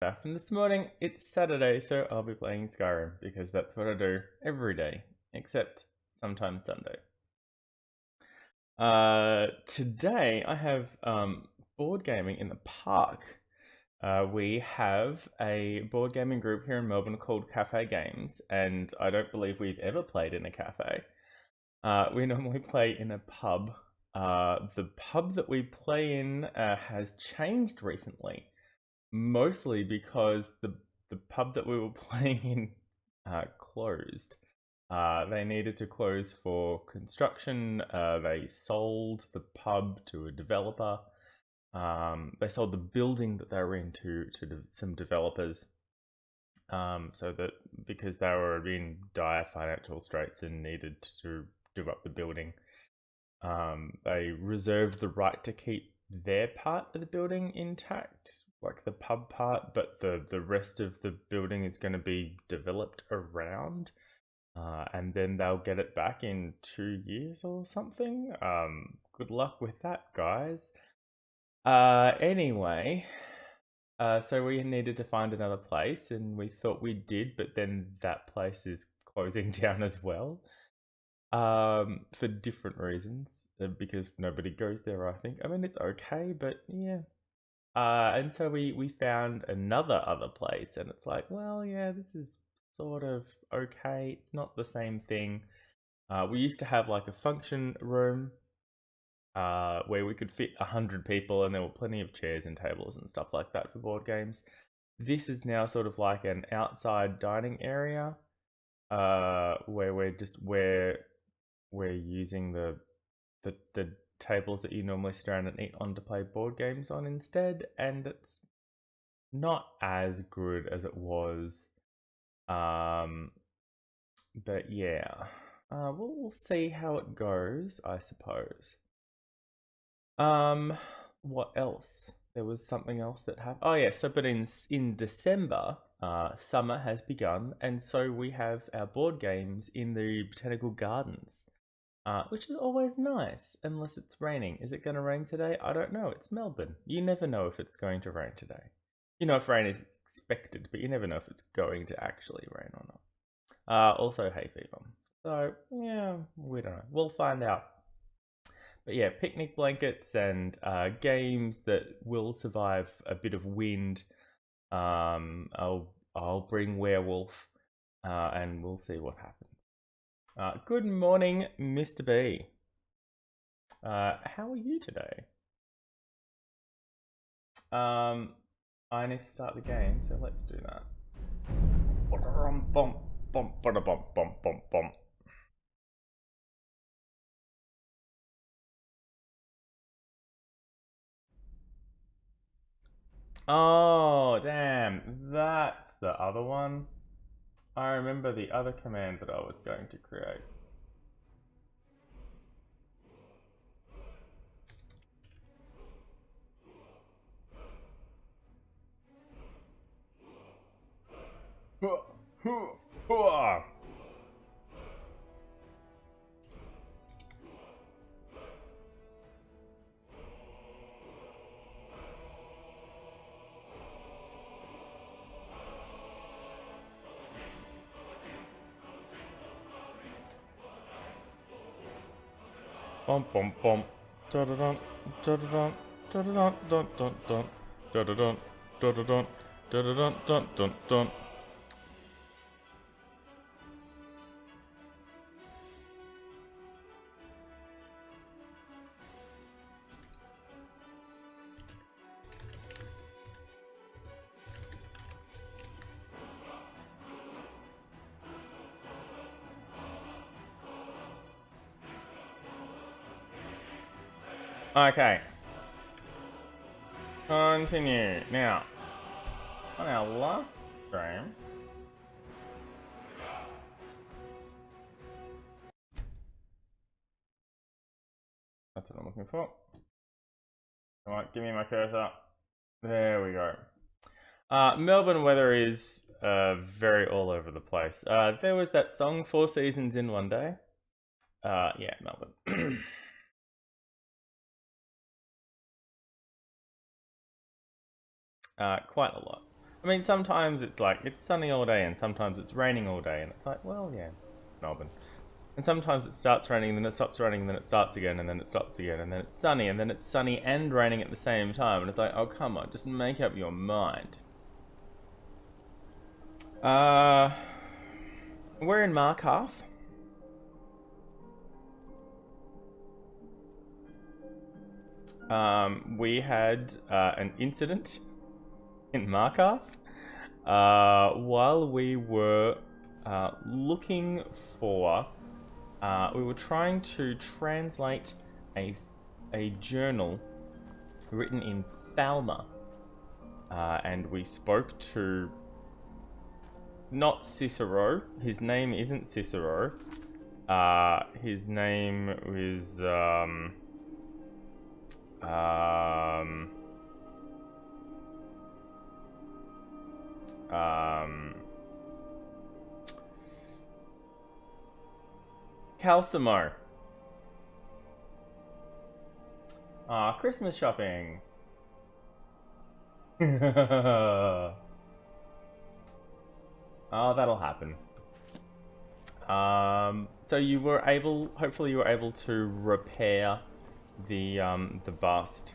CaptDaf, and this morning it's Saturday, so I'll be playing Skyrim because that's what I do every day, except sometimes Sunday. Today I have board gaming in the park. We have a board gaming group here in Melbourne called Cafe Games, and I don't believe we've ever played in a cafe. We normally play in a pub. The pub that we play in has changed recently, mostly because the pub that we were playing in closed. They needed to close for construction. They sold the pub to a developer. They sold the building that they were in to some developers. So that because they were in dire financial straits and needed to do up the building, they reserved the right to keep their part of the building intact, like the pub part, but the rest of the building is going to be developed around, and then they'll get it back in 2 years or something. Good luck with that, guys. Anyway, so we needed to find another place, and we thought we did, but then that place is closing down as well. For different reasons, because nobody goes there, I think. I mean, it's okay, but yeah. And so we found another other place, and it's like, well, yeah, this is sort of okay. It's not the same thing. We used to have like a function room where we could fit 100 people, and there were plenty of chairs and tables and stuff like that for board games. This is now sort of like an outside dining area, where we're using the tables that you normally sit around and eat on to play board games on instead, and it's not as good as it was. But yeah, we'll see how it goes, I suppose. What else? There was something else that happened. Oh yeah, so but in December, summer has begun, and so we have our board games in the botanical gardens, which is always nice, unless it's raining. Is it going to rain today? I don't know. It's Melbourne. You never know if it's going to rain today. You know if rain is expected, but you never know if it's going to actually rain or not. Also hay fever. So yeah, we don't know. We'll find out. But yeah, picnic blankets and games that will survive a bit of wind. I'll bring werewolf, and we'll see what happens. Good morning, Mr. B. How are you today? I need to start the game, so let's do that. Oh, damn. That's the other one. I remember the other command that I was going to create. Bum bum bum. Da da dun da da dun da da dun dun dun dun da da dun da da dun da da dun dun dun dun. Okay. Continue. Now, on our last stream, that's what I'm looking for. Come on, give me my cursor. There we go. Melbourne weather is very all over the place. There was that song, 4 Seasons in One Day. Yeah, Melbourne. Quite a lot. I mean, sometimes it's like, it's sunny all day, and sometimes it's raining all day, and it's like, well, yeah, Melbourne. And sometimes it starts raining, then it stops raining, then it starts again, and then it stops again, and then it's sunny, and then it's sunny and raining at the same time, and it's like, oh, come on, just make up your mind. We're in Markarth. We had an incident in Markarth while we were looking for. We were trying to translate a journal written in Falmer, and we spoke to not Cicero. His name isn't Cicero. His name is Calcimo. Christmas shopping. Oh, that'll happen. So you were able, hopefully you were able to repair the bust.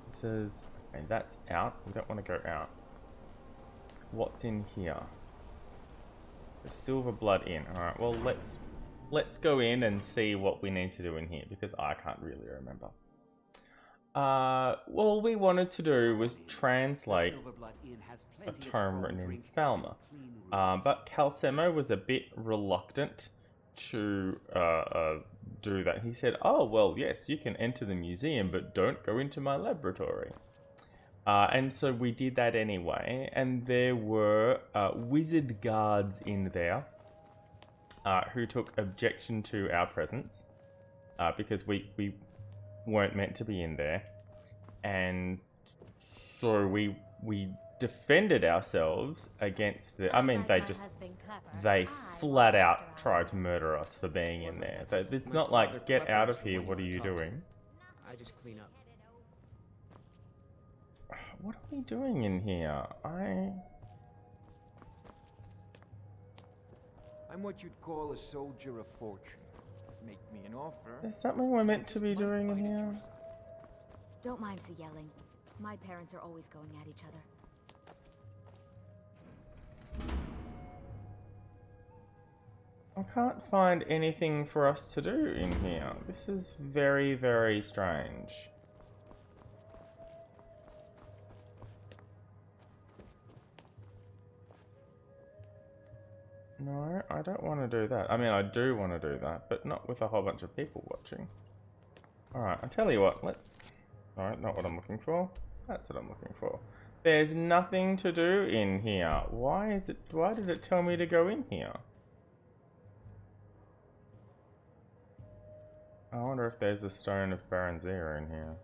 It says, okay, that's out. We don't want to go out. What's in here? The Silver Blood Inn. Alright, well let's go in and see what we need to do in here, because I can't really remember. All we wanted to do was translate a tome written in Falmer. But Calcemo was a bit reluctant to do that. He said, oh, well, yes, you can enter the museum, but don't go into my laboratory. And so we did that anyway, and there were wizard guards in there who took objection to our presence because we weren't meant to be in there, and so we defended ourselves against the. I mean, they flat out tried to murder us for being in there. It's not like, get out of here. What are you doing? I just clean up. What are we doing in here? I'm what you'd call a soldier of fortune. Make me an offer. There's something we're meant to be doing in here. Don't mind the yelling. My parents are always going at each other. I can't find anything for us to do in here. This is very, very strange. No, I don't want to do that. I mean, I do want to do that, but not with a whole bunch of people watching. Alright, I'll tell you what, let's... Alright, not what I'm looking for. That's what I'm looking for. There's nothing to do in here. Why did it tell me to go in here? I wonder if there's a stone of Baranzira in here.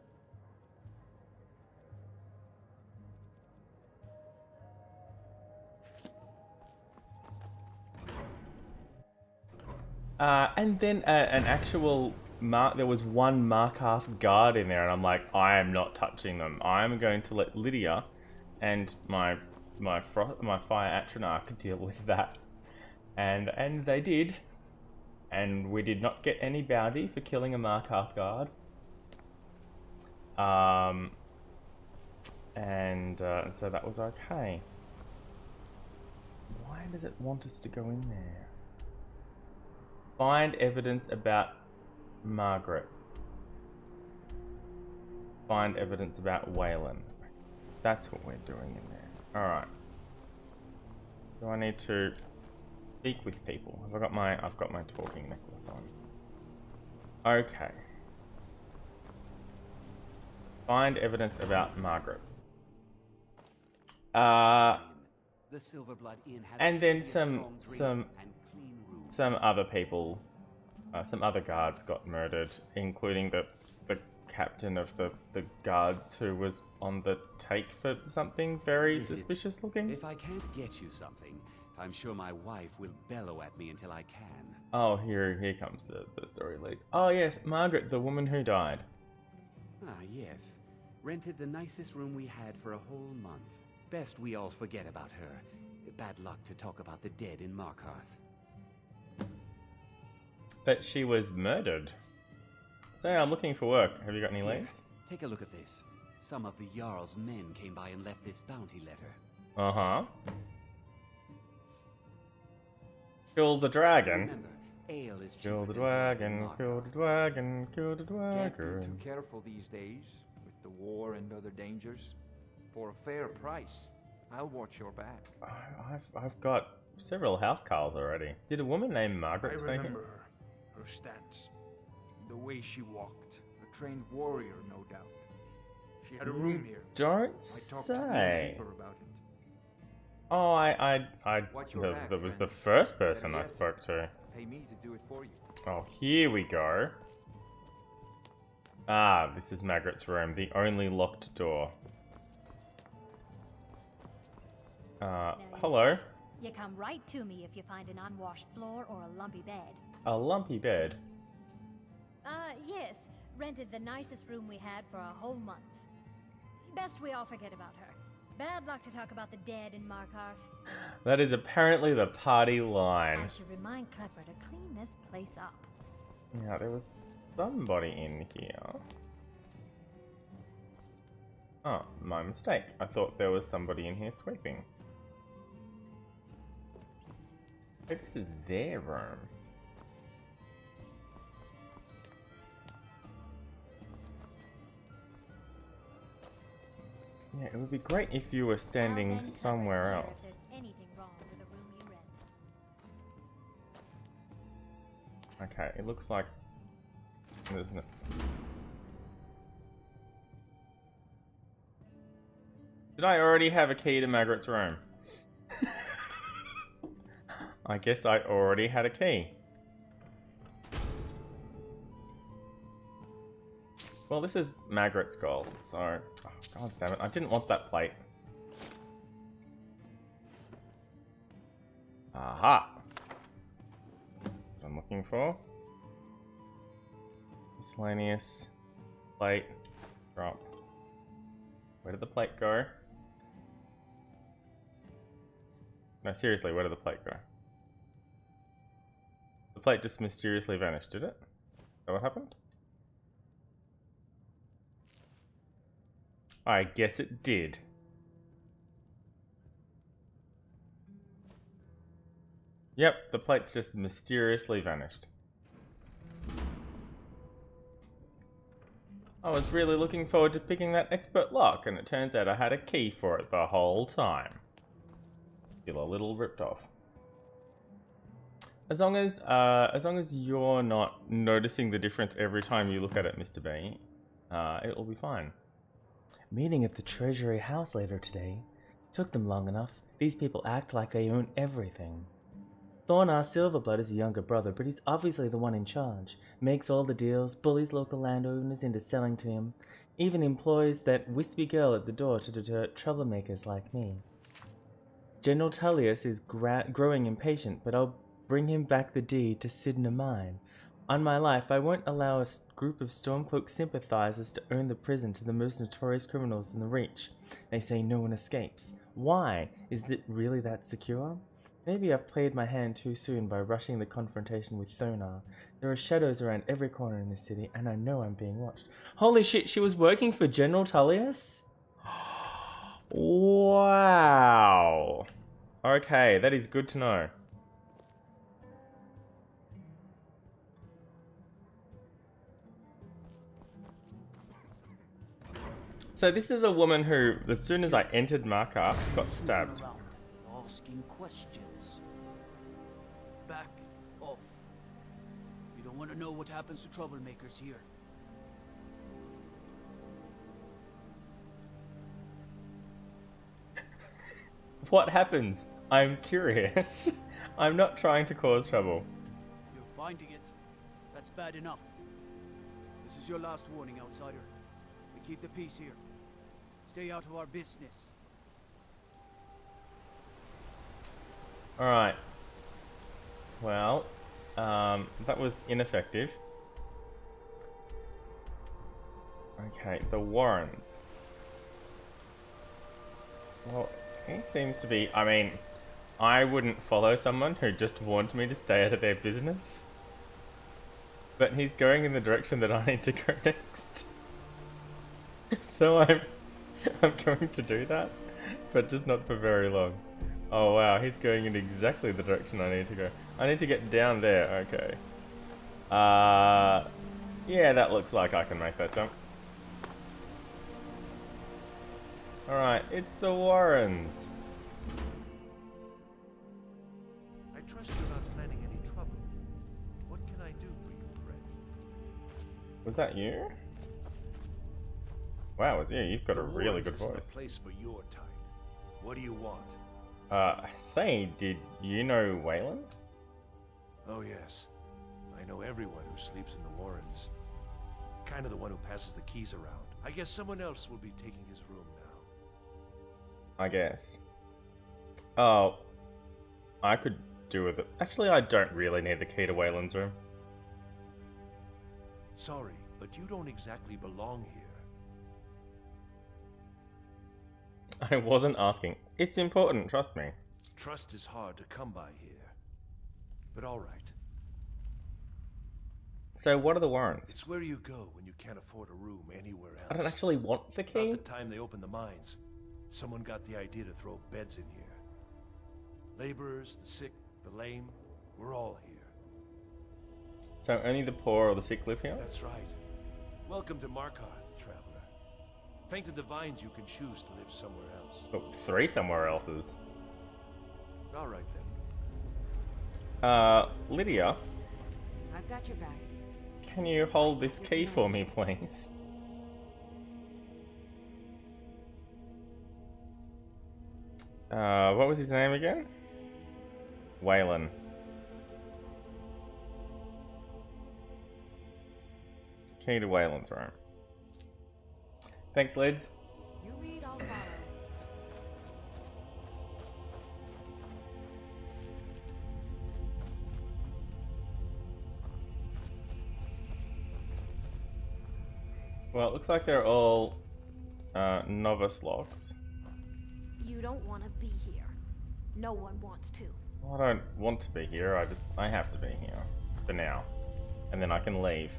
And then an actual there was one Markarth guard in there, and I'm like, I am not touching them. I'm going to let Lydia and my fire Atronach deal with that. And they did. And we did not get any bounty for killing a Markarth guard. And so that was okay. Why does it want us to go in there? Find evidence about Margaret. Find evidence about Waylon. That's what we're doing in there. Alright. Do I need to speak with people? I've got my talking necklace on. Okay. Find evidence about Margaret. And then some other people, some other guards got murdered, including the captain of the guards who was on the take for something very suspicious looking. If I can't get you something, I'm sure my wife will bellow at me until I can. Oh, here comes the story leads. Oh yes, Margaret, the woman who died. Ah, yes. Rented the nicest room we had for a whole month. best we all forget about her. Bad luck to talk about the dead in Markarth. But she was murdered. So I'm looking for work. Have you got any Here, leads? take a look at this. Some of the Jarl's men came by and left this bounty letter. Uh-huh. Kill the dragon. Remember, ale is Kill cheaper the than blood in dragon, kill the Markarth. dragon, kill the Can't be too dragon. careful these days, with the war and other dangers. For a fair price, I'll watch your back. I've got several housecarls already. Did a woman named I Margaret stay here? remember her stance, the way she walked. A trained warrior, no doubt. She had a room here. Don't I talked to the say. innkeeper about it. Oh, I Watch your back, that was the friend. first person I Better yet, spoke to. Pay me to do it for you. Oh, here we go. Ah, this is Margaret's room, the only locked door. Now, hello. You come right to me if you find an unwashed floor or a lumpy bed. A lumpy bed. Yes. Rented the nicest room we had for a whole month. Best we all forget about her. Bad luck to talk about the dead in Markarth. That is apparently the party line. I should remind Klepper to clean this place up. Yeah, there was somebody in here. Oh, my mistake. I thought there was somebody in here sweeping. Hey, this is their room. Yeah, it would be great if you were Well, standing then, Klepper's somewhere clear if else. there's anything wrong with the room you rent. Okay, it looks like there's no... Did I already have a key to Margaret's room? I guess I already had a key. Well, this is Margaret's gold, so... Oh, God damn it, I didn't want that plate. Aha! What I'm looking for. Miscellaneous plate. Drop. Where did the plate go? No, seriously, where did the plate go? The plate just mysteriously vanished, did it? Is that what happened? I guess it did. Yep, the plate's just mysteriously vanished. I was really looking forward to picking that expert lock, and it turns out I had a key for it the whole time. Feel a little ripped off. As long as you're not noticing the difference every time you look at it, Mr. B, it'll be fine. Meeting at the Treasury House later today. Took them long enough. These people act like they own everything. Thornar Silverblood is a younger brother, but he's obviously the one in charge. Makes all the deals, bullies local landowners into selling to him. Even employs that wispy girl at the door to deter troublemakers like me. General Tullius is growing impatient, but I'll bring him back the deed to Sidna Mine. On my life, I won't allow a group of Stormcloak sympathizers to own the prison to the most notorious criminals in the Reach. They say no one escapes. Why? Is it really that secure? Maybe I've played my hand too soon by rushing the confrontation with Thonar. There are shadows around every corner in this city, and I know I'm being watched. Holy shit, she was working for General Tullius? Wow. Okay, that is good to know. So this is a woman who, as soon as I entered Markarth, got stabbed. Around, asking questions. Back off. You don't want to know what happens to troublemakers here. What happens? I'm curious. I'm not trying to cause trouble. You're finding it. That's bad enough. This is your last warning, outsider. We keep the peace here. Stay out of our business. Alright. Well, that was ineffective. Okay, the Warrens. Well, He seems to be... I mean, I wouldn't follow someone who just warned me to stay out of their business. But he's going in the direction that I need to go next. So I'm going to do that, but just not for very long. Oh wow, he's going in exactly the direction I need to go. I need to get down there, okay. Yeah, that looks like I can make that jump. Alright, it's the Warrens. I trust you're not planning any trouble. What can I do for you, friend? Was that you? Wow, it's you. You've got a really good Warrens voice. isn't a place for your type. What do you want? Say, did you know Waylon? Oh yes. I know everyone who sleeps in the Warrens. Kind of the one who passes the keys around. I guess someone else will be taking his room now. I guess. Oh, I could do with it. Actually, I don't really need the key to Waylon's room. Sorry, but you don't exactly belong here. I wasn't asking. It's important, trust me. Trust is hard to come by here. But all right. So what are the Warrens? It's where you go when you can't afford a room anywhere else. I don't actually want the key. About the time they opened the mines, someone got the idea to throw beds in here. Laborers, the sick, the lame, we're all here. So only the poor or the sick live here? That's right. Welcome to Markarth, traveler. Thank the divines you can choose to live somewhere else. Oh, 3 somewhere else's. All right then. Lydia, I've got your back. can you hold this key for me, please? What was his name again? Waylon. Key to Waylon's room. Thanks, Lids. You lead, I'll follow. Well, it looks like they're all novice locks. You don't want to be here. No one wants to. Well, I don't want to be here, I have to be here. For now. And then I can leave.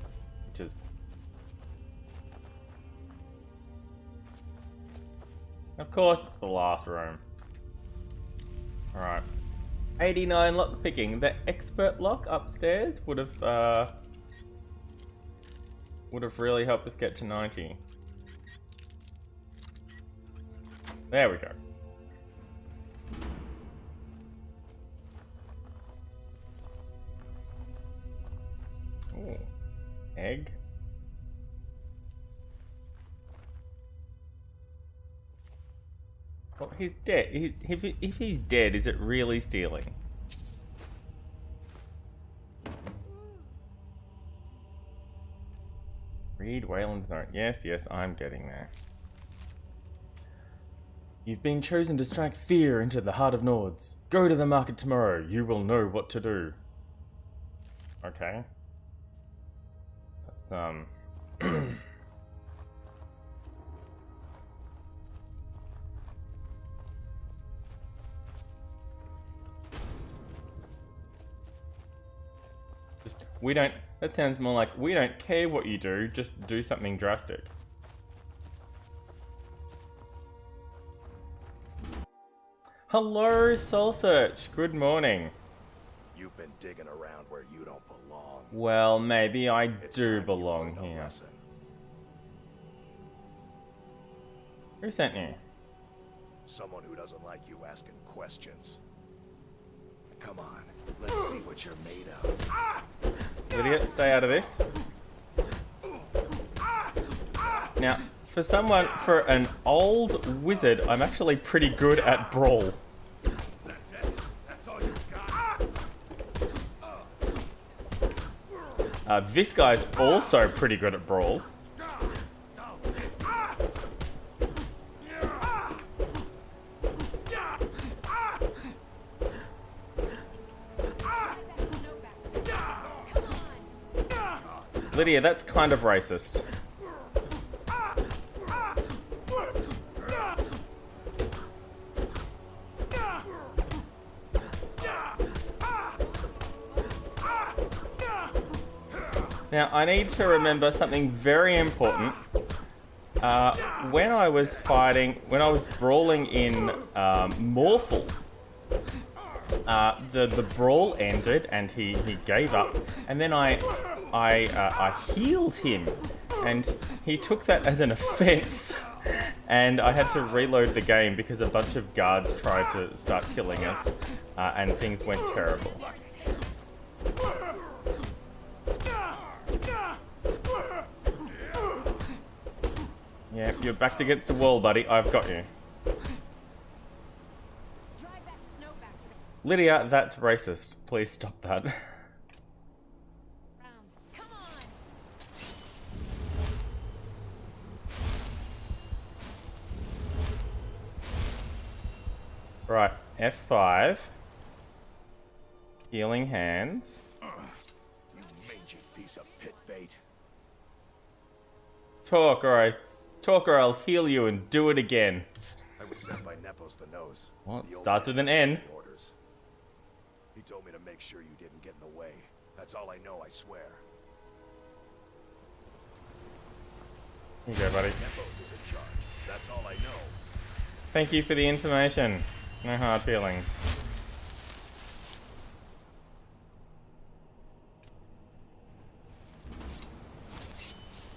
Which is... Of course it's the last room. Alright. 89 lockpicking. The expert lock upstairs would have really helped us get to 90. There we go. Ooh. Egg. Well, he's dead. If he's dead, is it really stealing? Read Waylon's note. Yes, yes, I'm getting there. You've been chosen to strike fear into the heart of Nords. Go to the market tomorrow. You will know what to do. Okay. That's, we don't... That sounds more like, we don't care what you do, just do something drastic. Hello, Soul Search. Good morning. You've been digging around where you don't belong. Well, maybe I It's do time you belong learned a here. lesson. Who sent you? Someone who doesn't like you asking questions. Come on, let's see what you're made of. Idiot, stay out of this. Now, for an old wizard, I'm actually pretty good at Brawl. That's it. That's all you got. This guy's also pretty good at Brawl. Lydia, that's kind of racist. Now, I need to remember something very important. When I was brawling in Morphle, the brawl ended and he gave up, and then I healed him, and he took that as an offense, and I had to reload the game because a bunch of guards tried to start killing us, and things went terrible. Yeah, you're backed against the wall, buddy. I've got you. Lydia, that's racist. Please stop that. Come on. Right, F5. Healing hands. You mangy piece of pit bait. Talk or I'll heal you and do it again. I was sent by Nepos the Nose. Well, it The old starts man with an who gave N. me orders. He told me to make sure you didn't get in the way. That's all I know, I swear. Here you go, buddy. Nepos is in charge. That's all I know. Thank you for the information. No hard feelings.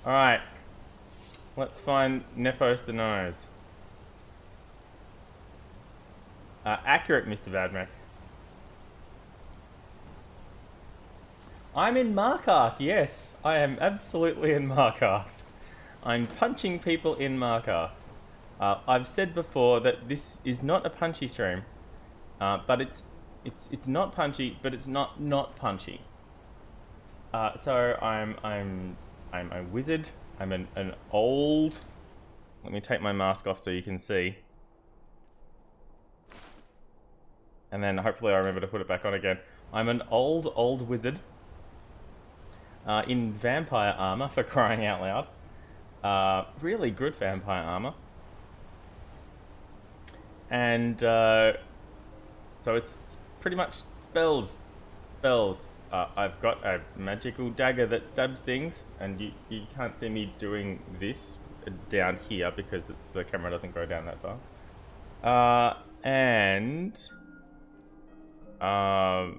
Alright. Let's find Nepos the Nose. Accurate, Mr. Vadmek. I'm in Markarth, yes. I am absolutely in Markarth. I'm punching people in Markarth. I've said before that this is not a punchy stream, but it's not punchy, but it's not punchy. So I'm a wizard. I'm an old. Let me take my mask off so you can see, and then hopefully I remember to put it back on again. I'm an old wizard in vampire armor, for crying out loud. Really good vampire armor. And so it's pretty much spells. I've got a magical dagger that stabs things, and you can't see me doing this down here because the camera doesn't go down that far. And I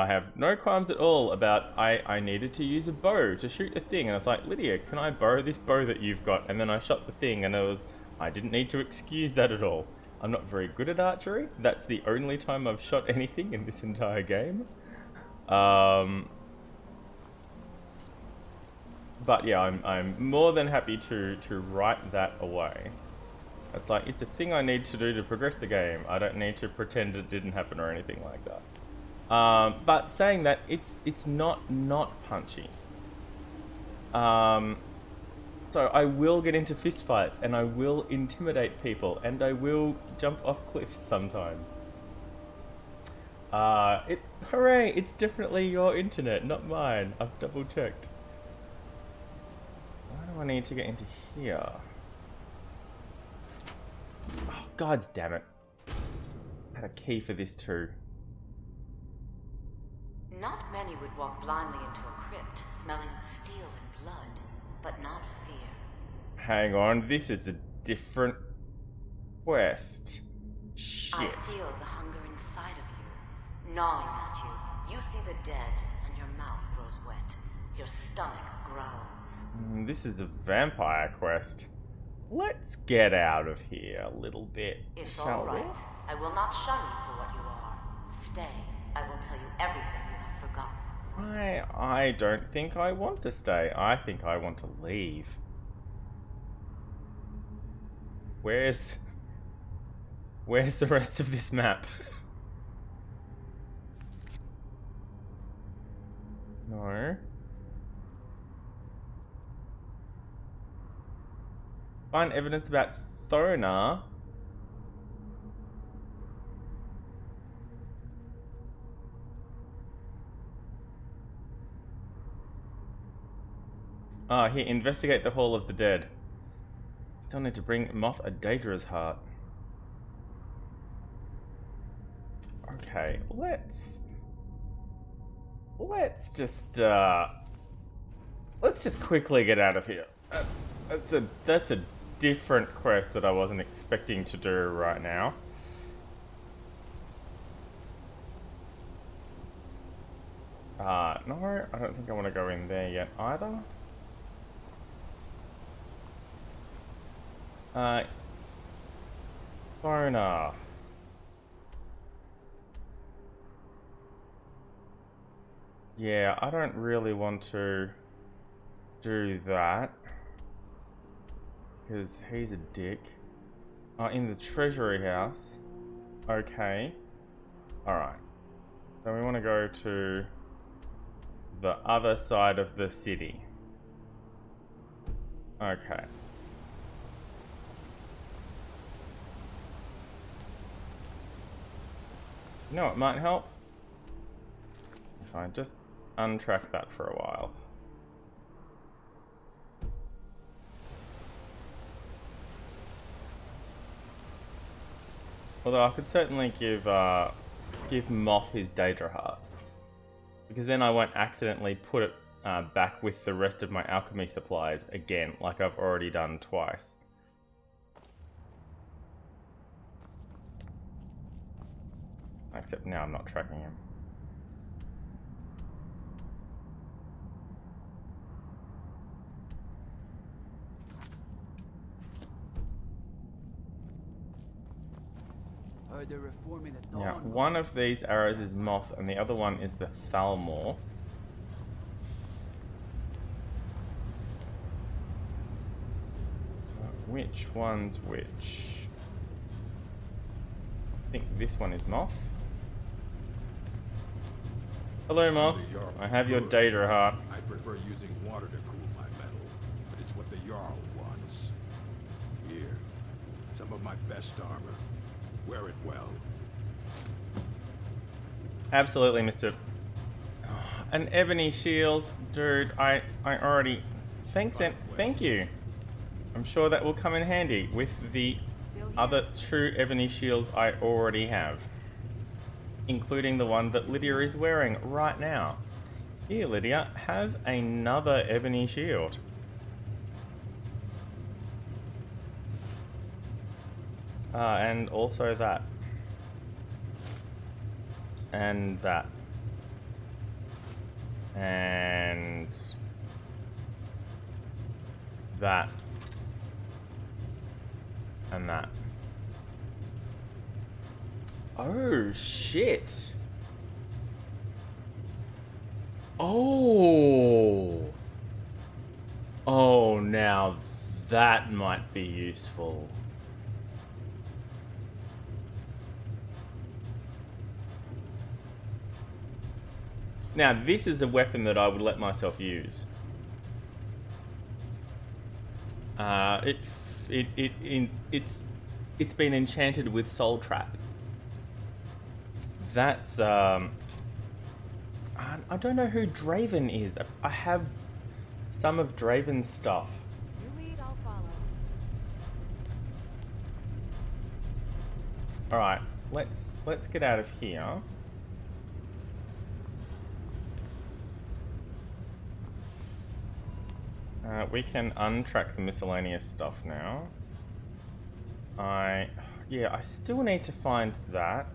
have no qualms at all about I needed to use a bow to shoot a thing, and I was like, Lydia, can I borrow this bow that you've got? And then I shot the thing, and I didn't need to excuse that at all. I'm not very good at archery. That's the only time I've shot anything in this entire game. But yeah, I'm more than happy to write that away. It's like, it's a thing I need to do to progress the game. I don't need to pretend it didn't happen or anything like that. But saying that, it's not punchy. So I will get into fistfights, and I will intimidate people, and I will jump off cliffs sometimes. Hooray! It's definitely your internet, not mine. I've double checked. Why do I need to get into here? Oh, God damn it. I had a key for this too. Not many would walk blindly into a crypt, smelling of steel and blood, but not fear. Hang on, this is a different quest. Shit. I feel the hunger inside of you, gnawing at you. You see the dead, and your mouth grows wet. Your stomach growls. This is a vampire quest. Let's get out of here a little bit, It's shall all right. we? I will not shun you for what you are. Stay. I will tell you everything you have forgotten. I don't think I want to stay. I think I want to leave. Where's the rest of this map? No. Find evidence about Thona. Here, investigate the Hall of the Dead. Still need to bring Moth a Daedra's heart. Okay, let's just let's just quickly get out of here. That's a different quest that I wasn't expecting to do right now. No, I don't think I want to go in there yet either. Boner. Yeah, I don't really want to do that. Because he's a dick. In the treasury house. Okay. Alright. So we want to go to the other side of the city. Okay. You know what might help? If I just untrack that for a while. Although I could certainly give Moth his Daedra Heart. Because then I won't accidentally put it back with the rest of my alchemy supplies again, like I've already done twice. Except now I'm not tracking him. They're reforming at dawn. Yeah, one of these arrows is Moth and the other one is the Thalmor. Which one's which? I think this one is Moth. Hello, Moth. I have your Daedra Heart. I prefer using water to cool my metal, but it's what the Jarl wants. Here, some of my best armor. Wear it well. Absolutely, Mr. An ebony shield, dude. I already. Thanks, and thank you. I'm sure that will come in handy with the other 2 ebony shields I already have, including the one that Lydia is wearing right now. Here, Lydia, have another ebony shield. And also that. And that. And that. And that. Oh, shit. Oh. Oh, now that might be useful. Now, this is a weapon that I would let myself use. It's been enchanted with Soul Trap. That's I don't know who Draven is. I have some of Draven's stuff. You lead, I'll follow. All right, let's get out of here. We can untrack the miscellaneous stuff now. Yeah, I still need to find that.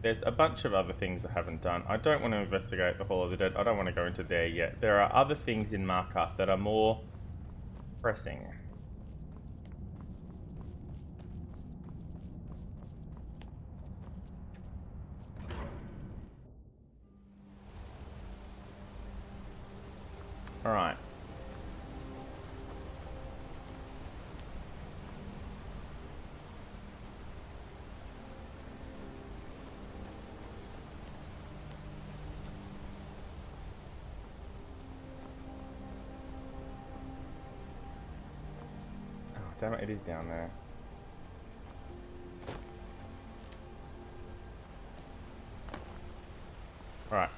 There's a bunch of other things I haven't done. I don't want to investigate the Hall of the Dead. I don't want to go into there yet. There are other things in Markarth that are more pressing. All right. Damn it, it is down there. Right.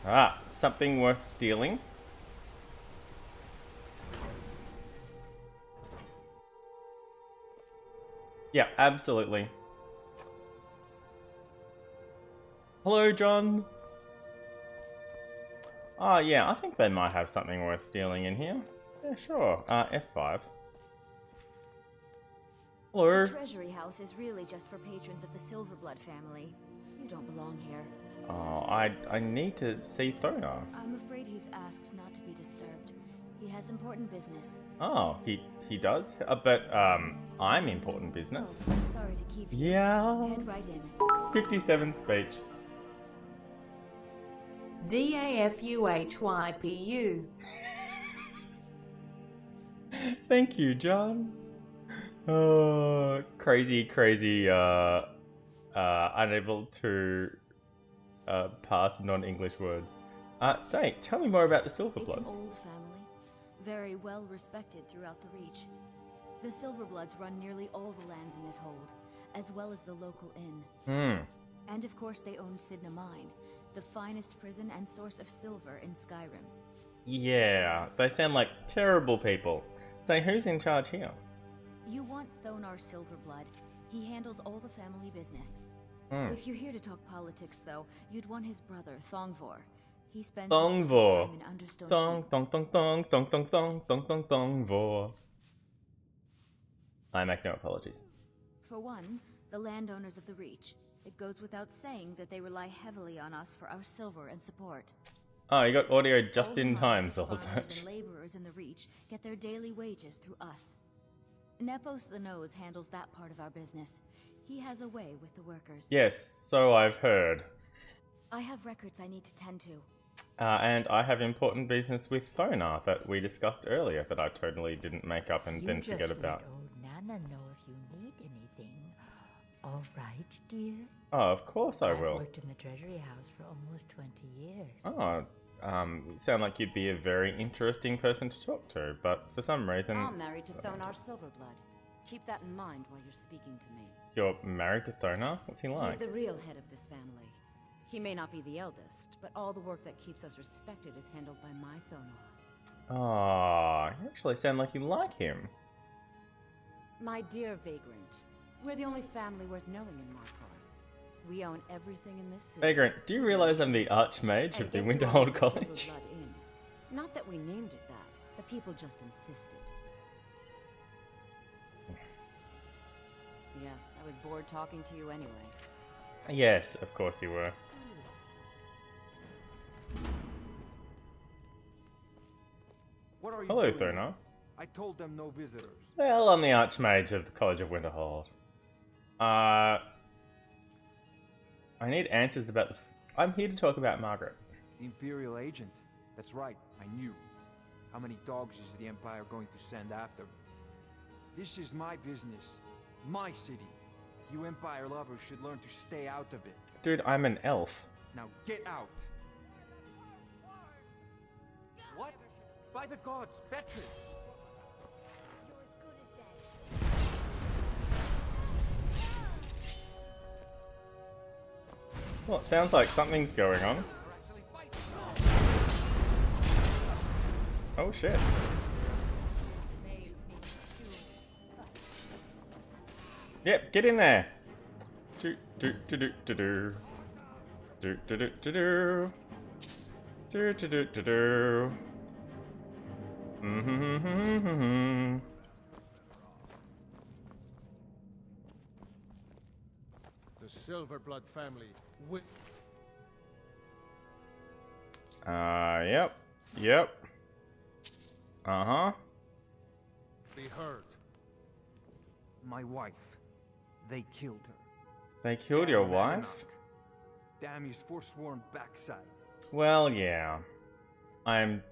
Ah, something worth stealing. Yeah, absolutely. Hello, John. Oh yeah, I think they might have something worth stealing in here. Yeah, sure. F5. Hello. The treasury house is really just for patrons of the Silverblood family. You don't belong here. Oh, I need to see Thona. I'm afraid he's asked not to be disturbed. He has important business. Oh, he does? But, I'm important business. Oh, I'm sorry to keep you. Yeah. Head right in. 57 speech. DAFUHYPU. Thank you, John. Oh, crazy, unable to pass non-English words. Say, tell me more about the It's an Silverbloods. old family, very well respected throughout the Reach. The Silverbloods run nearly all the lands in this hold, as well as the local inn. And of course they own Sidna Mine, the finest prison and source of silver in Skyrim. Yeah, they sound like terrible people. Say, who's in charge here? You want Thonar Silverblood. He handles all the family business. If you're here to talk politics, though, you'd want his brother, Thongvor. He spends most of his Thongvor. time in Understone Thong, Keep. thong, thong, thong, thong, thong, thong, thong, thong, Thongvor. I make no apologies. For one, the landowners of the Reach. It goes without saying that they rely heavily on us for our silver and support. Oh, you got audio All just the in time, miners, soul farmers, search. and laborers in the Reach get their daily wages through us. Nepos the Nose handles that part of our business. He has a way with the workers. Yes, so I've heard. I have records I need to tend to. And I have important business with Thona that we discussed earlier that I totally didn't make up and then forget about. Let old Nana know if you need anything. All right, dear? Oh, of course I will. I've worked in the Treasury House for almost 20 years. Oh, you sound like you'd be a very interesting person to talk to, but for some reason... I'm married to Thonar Silverblood. Keep that in mind while you're speaking to me. You're married to Thona? What's he like? He's the real head of this family. He may not be the eldest, but all the work that keeps us respected is handled by my Thonar. Oh, you actually sound like you like him. My dear Vagrant, we're the only family worth knowing in Markarth. We own everything in this city. Vagrant, do you realize I'm the Archmage of the And guess who Winterhold owns the College? Silverblood Inn? Not that we named it that. The people just insisted. Yes, I was bored talking to you anyway. Yes, of course you were. What are you Hello, doing? Thona. I told them no visitors. Well, I'm the Archmage of the College of Winterhold. I need answers about the... I'm here to talk about Margaret. The Imperial agent. That's right, I knew. How many dogs is the Empire going to send after me? This is my business. My city. You Empire lovers should learn to stay out of it. Dude, I'm an elf. Now get out! What? By the gods, Betty! You're as good as dead. Well, it sounds like something's going on. Oh shit. Yep, get in there. Do do do do do do. Do do do do do. Do do do do do. Mm-hmm. The Silverblood family. Yep. Yep. Uh-huh. Be heard. My wife. They killed her. They killed your Damn wife? Ragnarok. Damn his Forsworn backside. Well, yeah. I'm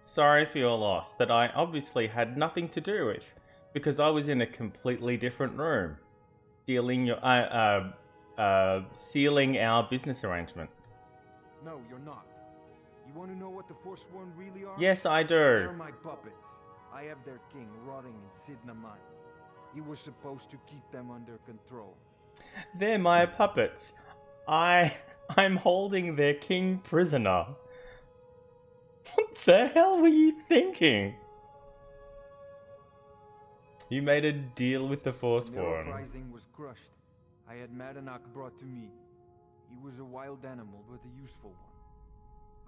sorry for your loss that I obviously had nothing to do with, because I was in a completely different room, dealing your sealing our business arrangement. No, you're not. You want to know what the Forsworn really are? Yes, I do. They're my puppets. I have their king rotting in Sidna Mine. He was supposed to keep them under control. They're my puppets. I'm holding their king prisoner. What the hell were you thinking? You made a deal with the The Forsworn. uprising was crushed. I had Madanak brought to me. He was a wild animal, but a useful one.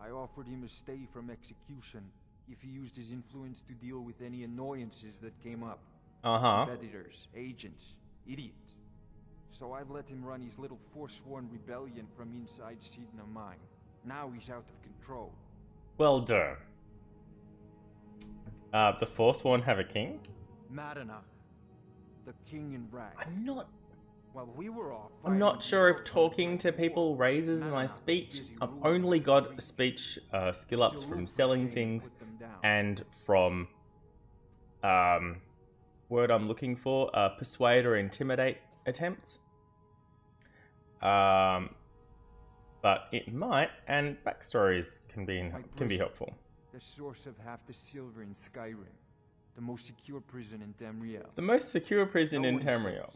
I offered him a stay from execution if he used his influence to deal with any annoyances that came up. Competitors, agents, idiots. So I've let him run his little Forsworn rebellion from inside Sidna Mine. Now he's out of control. Well done. The Forsworn have a king? Madanach, the king in rags. While we were off, I'm not sure if talking to people raises my speech. I've only got speech skill ups from selling things and from word I'm looking for, persuade or intimidate attempts. But it might, and backstories can be helpful. The source of half the silver in Skyrim, the most secure prison in Tamriel. The most secure prison in Tamriel.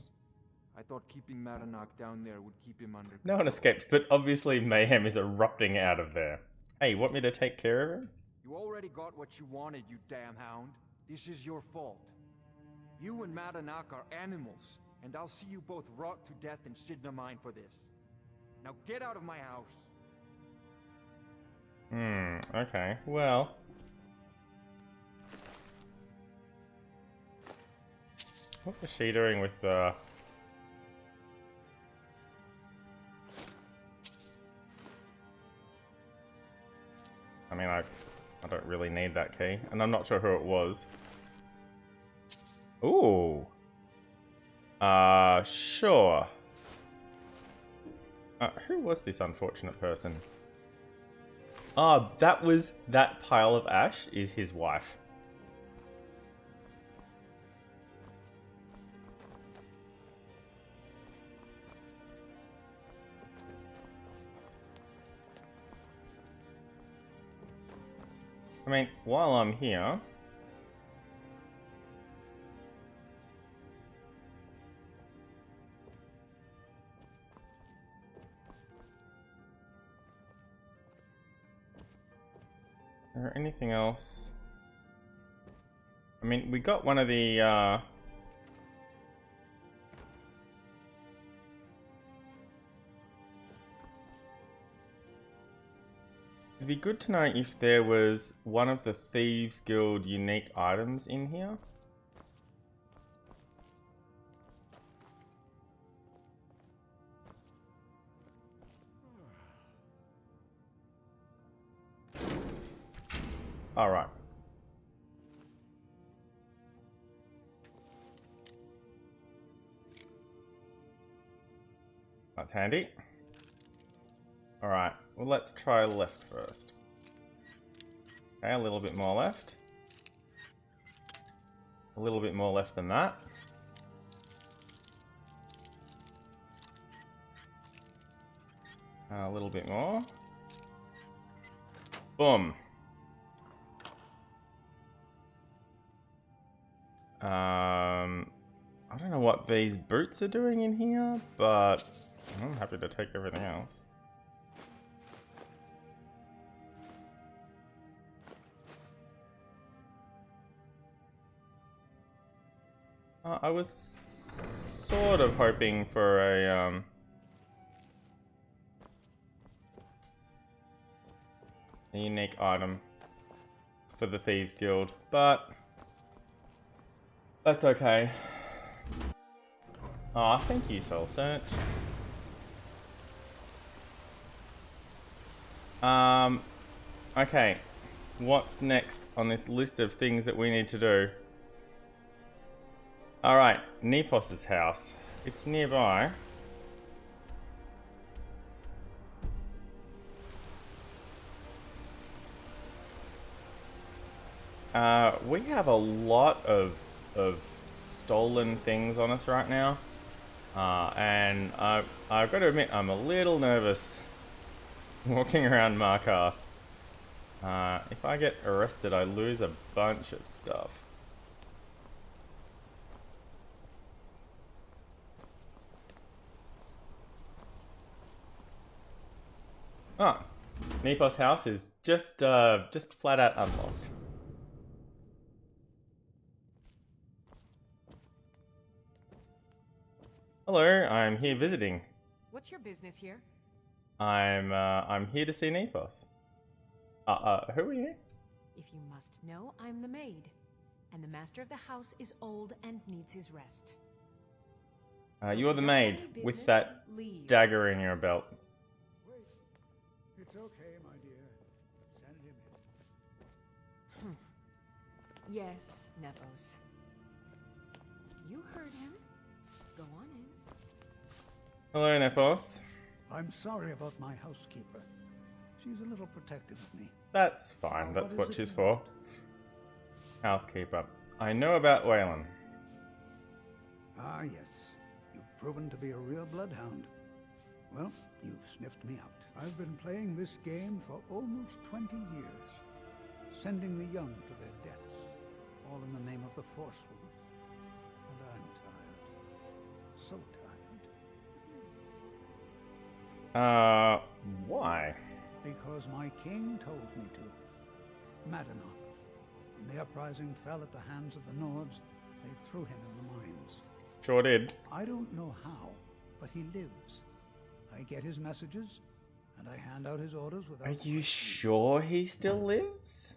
I thought keeping Madanach down there would keep him under control. No one escaped, but obviously mayhem is erupting out of there. Hey, you want me to take care of him? You already got what you wanted, you damn hound. This is your fault. You and Madanach are animals, and I'll see you both rot to death in Sidna Mine for this. Now get out of my house. Okay, well. What was she doing with the... I mean, I don't really need that key, and I'm not sure who it was. Ooh. Sure. Who was this unfortunate person? That pile of ash is his wife. I mean, while I'm here... Is there anything else? I mean, we got one of the, It'd be good to know if there was one of the Thieves Guild unique items in here. Alright. That's handy. Alright, well let's try left first. Okay, a little bit more left. A little bit more left than that. A little bit more. Boom. I don't know what these boots are doing in here, but I'm happy to take everything else. I was sort of hoping for a unique item for the Thieves Guild, but that's okay. Aw, thank you, Soul Search. Okay. What's next on this list of things that we need to do? Alright, Nepos' house. It's nearby. We have a lot of stolen things on us right now. And I've got to admit, I'm a little nervous walking around Markarth. If I get arrested, I lose a bunch of stuff. Oh, Nepos' house is just flat out unlocked. Hello, I'm here visiting. What's your business here? I'm here to see Nepos. Who are you? If you must know, I'm the maid. And the master of the house is old and needs his rest. So You're if the you don't have maid any with business, that leave. dagger in your belt. Wait. It's okay, my dear. Send him in. Yes, Nepos. You heard him. Go on in. Hello, Nepos. I'm sorry about my housekeeper. She's a little protective of me. That's fine. That's what what is it she's you for. want? Housekeeper. I know about Waylon. Ah, yes. You've proven to be a real bloodhound. Well, you've sniffed me out. I've been playing this game for almost 20 years, sending the young to their deaths, all in the name of the Forsworn. And I'm tired. So tired. Why? Because my king told me to. Madanach. When the uprising fell at the hands of the Nords, they threw him in the mines. Sure did. I don't know how, but he lives. I get his messages, and I hand out his orders without... Are you sure he still lives?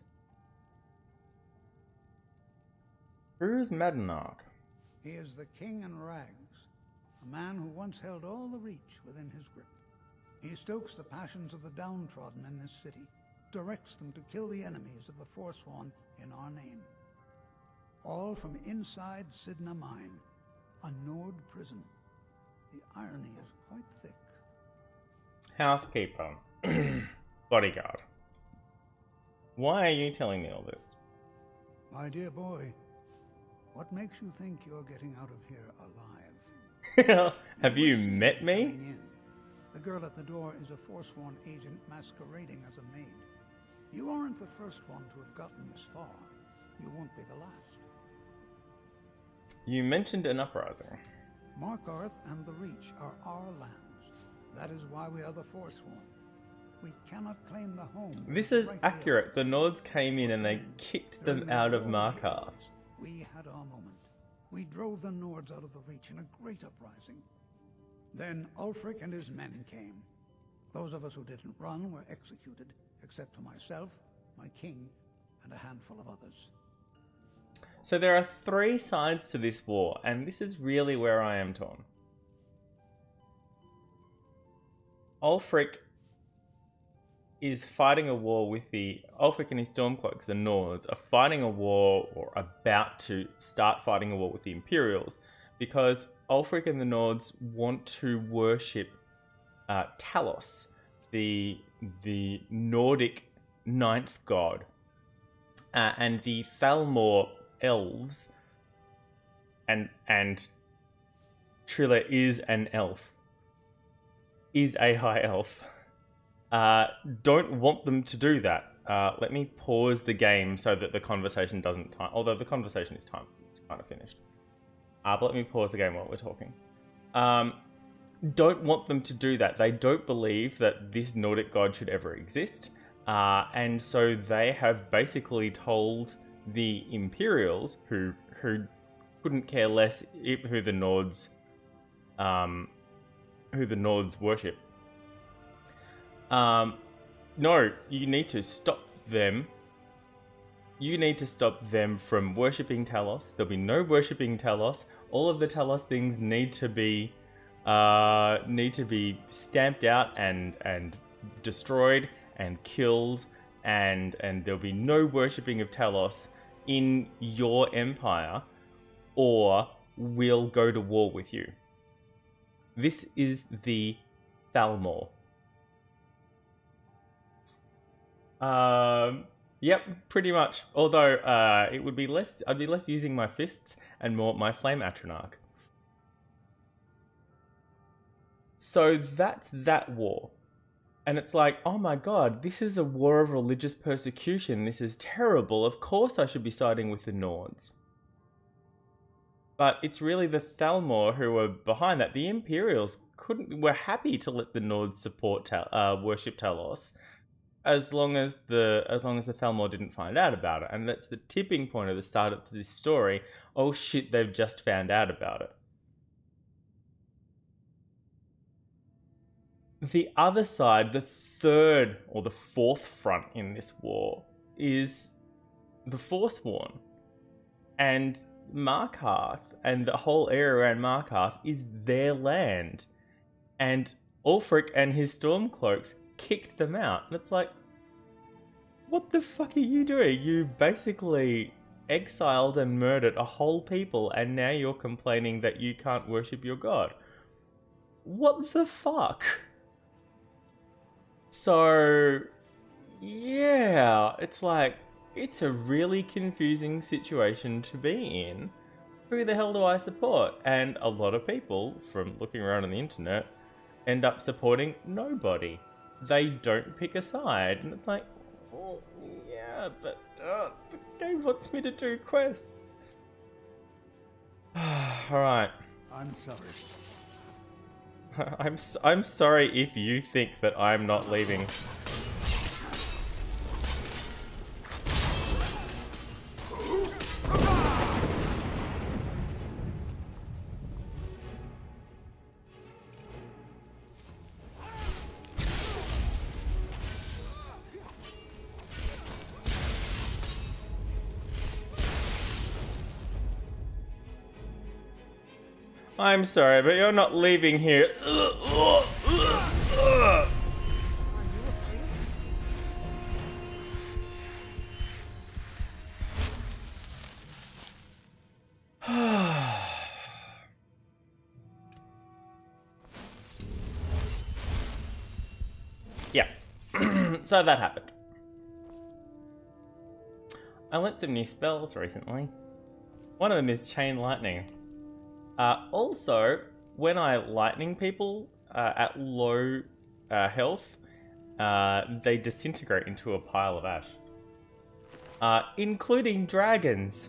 Who's Madanach? He is the king in rags, a man who once held all the Reach within his grip. He stokes the passions of the downtrodden in this city, directs them to kill the enemies of the Forsworn in our name. All from inside Sidna Mine, a Nord prison. The irony is quite thick. Housekeeper. Bodyguard. Why are you telling me all this? My dear boy, what makes you think you're getting out of here alive? Have you met me? Coming in. The girl at the door is a Forsworn agent masquerading as a maid. You aren't the first one to have gotten this far. You won't be the last. You mentioned an uprising. Markarth and the Reach are our lands. That is why we are the Forsworn. We cannot claim the home. This is accurate. The Nords came in and they kicked them out of Markarth. We had our moment. We drove the Nords out of the Reach in a great uprising. Then Ulfric and his men came. Those of us who didn't run were executed, except for myself, my king, and a handful of others. So there are 3 sides to this war, and this is really where I am torn. Ulfric is fighting a war with Ulfric and his Stormcloaks, the Nords, are fighting a war, or about to start fighting a war with the Imperials, because Ulfric and the Nords want to worship Talos, the Nordic 9th god, and the Thalmor elves, and Trylle is an elf, is a high elf, don't want them to do that. Let me pause the game so that the conversation doesn't time, although the conversation is time, it's kind of finished. But let me pause the game while we're talking. Don't want them to do that. They don't believe that this Nordic god should ever exist. And so they have basically told the Imperials, who couldn't care less who the Nords worship. No, you need to stop them. You need to stop them from worshipping Talos. There'll be no worshipping Talos. All of the Talos things need to be stamped out and destroyed and killed, and there'll be no worshipping of Talos in your empire, or we'll go to war with you. This is the Thalmor. Yep, pretty much. Although it would be less, I'd be less using my fists and more my flame atronach. So that's that war. And it's like, oh my god, this is a war of religious persecution. This is terrible. Of course I should be siding with the Nords. But it's really the Thalmor who are behind that. The Imperials were happy to let the Nords support worship Talos, as long as the Thalmor didn't find out about it. And that's the tipping point of the start of this story. Oh shit, they've just found out about it. The other side, the third or the fourth front in this war is the Forsworn. And Markarth and the whole area around Markarth is their land. And Ulfric and his Stormcloaks kicked them out. And it's like, what the fuck are you doing? You basically exiled and murdered a whole people, and now you're complaining that you can't worship your god. What the fuck? So, yeah, it's like, it's a really confusing situation to be in. Who the hell do I support? And a lot of people, from looking around on the internet, end up supporting nobody. They don't pick a side, and it's like, oh, yeah, but the game wants me to do quests. Alright. I'm sorry. I'm sorry if you think that I'm not leaving. I'm sorry, but you're not leaving here. Yeah. So that happened. I learnt some new spells recently. One of them is Chain Lightning. Also, when I lightning people at low health, they disintegrate into a pile of ash. Including dragons.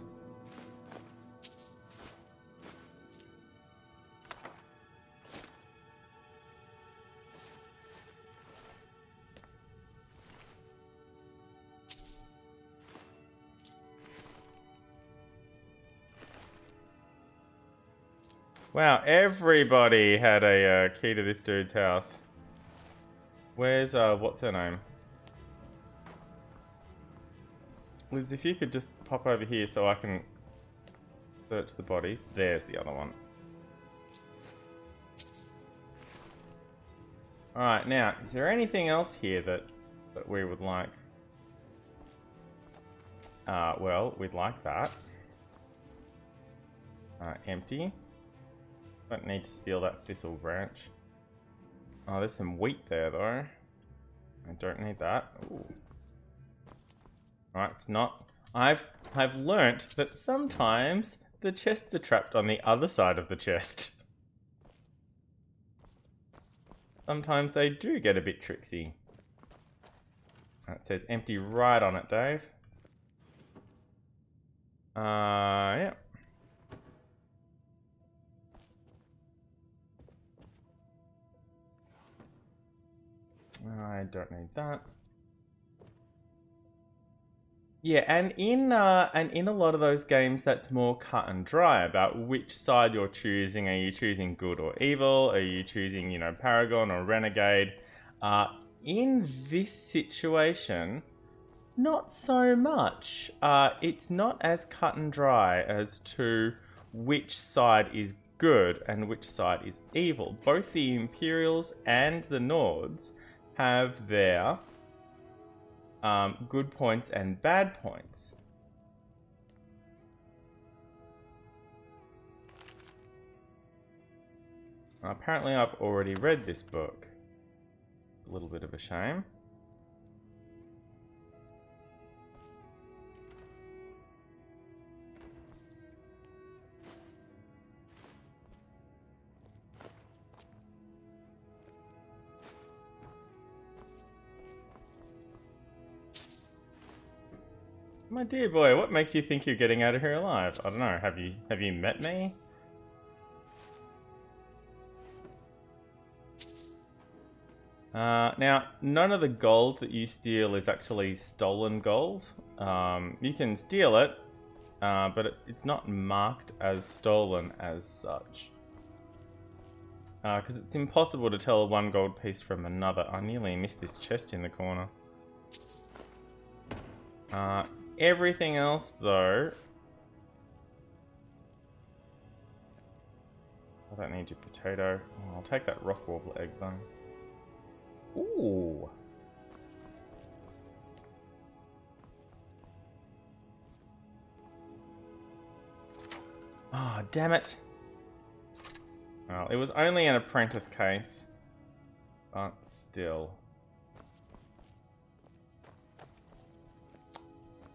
Wow, everybody had a key to this dude's house. Where's, what's her name? Liz, if you could just pop over here so I can search the bodies. There's the other one. Alright, now, is there anything else here that we would like? Well, we'd like that. Empty. Don't need to steal that thistle branch. Oh, there's some wheat there though. I don't need that. Ooh. Alright, it's not. I've learnt that sometimes the chests are trapped on the other side of the chest. Sometimes they do get a bit tricksy. It says empty right on it, Dave. Yeah. I don't need that. Yeah, and in a lot of those games, that's more cut and dry about which side you're choosing. Are you choosing good or evil? Are you choosing, you know, Paragon or Renegade? In this situation, not so much. It's not as cut and dry as to which side is good and which side is evil. Both the Imperials and the Nords have their good points and bad points. Apparently I've already read this book. A little bit of a shame. My dear boy, what makes you think you're getting out of here alive? I don't know, have you met me? Now, none of the gold that you steal is actually stolen gold. You can steal it, but it's not marked as stolen as such. Because it's impossible to tell one gold piece from another. I nearly missed this chest in the corner. Everything else, though... I don't need your potato. Oh, I'll take that rock warbler egg, though. Ooh! Ah, oh, damn it! Well, it was only an apprentice case. But still.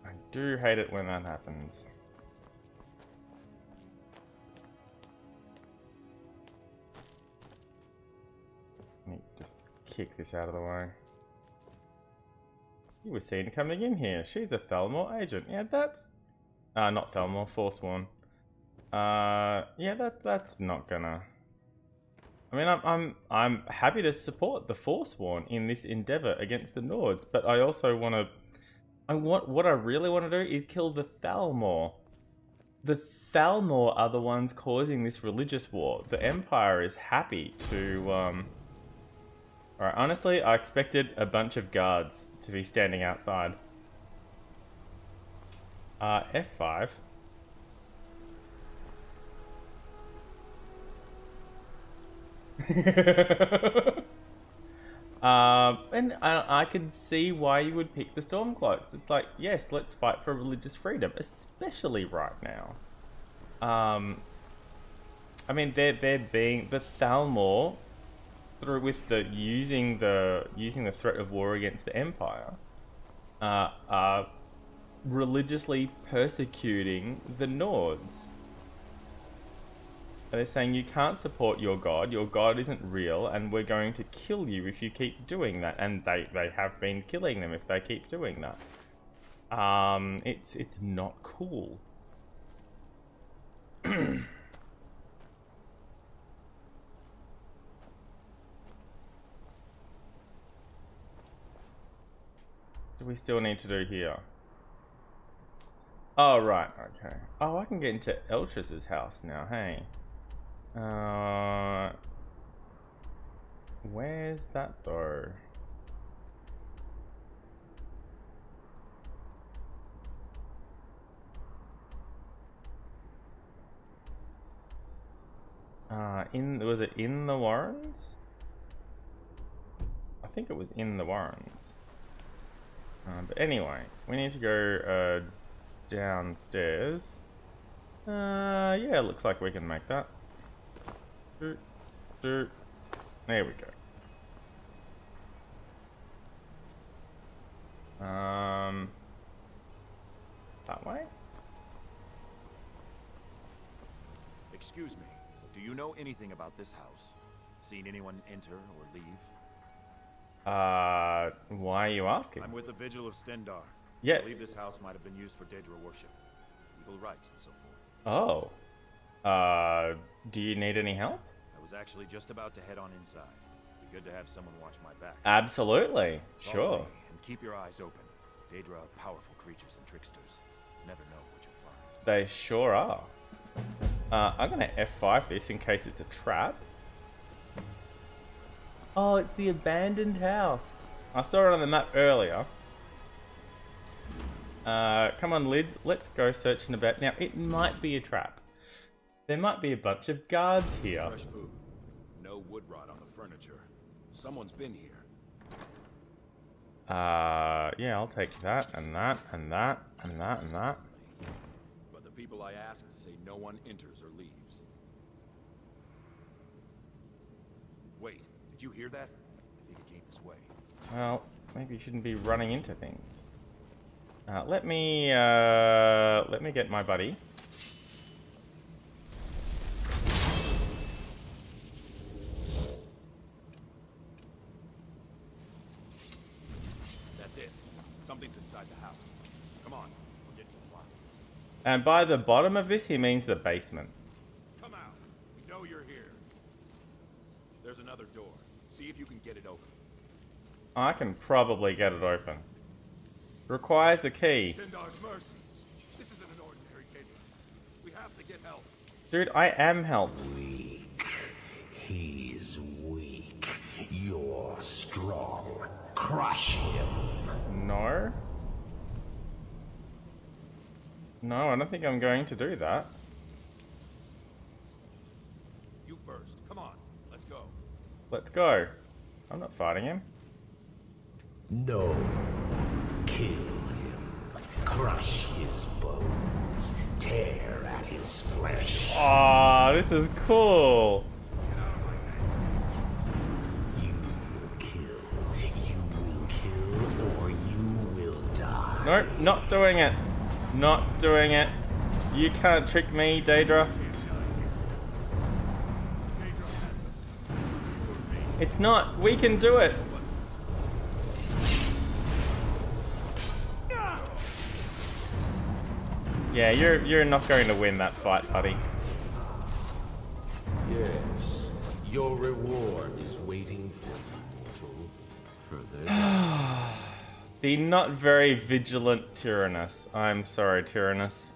I do hate it when that happens. Let me just kick this out of the way. You were seen coming in here. She's a Thalmor agent. Yeah, that's... not Thalmor, Forsworn. Yeah, that's not gonna... I mean, I'm happy to support the Forsworn in this endeavor against the Nords, but I also want to... what I really want to do is kill the Thalmor. The Thalmor are the ones causing this religious war. The Empire is happy to... Alright, honestly, I expected a bunch of guards to be standing outside. F5. And I could see why you would pick the Stormcloaks. It's like, yes, let's fight for religious freedom, especially right now. I mean, they're being the Thalmor through with the using the threat of war against the Empire, are religiously persecuting the Nords. They're saying you can't support your god isn't real, and we're going to kill you if you keep doing that. And they have been killing them if they keep doing that. It's not cool. Do we still need to do here? Oh, right, okay. Oh, I can get into Eltras's house now, hey. Where's that though? Was it in the Warrens? I think it was in the Warrens. But anyway, we need to go downstairs. Yeah, looks like we can make that. There we go. That way? Excuse me, do you know anything about this house? Seen anyone enter or leave? Why are you asking? I'm with the Vigil of Stendar. Yes. I believe this house might have been used for Daedra worship, evil rites and so Oh. forth. Do you need any help? I was actually just about to head on inside. Be good to have someone watch my back. Absolutely. Follow Sure. me and keep your eyes open. Daedra are powerful creatures and tricksters. Never know what you'll find. They sure are. I'm gonna F5 this in case it's a trap. Oh, it's the abandoned house. I saw it on the map earlier. Come on, Lids. Let's go searching about. Now, it might be a trap. There might be a bunch of guards here. Fresh food. No wood rot on the furniture. Someone's been here. Yeah, I'll take that, and that, and that, and that, and that. But the people I asked say no one enters or leaves. Wait, did you hear that? I think it came this way. Well, maybe you shouldn't be running into things. Let me get my buddy. That's it. Something's inside the house. Come on, we're getting to the bottom of this. And by the bottom of this, he means the basement. Come out. We know you're here. There's another door. See if you can get it open. I can probably get it open. Requires the key. Stendar's mercy. This isn't an ordinary kid. We have to get help. Dude, I am help. Weak. He's is weak. You're strong. Crush him. No. No, I don't think I'm going to do that. You first. Come on. Let's go. Let's go. I'm not fighting him. No. Kill him. Crush his bones. Tear at his flesh. Aw, this is cool. You will kill, or you will die. Nope, not doing it. Not doing it. You can't trick me, Daedra. It's not. We can do it. Yeah, you're not going to win that fight, buddy. Yes, your reward is waiting for you, mortal. Further. The not very vigilant Tyrannus. I'm sorry, Tyrannus.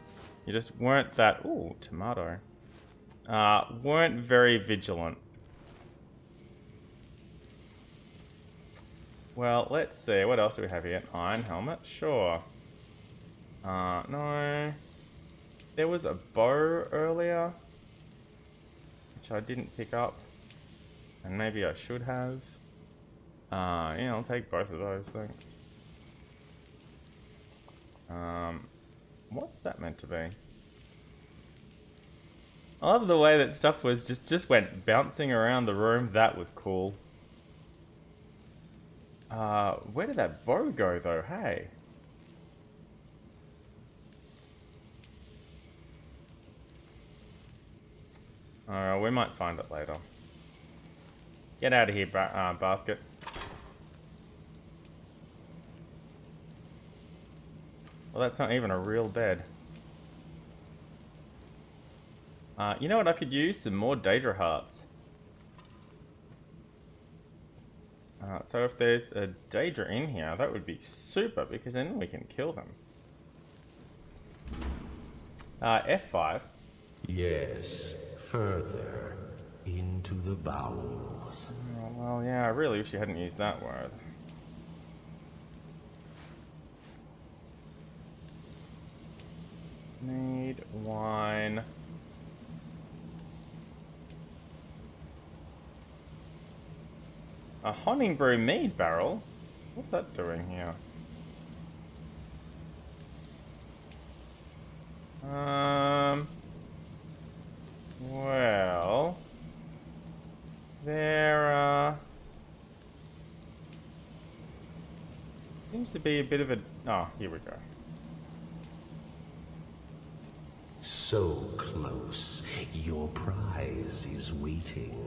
You just weren't that... Ooh, tomato. Weren't very vigilant. Well, let's see. What else do we have here? Iron helmet? Sure. No. There was a bow earlier, which I didn't pick up. And maybe I should have. Yeah, I'll take both of those, thanks. What's that meant to be? I love the way that stuff was just went bouncing around the room. That was cool. Where did that bow go though? Hey. We might find it later. Get out of here, basket. Well, that's not even a real bed. You know what I could use? Some more Daedra hearts. So if there's a Daedra in here, that would be super, because then we can kill them. F5. Yes, further into the bowels. Oh, well, yeah, I really wish you hadn't used that word. Need wine. A Honning Brew mead barrel? What's that doing here? Well, there seems to be a bit of a... Oh, here we go. So close. Your prize is waiting.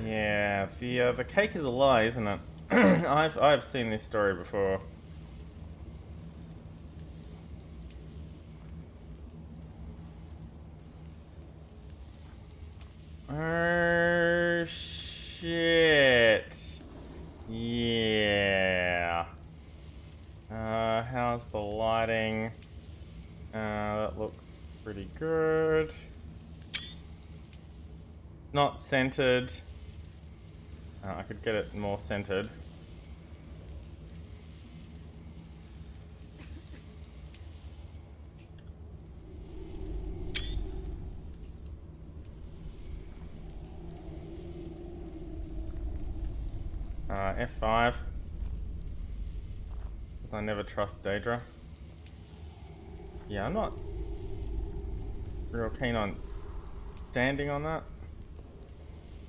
Yeah, the cake is a lie, isn't it? I've seen this story before. Oh shit. Yeah. How's the lighting? That looks pretty good. Not centered. I could get it more centered. F5. I never trust Daedra. Yeah, I'm not real keen on standing on that.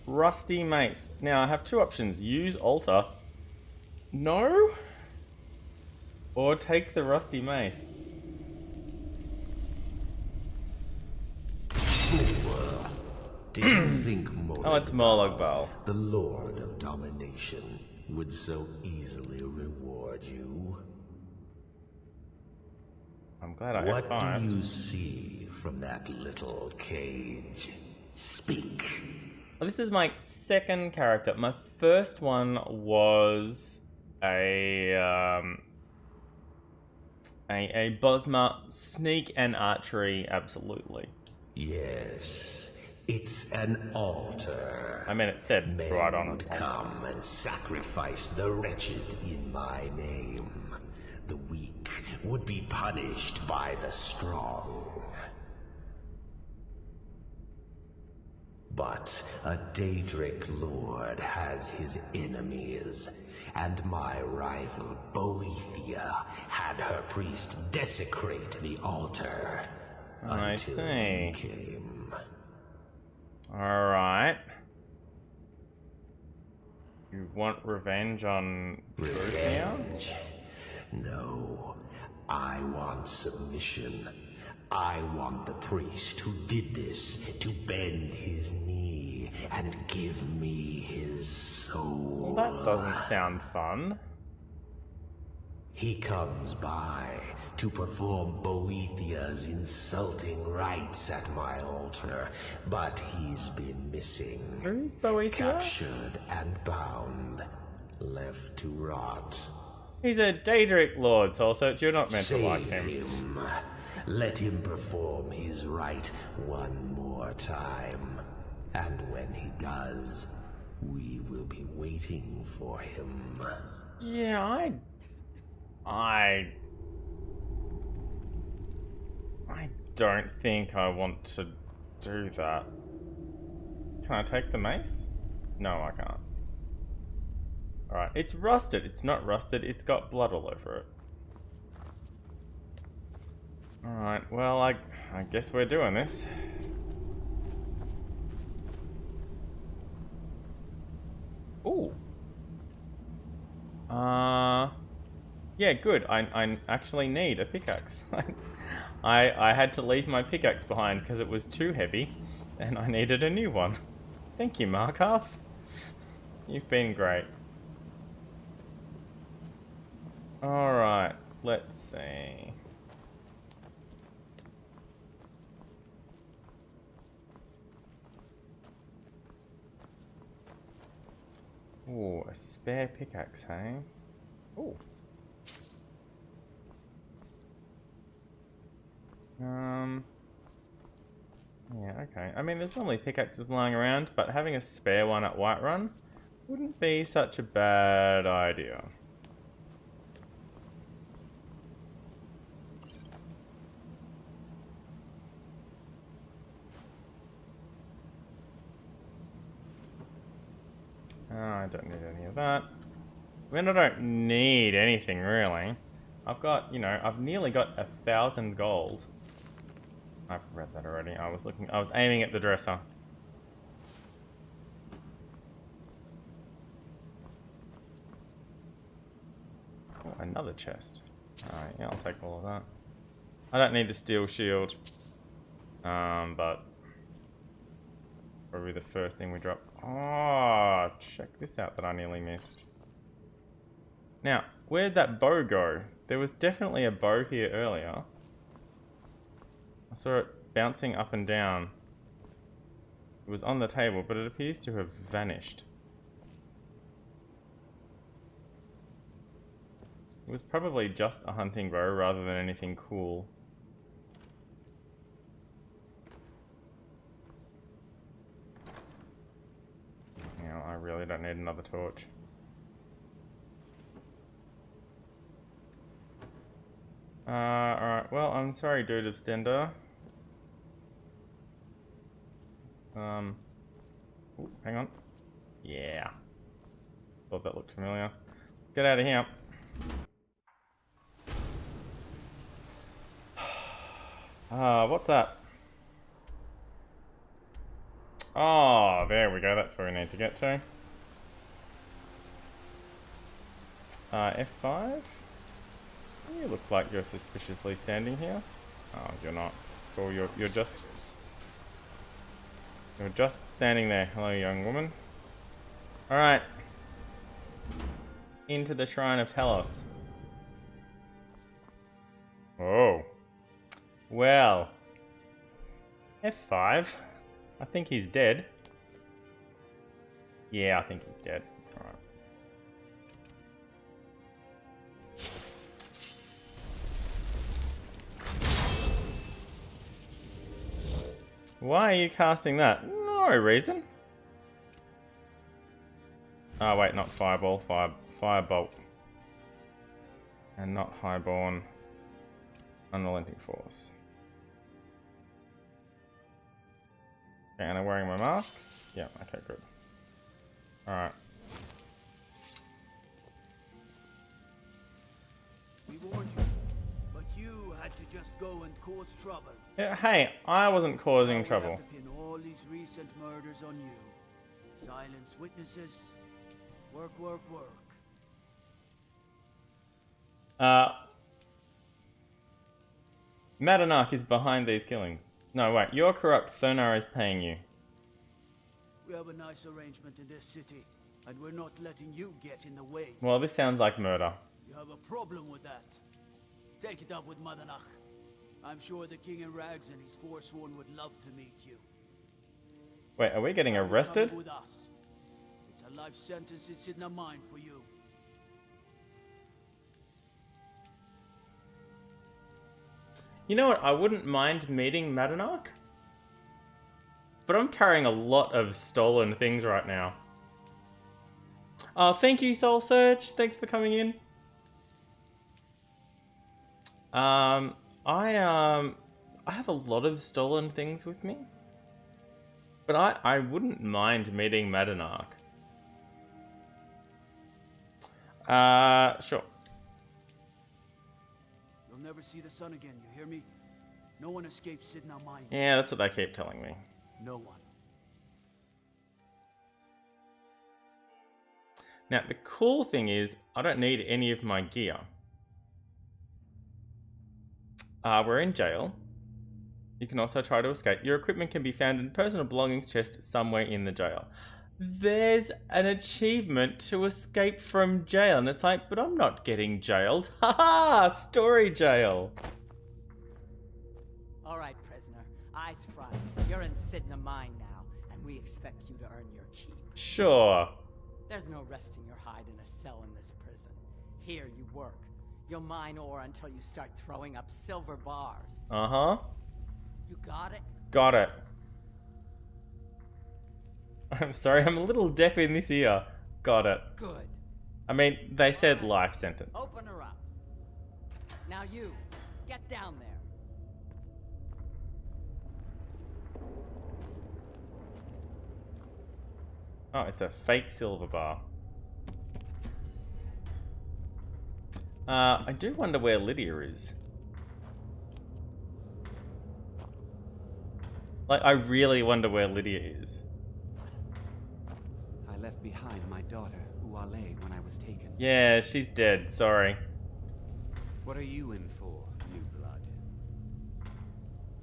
Rusty mace. Now I have two options. Use altar. No. Or take the rusty mace. Did you think Morlogbal, Oh, it's Morlogbal, the Lord of Domination, would so easily reward you? I'm glad I What F5'd. do you see from that little cage? Speak. Well, this is my second character. My first one was a Bosma, sneak and archery, absolutely. Yes, It's an altar. I mean, it said Men right on would it. come and sacrifice the wretched in my name. The weak would be punished by the strong. But a Daedric lord has his enemies, and my rival Boethia had her priest desecrate the altar until you came. Alright. You want revenge on Boethia? Revenge? No, I want submission. I want the priest who did this to bend his knee and give me his soul. Well, that doesn't sound fun. He comes by to perform Boethia's insulting rites at my altar, but he's been missing. Who's Boethia? Captured and bound, left to rot. He's a Daedric lord, Soulsearch. You're not meant to like him. Let him perform his rite one more time. And when he does, we will be waiting for him. Yeah, I don't think I want to do that. Can I take the mace? No, I can't. Alright, it's rusted. It's not rusted, it's got blood all over it. Alright, well, I guess we're doing this. Ooh. Yeah, good. I actually need a pickaxe. I had to leave my pickaxe behind because it was too heavy, and I needed a new one. Thank you, Markarth. You've been great. Alright, let's see. Ooh, a spare pickaxe, hey? Ooh. Yeah, okay. I mean, there's normally pickaxes lying around, but having a spare one at Whiterun wouldn't be such a bad idea. I don't need any of that. I mean, I don't need anything, really. I've got, I've nearly got 1,000 gold. I've read that already. I was aiming at the dresser. Oh, another chest. Alright, yeah, I'll take all of that. I don't need the steel shield. But probably the first thing we drop. Oh, check this out that I nearly missed. Now, where'd that bow go? There was definitely a bow here earlier. I saw it bouncing up and down. It was on the table, but it appears to have vanished. It was probably just a hunting bow rather than anything cool. I really don't need another torch. Alright, well, I'm sorry, dude of Stender. Ooh, hang on. Yeah. Thought that looked familiar. Get out of here. What's that? Oh, there we go. That's where we need to get to. F5? You look like you're suspiciously standing here. Oh, you're not. It's cool. You're just standing there. Hello, young woman. All right. Into the Shrine of Telos. Oh. Well. F5. I think he's dead. Yeah, I think he's dead. Alright. Why are you casting that? no reason. Oh wait, not Fireball, Firebolt. And not Highborn. Unrelenting Force. Okay, and I'm wearing my mask? Yeah, okay, good. Alright. We warned you, but you had to just go and cause trouble. Yeah, hey, I wasn't causing Now trouble. we have to pin all these recent murders on you. Silence witnesses. Work, work, work. Madanach is behind these killings. No, wait, you're corrupt. Thonar is paying you. We have a nice arrangement in this city, and we're not letting you get in the way. Well, this sounds like murder. You have a problem with that. Take it up with Madanach. I'm sure the King in Rags and his Forsworn would love to meet you. Wait, are we getting You're arrested? coming with us. It's a life sentence in Sidna Mine for you. You know what? I wouldn't mind meeting Madanach. But I'm carrying a lot of stolen things right now. Oh, thank you, Soul Search. Thanks for coming in. I have a lot of stolen things with me. But I wouldn't mind meeting Madanach. Sure. You'll never see the sun again, you hear me? No one escapes Sidna Mine. Yeah, that's what they keep telling me. No one. Now, the cool thing is, I don't need any of my gear. We're in jail. You can also try to escape. Your equipment can be found in personal belongings chest somewhere in the jail. There's an achievement to escape from jail. And it's like, but I'm not getting jailed. Haha! Story jail. All right, prisoner. Eyes front. You're in Sidna Mine now, and we expect you to earn your keep. Sure. There's no resting your hide in a cell in this prison. Here you work. You'll mine ore until you start throwing up silver bars. Uh-huh. You got it? Got it. I'm sorry, I'm a little deaf in this ear. Got it. Good. I mean, they said life sentence. Open her up. Now you, get down there. Oh, it's a fake silver bar. I do wonder where Lydia is. Like, I really wonder where Lydia is. I left behind my daughter, Uale, when I was taken. Yeah, she's dead, sorry. What are you in for, new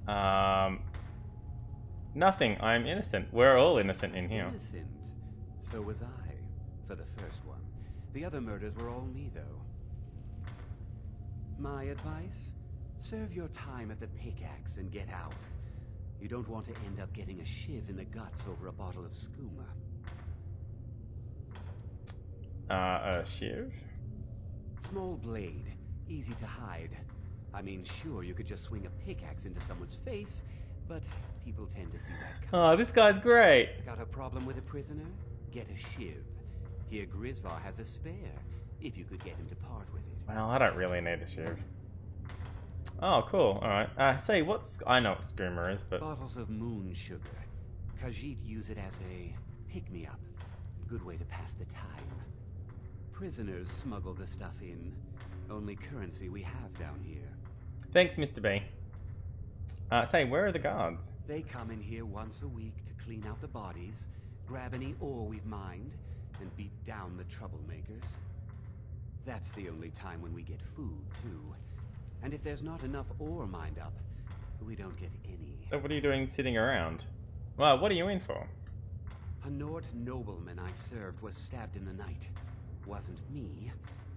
blood? Nothing. I'm innocent. We're all innocent in here. Innocent? So was I, for the first one. The other murders were all me, though. My advice? Serve your time at the pickaxe and get out. You don't want to end up getting a shiv in the guts over a bottle of skooma. A shiv? Small blade, easy to hide. I mean, sure, you could just swing a pickaxe into someone's face, but people tend to see that coming. Oh, this guy's great. Got a problem with a prisoner? Get a shiv. Here Grisvar has a spare, if you could get him to part with it. Well, I don't really need a shiv. Oh, cool. Alright. Say, I know what skooma is, but... Bottles of moon sugar. Khajiit use it as a pick-me-up. Good way to pass the time. Prisoners smuggle the stuff in. Only currency we have down here. Thanks, Mr. B. Say, where are the guards? They come in here once a week to clean out the bodies, grab any ore we've mined, and beat down the troublemakers. That's the only time when we get food, too. And if there's not enough ore mined up, we don't get any. So what are you doing sitting around? Well, what are you in for? A Nord nobleman I served was stabbed in the night. Wasn't me,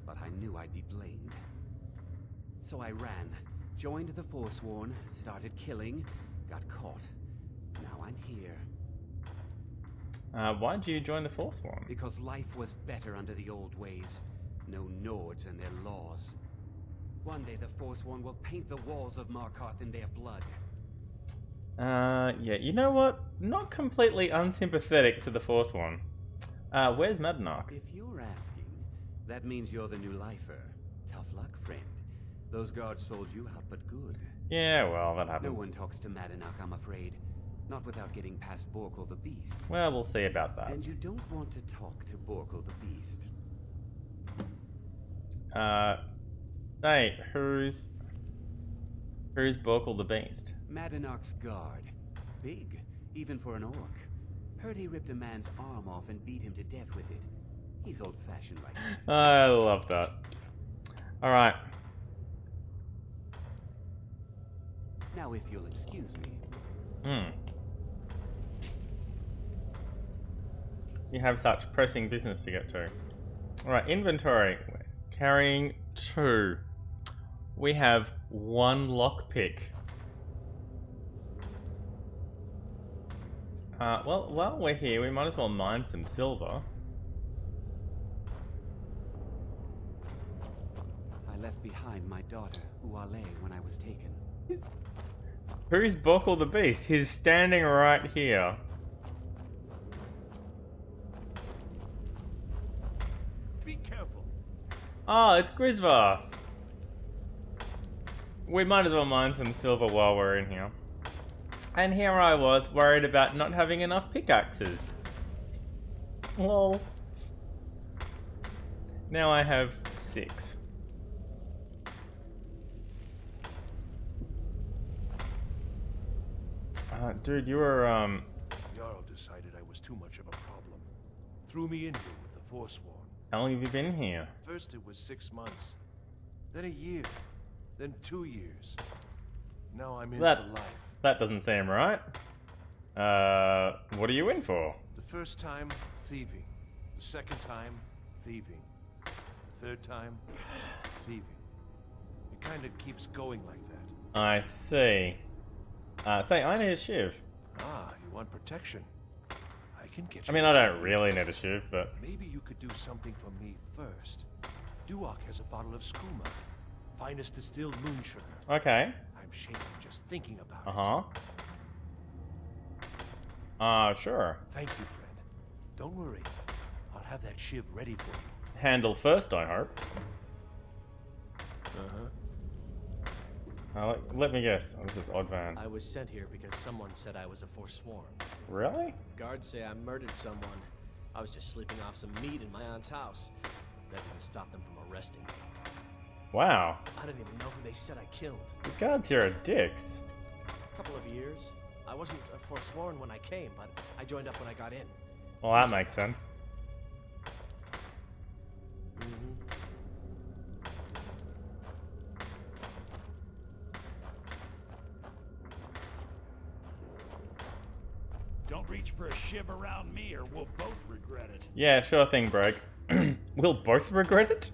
but I knew I'd be blamed. So I ran, joined the Forsworn, started killing, got caught. Now I'm here. Why'd you join the Forsworn? Because life was better under the old ways. No Nords and their laws. One day the Forsworn will paint the walls of Markarth in their blood. Yeah, you know what? Not completely unsympathetic to the Forsworn. Where's Madanach? If you're asking, that means you're the new lifer. Tough luck, friend. Those guards sold you out, but good. Yeah, well, that happens. No one talks to Madanach, I'm afraid. Not without getting past Borkle the Beast. Well, we'll see about that. And you don't want to talk to Borkle the Beast. Hey, who's Borkle the Beast? Madanach's guard. Big, even for an orc. Heard he ripped a man's arm off and beat him to death with it. He's old-fashioned like that. I love that. Alright. Now if you'll excuse me. You have such pressing business to get to. Alright, inventory. We're carrying 2. We have 1 lockpick. Well, while we're here, we might as well mine some silver. I left behind my daughter, Uale, when I was taken. Who's Borkle the Beast? He's standing right here. Be careful. Oh, it's Grisvar. We might as well mine some silver while we're in here. And here I was, worried about not having enough pickaxes. Lol. Now I have 6. Dude, you were, Jarl decided I was too much of a problem. Threw me in here with the Forsworn. How long have you been here? First it was 6 months. Then a year. Then 2 years. Now I'm in for life. That doesn't seem right. What are you in for? The first time, thieving. The second time, thieving. The third time, thieving. It kind of keeps going like that. I see. Say, I need a shiv. Ah, you want protection? I can get you. I mean, I don't really need a shiv, but... Maybe you could do something for me first. Duok has a bottle of skooma. Finest distilled moon sugar. Okay. I'm shaking just thinking about it. Sure. Thank you, friend. Don't worry. I'll have that shiv ready for you. Handle first, I hope. Let me guess. Oh, this is Odd Van. I was sent here because someone said I was a Forsworn. Really? Guards say I murdered someone. I was just sleeping off some meat in my aunt's house. That didn't stop them from arresting me. Wow. I don't even know who they said I killed. The guards here are dicks. A couple of years. I wasn't a Forsworn when I came, but I joined up when I got in. Well, that makes sense. Don't reach for a shiv around me or we'll both regret it. Yeah, sure thing, Breg. We'll both regret it?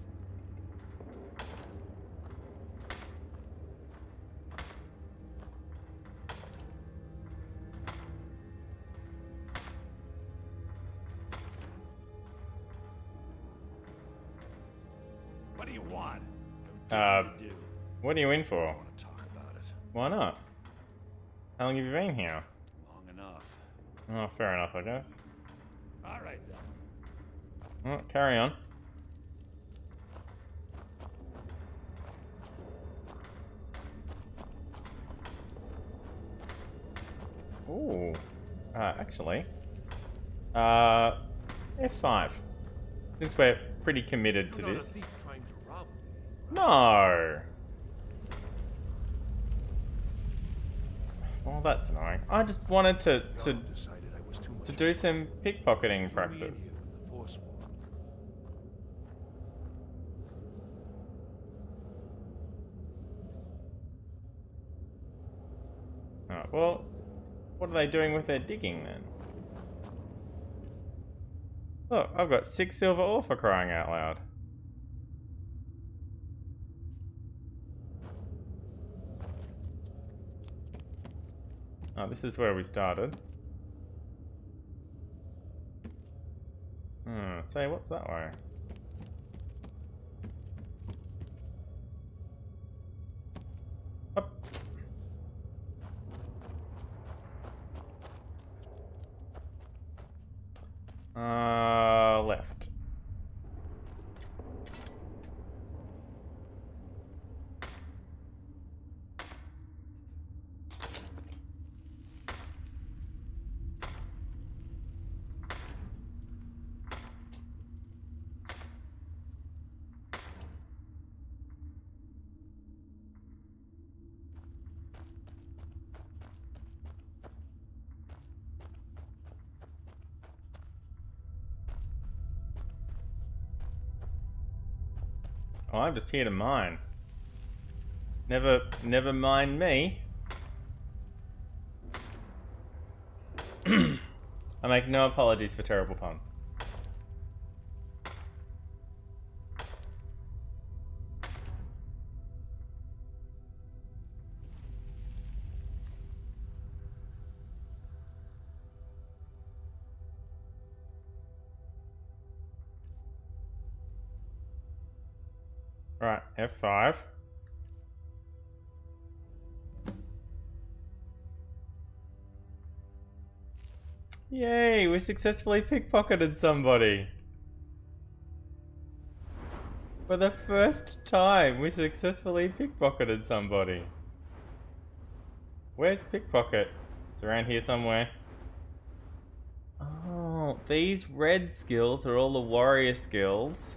What do you want? What are you in for? I want to talk about it. Why not? How long have you been here? Long enough. Oh, fair enough, I guess. All right then. Well, carry on. Ooh. Actually. F5. Since we're pretty committed to this. Trying to rob me. No! Well, that's annoying. I just wanted to do some pickpocketing practice. Alright, well, what are they doing with their digging then? Look, I've got 6 silver ore for crying out loud. Oh, this is where we started. Say, what's that way? Up. Oh, I'm just here to mine. Never mind me. I make no apologies for terrible puns. Right, F5. Yay, we successfully pickpocketed somebody. For the first time, we successfully pickpocketed somebody. Where's pickpocket? It's around here somewhere. Oh, these red skills are all the warrior skills.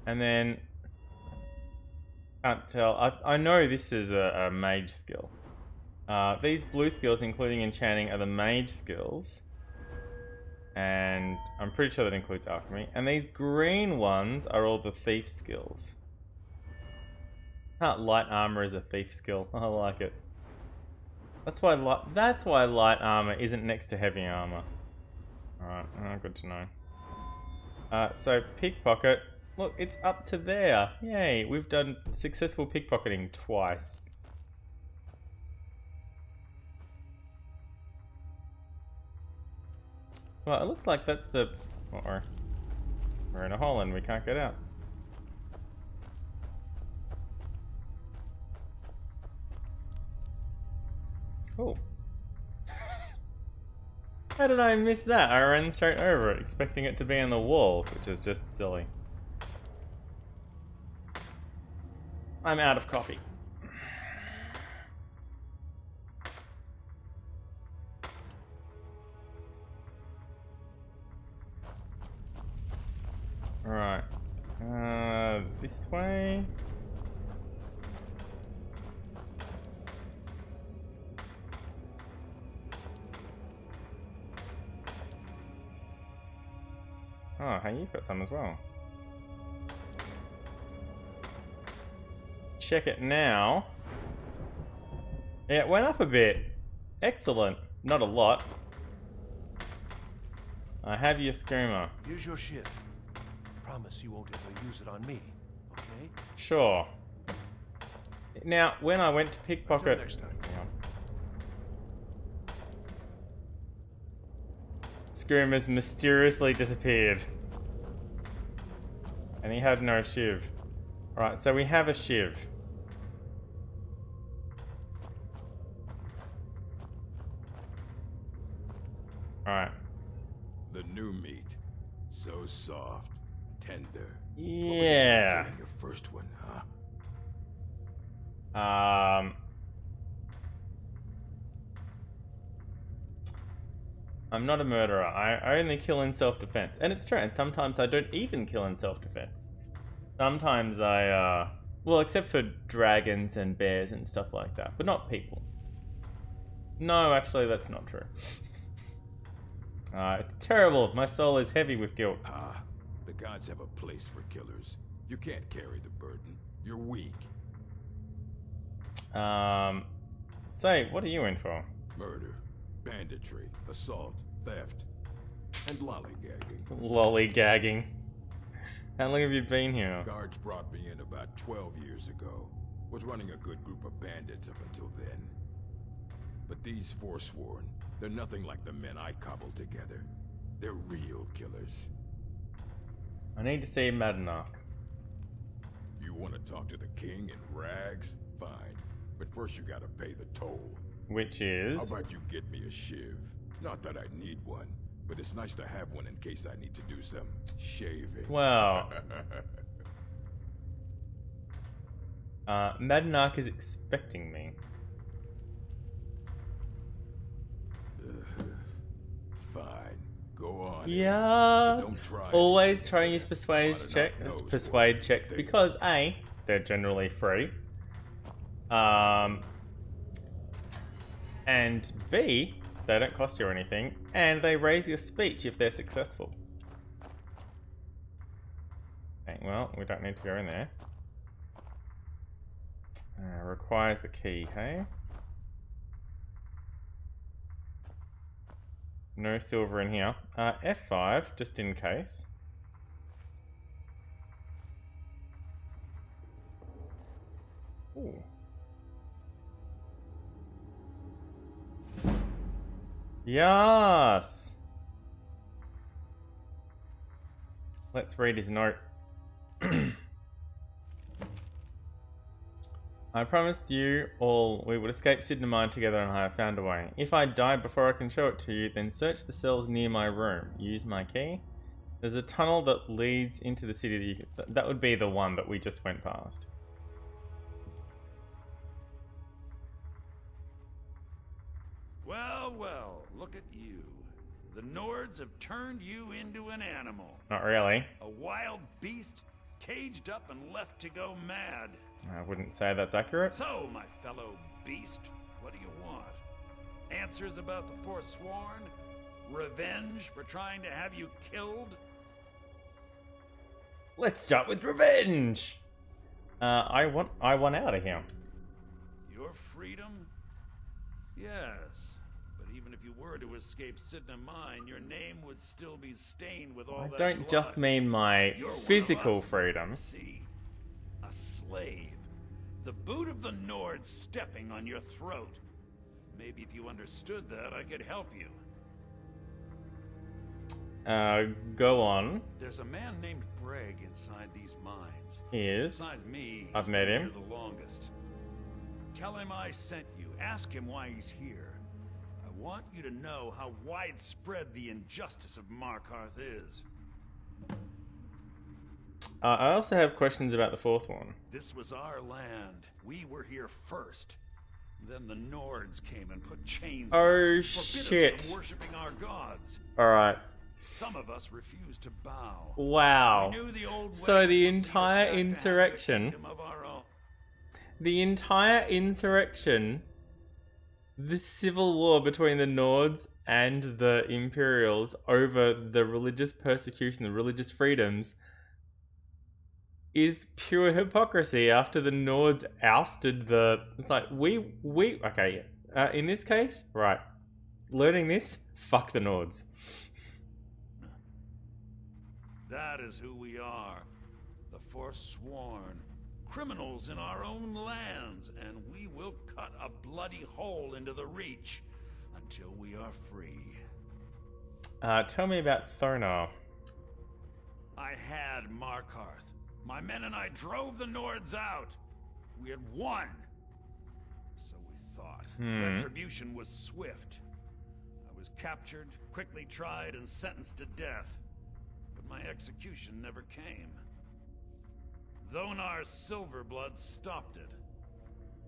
And then... Can't tell. I know this is a mage skill. These blue skills, including enchanting, are the mage skills. And I'm pretty sure that includes alchemy. And these green ones are all the thief skills. Light armor is a thief skill. I like it. That's why light armor isn't next to heavy armor. Alright, good to know. So pickpocket. Look, it's up to there. Yay, we've done successful pickpocketing twice. Well, it looks like that's the... Uh-oh. We're in a hole and we can't get out. Cool. How did I miss that? I ran straight over it, expecting it to be on the walls, which is just silly. I'm out of coffee. Right. This way. Oh, hey, you've got some as well. Check it now. Yeah, it went up a bit. Excellent. Not a lot. I have your screamer. Here's your ship. Promise you won't ever use it on me, okay? Sure. Now, when I went to pickpocket... Until next time. Screamers mysteriously disappeared. And he had no shiv. Alright, so we have a shiv. Alright. The new meat. So soft. Tender. Yeah. What was it like getting your first one, huh? I'm not a murderer. I only kill in self-defense. And it's true, and sometimes I don't even kill in self-defense. Sometimes I, well, except for dragons and bears and stuff like that, but not people. No, actually, that's not true. It's terrible. My soul is heavy with guilt. The gods have a place for killers. You can't carry the burden. You're weak. Say, what are you in for? Murder, banditry, assault, theft, and lollygagging. Lollygagging. How long have you been here? Guards brought me in about 12 years ago. Was running a good group of bandits up until then. But these Forsworn, they're nothing like the men I cobbled together. They're real killers. I need to see Markarth. You want to talk to the king in rags? Fine. But first you gotta pay the toll. Which is? How about you get me a shiv? Not that I need one, but it's nice to have one in case I need to do some shaving. Well. Markarth is expecting me. Fine. Go on. Yes. Don't try. Always try and use persuade checks because A, they're generally free. And B, they don't cost you anything, and they raise your speech if they're successful. Okay, well, we don't need to go in there. Requires the key, hey? No silver in here. F5, just in case. Ooh. Yes! Let's read his note. I promised you all we would escape Sidnamine together, and I have found a way. If I die before I can show it to you, then search the cells near my room. Use my key. There's a tunnel that leads into the city that you can... That would be the one that we just went past. Well, well, look at you. The Nords have turned you into an animal. Not really. A wild beast, caged up and left to go mad. I wouldn't say that's accurate. So, my fellow beast, what do you want? Answers about the Forsworn? Revenge for trying to have you killed? Let's start with revenge! I want out of here. Your freedom? Yes. But even if you were to escape Sidnamine, your name would still be stained with all that blood. I don't just mean my physical freedom. See? A slave. The boot of the Nords stepping on your throat. Maybe if you understood that, I could help you. Go on. There's a man named Breg inside these mines. He is. Besides me, I've met him. Here the longest. Tell him I sent you. Ask him why he's here. I want you to know how widespread the injustice of Markarth is. I also have questions about the Forsworn. This was our land. We were here first. Then the Nords came and put chains on us, forbid us from worshipping our gods. Alright. Some of us refused to bow. Wow. We knew the old So the entire insurrection... The entire insurrection... The civil war between the Nords and the Imperials over the religious persecution, the religious freedoms... is pure hypocrisy after the Nords ousted the... It's like, okay, in this case, right, learning this, fuck the Nords. That is who we are. The Forsworn. Criminals in our own lands, and we will cut a bloody hole into the Reach until we are free. Tell me about Thonar. I had Markarth. My men and I drove the Nords out. We had won. So we thought. Retribution was swift. I was captured, quickly tried, and sentenced to death. But my execution never came. Thonar's Silverblood stopped it.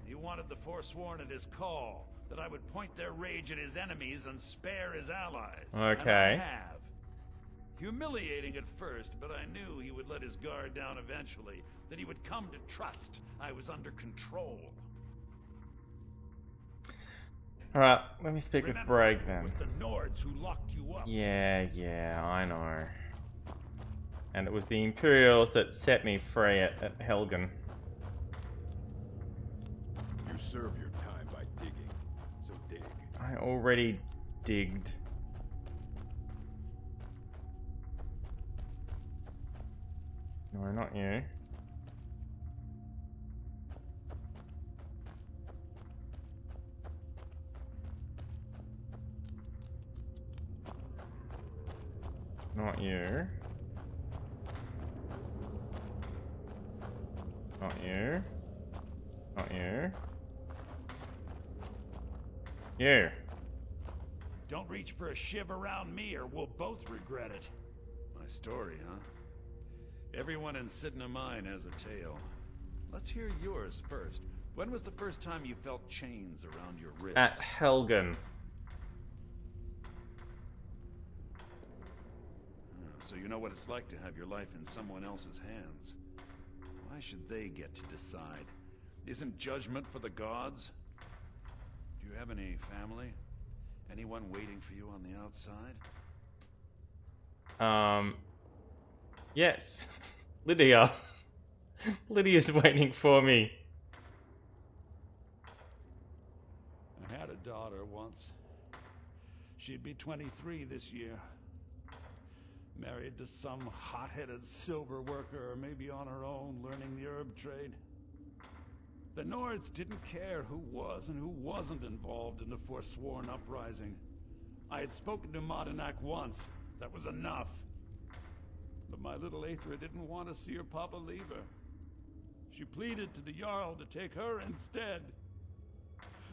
He wanted the Forsworn at his call, that I would point their rage at his enemies and spare his allies. Okay. And I have. Humiliating at first, but I knew he would let his guard down eventually, that he would come to trust I was under control. Alright, let me speak with Breg then. It was the Nords who locked you up. Yeah, I know. And it was the Imperials that set me free at Helgen. You serve your time by digging, so dig. I already digged. No, not you. Not you. Not you. Not you. You. Don't reach for a shiv around me or we'll both regret it. My story, huh? Everyone in Sidnamine has a tale. Let's hear yours first. When was the first time you felt chains around your wrists? At Helgen. So you know what it's like to have your life in someone else's hands. Why should they get to decide? Isn't judgment for the gods? Do you have any family? Anyone waiting for you on the outside? Yes. Lydia. Lydia's waiting for me. I had a daughter once. She'd be 23 this year. Married to some hot-headed silver worker, or maybe on her own, learning the herb trade. The Nords didn't care who was and who wasn't involved in the Forsworn uprising. I had spoken to Markarth once. That was enough. But my little Aethra didn't want to see her papa leave her. She pleaded to the Jarl to take her instead.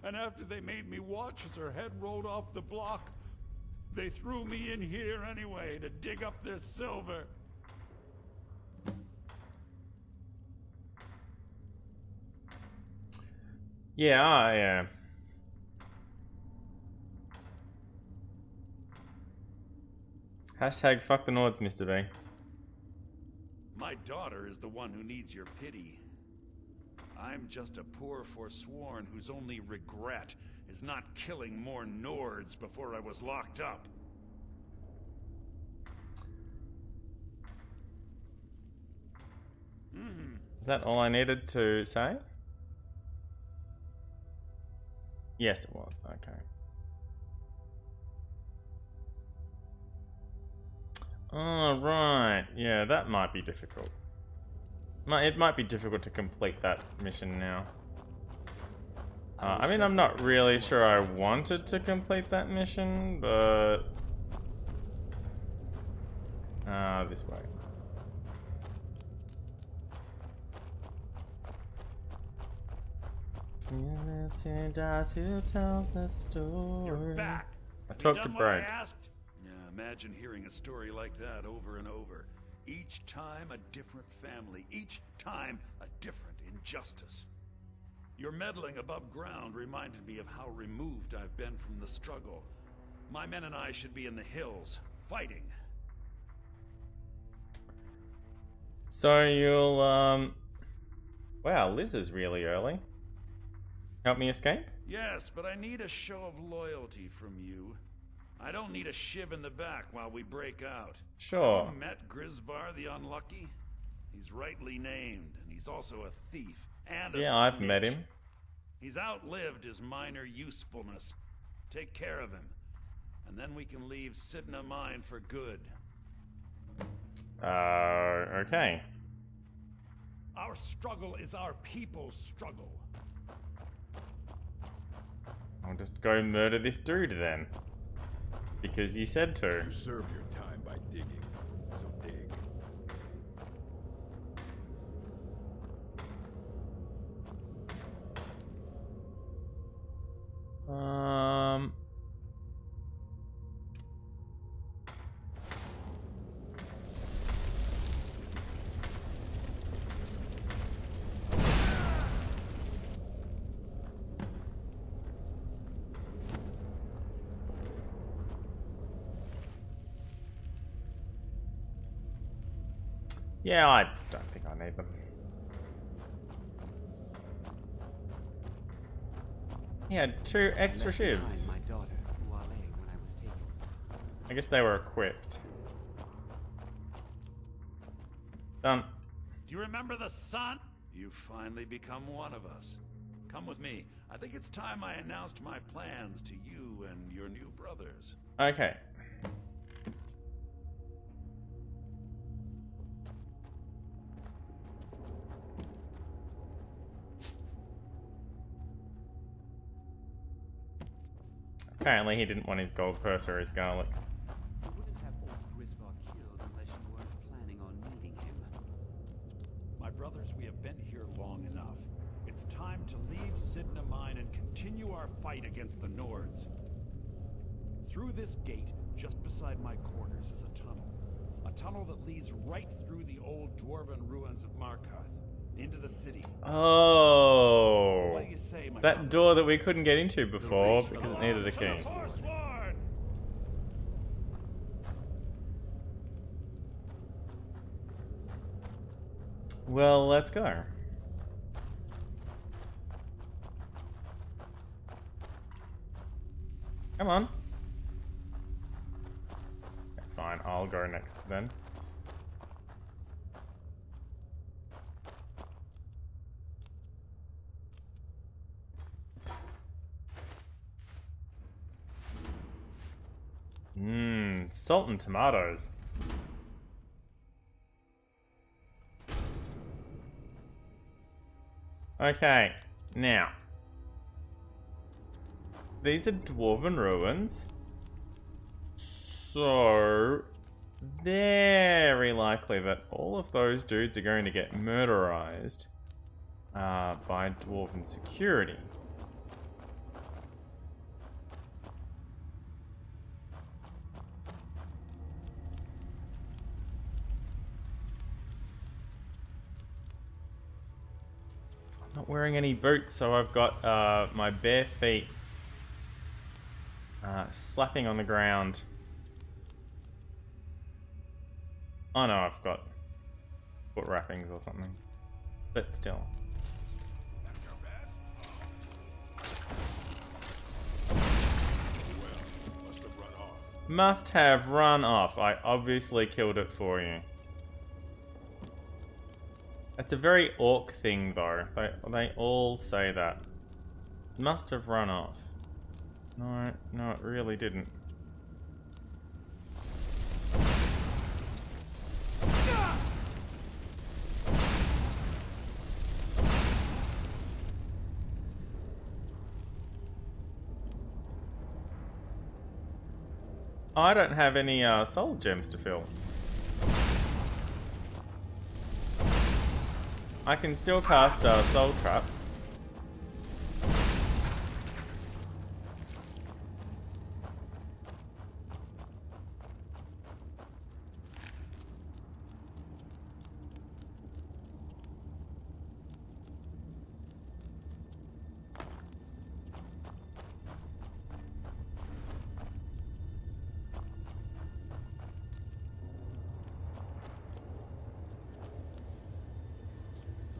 And after they made me watch as her head rolled off the block, they threw me in here anyway to dig up their silver. Yeah, Hashtag fuck the Nords, Mr. B. My daughter is the one who needs your pity. I'm just a poor Forsworn whose only regret is not killing more Nords before I was locked up. Is that all I needed to say? Yes, it was. Okay. Oh, right. Yeah, that might be difficult. It might be difficult to complete that mission now. I mean, I'm not really sure I wanted to complete that mission, but... this way. Who dies, who tells the story? You're back. I talked to Bragg. Yeah, imagine hearing a story like that over and over. Each time a different family, each time a different injustice. Your meddling above ground reminded me of how removed I've been from the struggle. My men and I should be in the hills, fighting. So you'll, wow, Liz is really early. Help me escape? Yes, but I need a show of loyalty from you. I don't need a shiv in the back while we break out. Sure. Have you met Grisvar the Unlucky? He's rightly named, and he's also a thief and a I've snitch. met him. He's outlived his minor usefulness. Take care of him, and then we can leave Sidna Mine for good. Okay. Our struggle is our people's struggle. I'll just go murder this dude then. Because you said to. You serve your time by digging, so dig. Yeah, I don't think I need them. He had 2 extra shivs. I guess they were equipped. Done. Do you remember the sun? You've finally become one of us. Come with me. I think it's time I announced my plans to you and your new brothers. Okay. Apparently he didn't want his gold purse or his garlic. You wouldn't have old Grisvar killed unless you weren't planning on needing him. My brothers, we have been here long enough. It's time to leave Sidna Mine and continue our fight against the Nords. Through this gate, just beside my quarters, is a tunnel. A tunnel that leads right through the old dwarven ruins of Markarth, into the city. Oh, What do you say, my that brothers? door that we couldn't get into before because it needed a key. Forsworn! Well, let's go. Come on. Okay, fine, I'll go next then. Salt and tomatoes. Okay, now. These are dwarven ruins. So, very likely that all of those dudes are going to get murderized by dwarven security. I'm not wearing any boots, so I've got my bare feet slapping on the ground. Oh no, I've got foot wrappings or something. But still. Must have run off. I obviously killed it for you. That's a very orc thing though. They all say that. Must have run off. No, it really didn't. I don't have any soul gems to fill. I can still cast Soul Trap.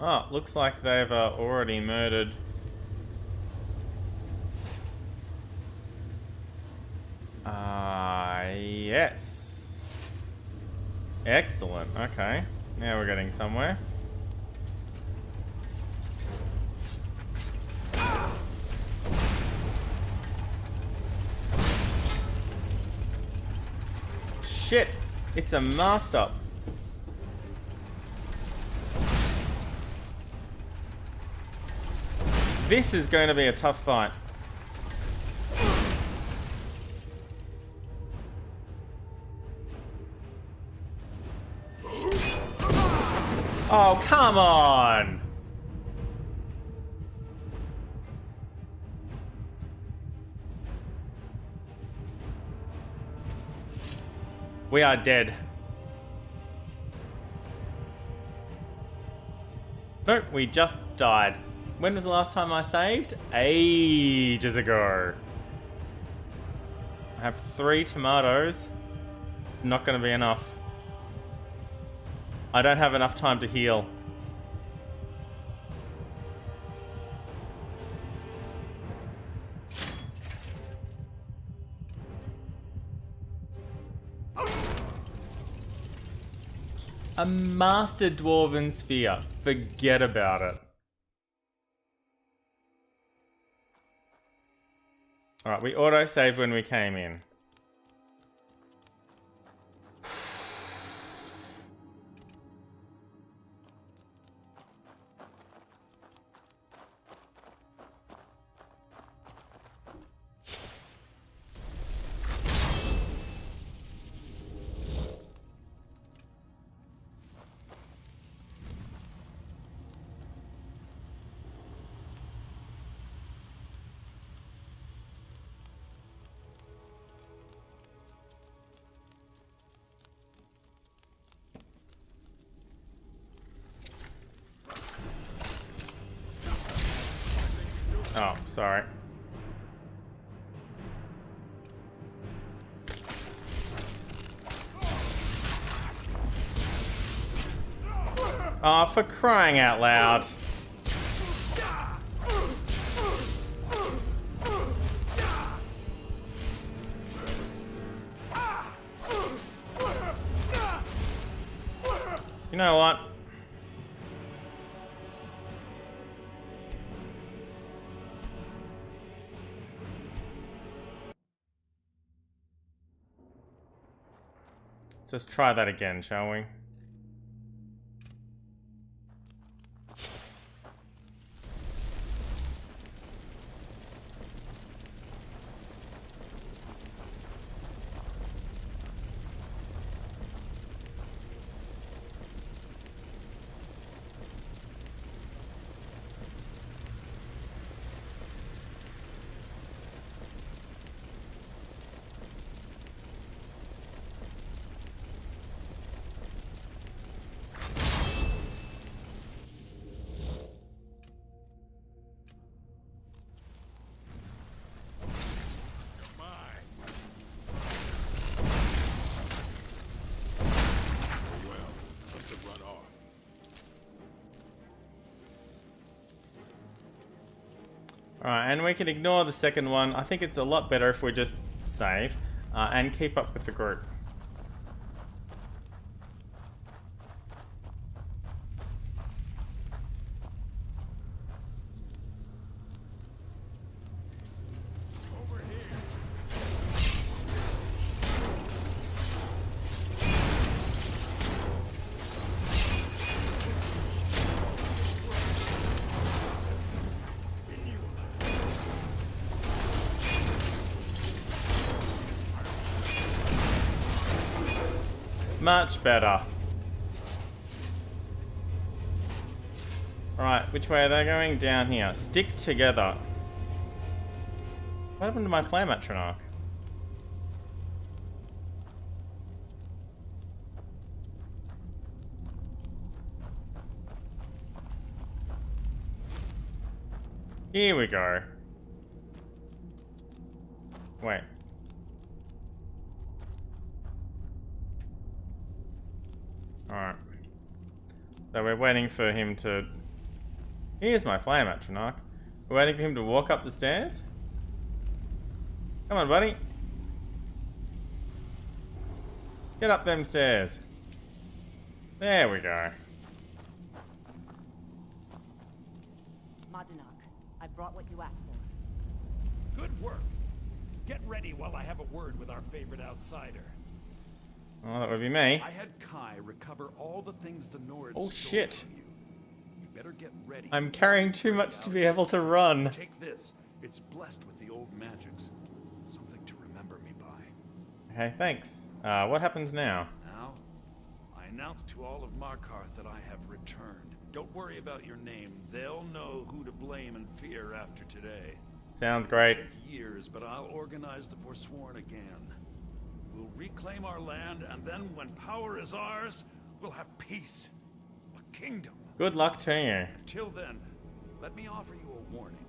Oh, looks like they've already murdered. Yes. Excellent, okay. Now we're getting somewhere. Shit! It's a master. This is going to be a tough fight. Oh, come on! We are dead. Nope, we just died. When was the last time I saved? Ages ago. I have 3 tomatoes. Not going to be enough. I don't have enough time to heal. A Master Dwarven Spear. Forget about it. Alright, we auto-saved when we came in. Oh, sorry. Oh, for crying out loud. You know what? Let's just try that again, shall we? Alright, and we can ignore the second one. I think it's a lot better if we just save and keep up with the group. Much better. Right, which way are they going? Down here. Stick together. What happened to my flame atronach? Here we go. Wait. Alright. So we're waiting for him to... Here's my flame atronach. We're waiting for him to walk up the stairs? Come on, buddy. Get up them stairs. There we go. Markarth, I brought what you asked for. Good work. Get ready while I have a word with our favorite outsider. Oh, that would be me. I had Kai recover all the things the Nords Oh, stole shit. from you. You better get ready. I'm carrying too much to be able to run. Take this. It's blessed with the old magics. Something to remember me by. Okay, thanks. What happens now? Now, I announce to all of Markarth that I have returned. Don't worry about your name. They'll know who to blame and fear after today. Sounds great. It'll take years, but I'll organize the Forsworn again. We'll reclaim our land, and then when power is ours, we'll have peace. A kingdom. Good luck to you. Until then, let me offer you a warning.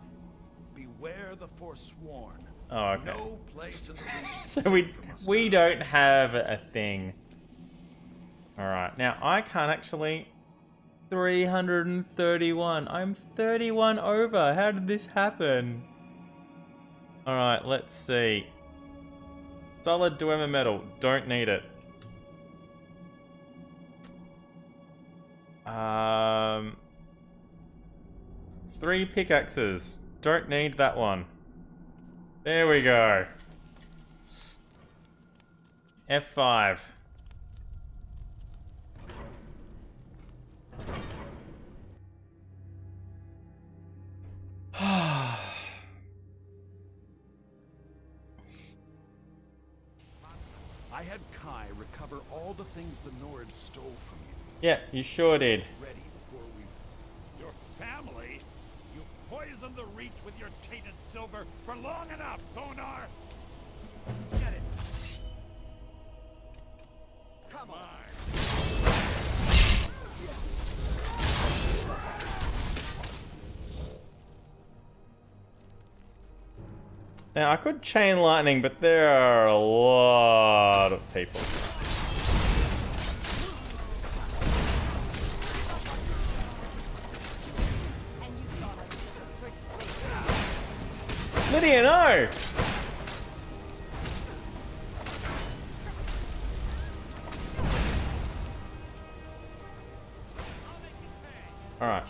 Beware the Forsworn. Oh, okay. No place in the region. So we don't have a thing. Alright, now I can't actually... 331. I'm 31 over. How did this happen? Alright, let's see. Solid Dwemer metal. Don't need it. 3 pickaxes. Don't need that one. There we go. F5. I had Kai recover all the things the Nords stole from you. Yeah, you sure did. Ready before we... Your family? You poisoned the Reach with your tainted silver for long enough, Konar! Get it! Come on! Now, I could chain lightning, but there are a lot of people. Lydia, no! Alright.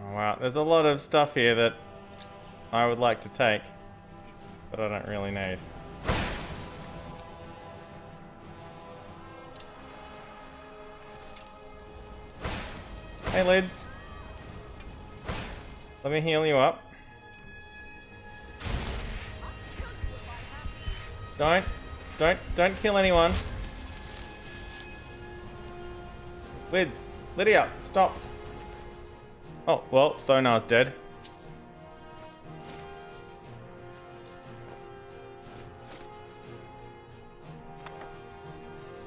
Oh, wow, there's a lot of stuff here that I would like to take. but I don't really need. Hey, Lids. Let me heal you up. Don't kill anyone. Lids, Lydia, stop. Oh, well, Thonar's dead.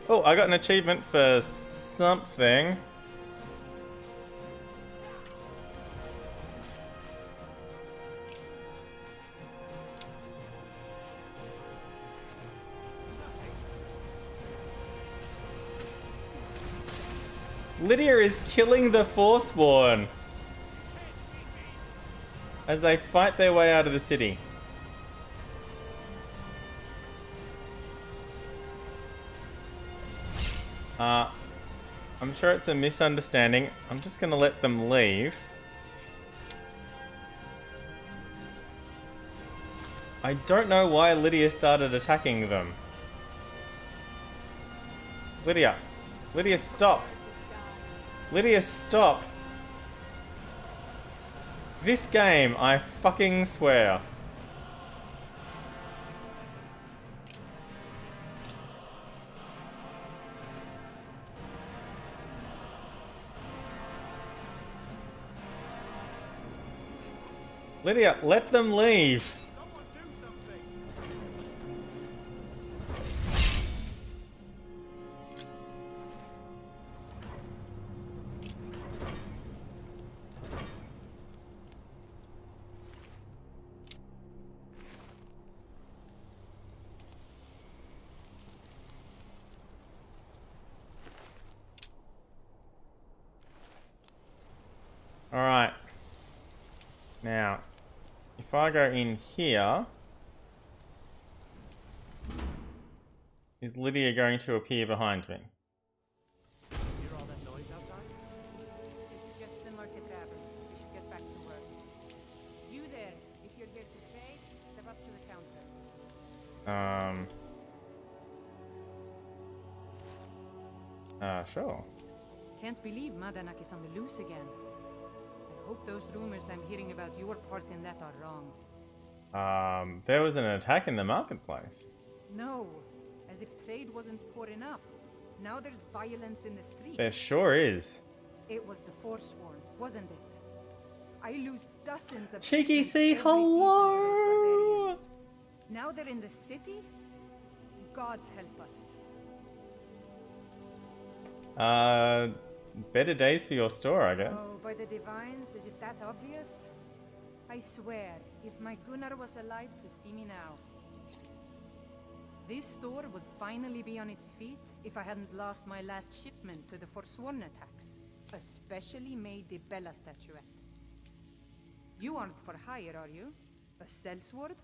Oh, I got an achievement for something. Lydia is killing the Forsworn as they fight their way out of the city. I'm sure it's a misunderstanding. I'm just gonna let them leave. I don't know why Lydia started attacking them. Lydia, stop. Lydia, stop. This game, I fucking swear. Lydia, let them leave. Alright. Now, if I go in here, is Lydia going to appear behind me? Hear all that noise outside? It's just the market tavern. We should get back to work. You there, if you're here to trade, step up to the counter. Sure. Can't believe Madanak is on the loose again. I hope those rumors I'm hearing about your part in that are wrong. There was an attack in the marketplace. No, as if trade wasn't poor enough. Now there's violence in the streets. There sure is. It was the Forsworn, wasn't it? I lose dozens of Cheeky shipments C, every season to those hello! barbarians. Now they're in the city? Gods help us. Better days for your store, I guess. Oh, by the divines, is it that obvious? I swear, if my Gunnar was alive to see me now. This store would finally be on its feet if I hadn't lost my last shipment to the Forsworn attacks. A specially made the Bella statuette. You aren't for hire, are you? A sellsword?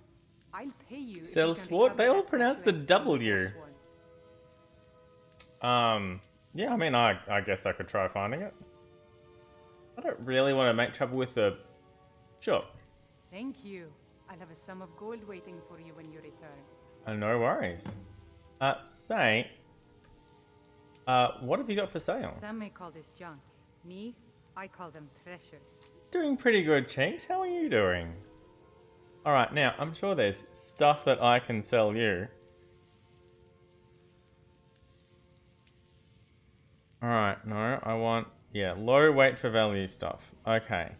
I'll pay you. Sellsword? They all pronounce the W. Yeah, I mean, I guess I could try finding it. I don't really want to make trouble with the shop. Thank you. I'll have a sum of gold waiting for you when you return. No worries. Say, what have you got for sale? Some may call this junk. Me, I call them treasures. Doing pretty good, Chinks. How are you doing? Alright, now, I'm sure there's stuff that I can sell you. Alright, no, I want, yeah, low weight for value stuff. Okay.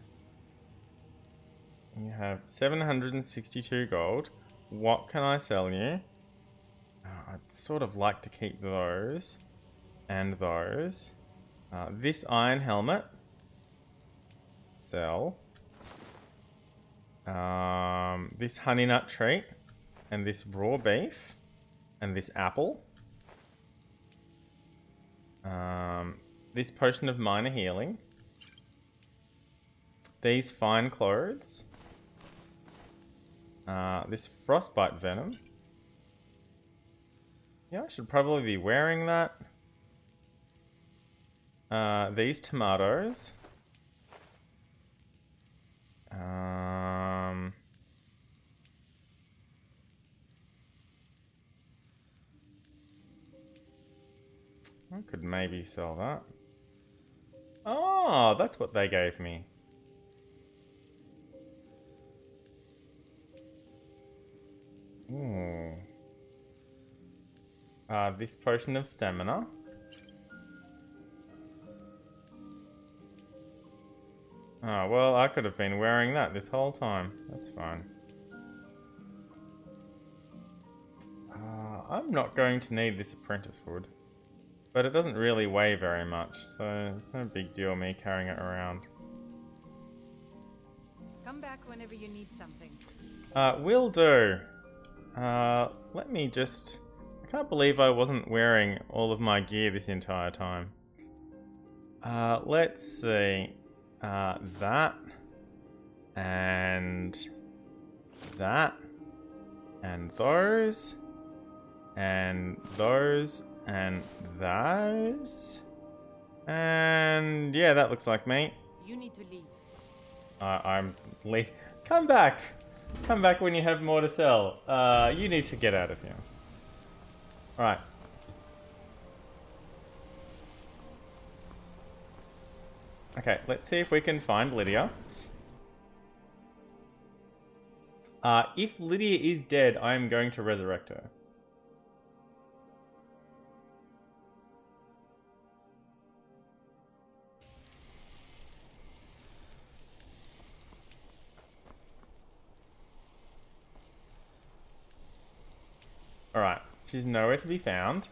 You have 762 gold. What can I sell you? I'd sort of like to keep those. And those. This iron helmet. Sell. This honey nut treat. And this raw beef. And this apple. This potion of minor healing. These fine clothes. This frostbite venom. Yeah, I should probably be wearing that. These tomatoes. I could maybe sell that. Oh, that's what they gave me. Ooh. This potion of stamina. Oh, well, I could have been wearing that this whole time. That's fine. I'm not going to need this apprentice wood. But it doesn't really weigh very much, so it's no big deal me carrying it around. Come back whenever you need something. Will do. Let me just... I can't believe I wasn't wearing all of my gear this entire time. Let's see. That. And... that. And those. And those. And those. And... yeah, that looks like me. You need to leave. I'm... Come back! Come back when you have more to sell. You need to get out of here. Alright. Okay, let's see if we can find Lydia. If Lydia is dead, I am going to resurrect her. Alright, she's nowhere to be found.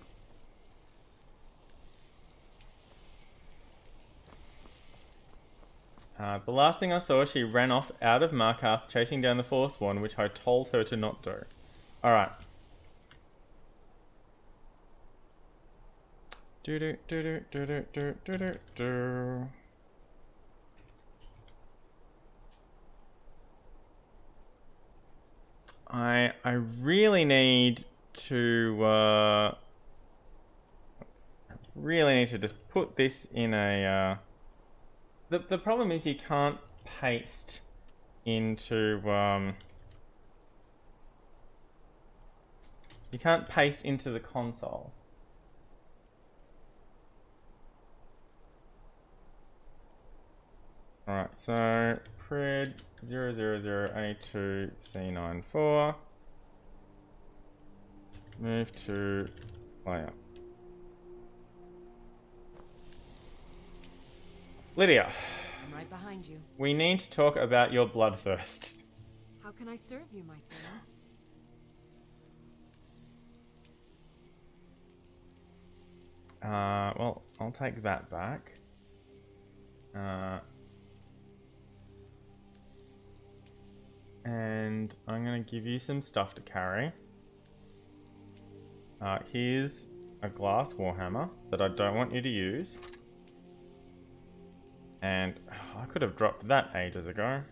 The last thing I saw, she ran off out of Markarth, chasing down the Forsworn, which I told her to not do. Alright. I really need to just put this in a the problem is you can't paste into the console. Alright, so pred 000A2C94. Move to player. Lydia. I'm right behind you. We need to talk about your bloodthirst. How can I serve you, my friend? Well, I'll take that back. And I'm going to give you some stuff to carry. Here's a glass warhammer that I don't want you to use. And I could have dropped that ages ago.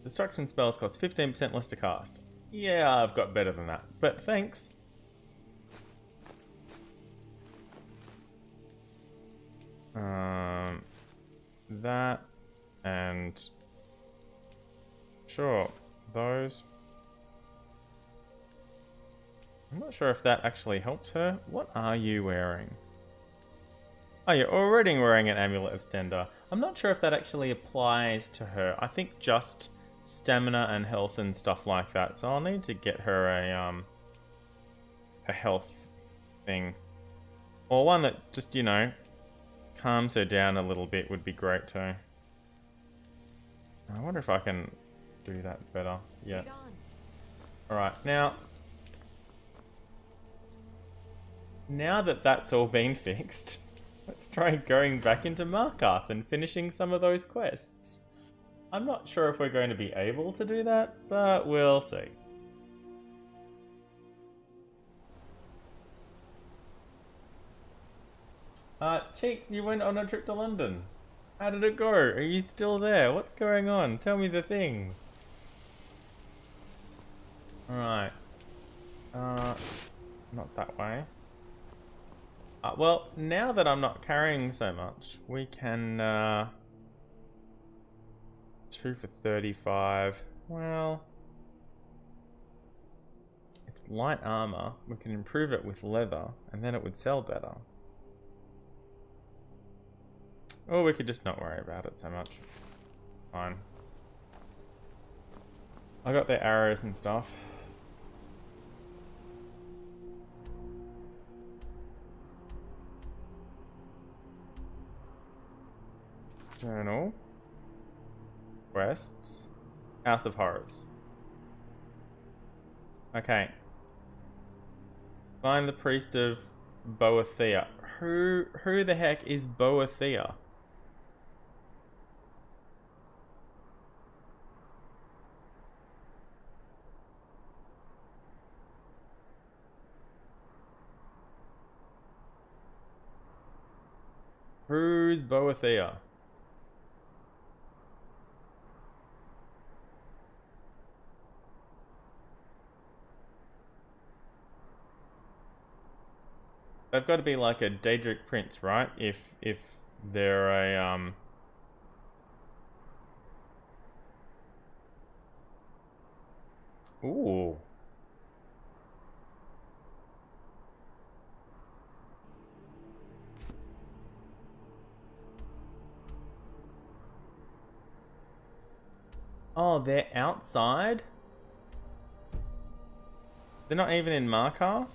Destruction spells cost 15% less to cast. Yeah, I've got better than that, but thanks. That and sure, those. I'm not sure if that actually helps her. What are you wearing? Oh, you're already wearing an Amulet of Stender. I'm not sure if that actually applies to her. I think just stamina and health and stuff like that. So I'll need to get her a health thing. Or one that just, you know, calms her down a little bit would be great too. I wonder if I can do that better. Yeah. Alright, now that that's all been fixed, let's try going back into Markarth and finishing some of those quests. I'm not sure if we're going to be able to do that, but we'll see. Cheeks, you went on a trip to London. How did it go? Are you still there? What's going on? Tell me the things. Alright. Not that way. Well, now that I'm not carrying so much, we can, 2 for 35. Well, light armor, we can improve it with leather, and then it would sell better. Or we could just not worry about it so much. Fine. I got the arrows and stuff. Journal. Quests. House of Horrors. Okay. Find the priest of Boethia. Who the heck is Boethia? Who's Boethia? They've got to be like a Daedric prince, right? If they're a Ooh. Oh, they're outside? They're not even in Markarth?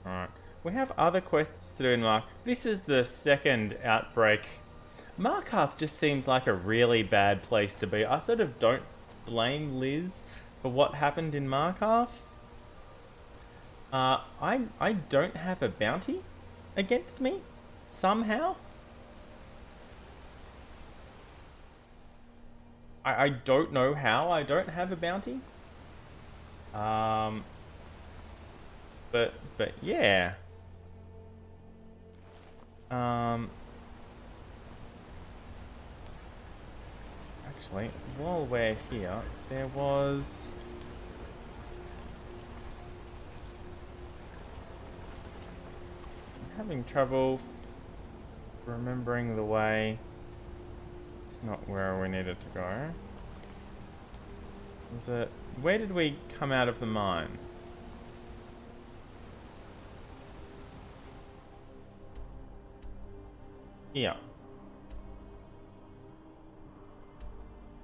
Alright. We have other quests to do in Markarth. This is the second outbreak. Markarth just seems like a really bad place to be. I sort of don't blame Liz for what happened in Markarth. I don't have a bounty against me, somehow. I don't know how I don't have a bounty. But yeah. Actually, while we're here, there was I'm having trouble remembering the way. It's not where we needed to go. Was it? Where did we come out of the mine? Here.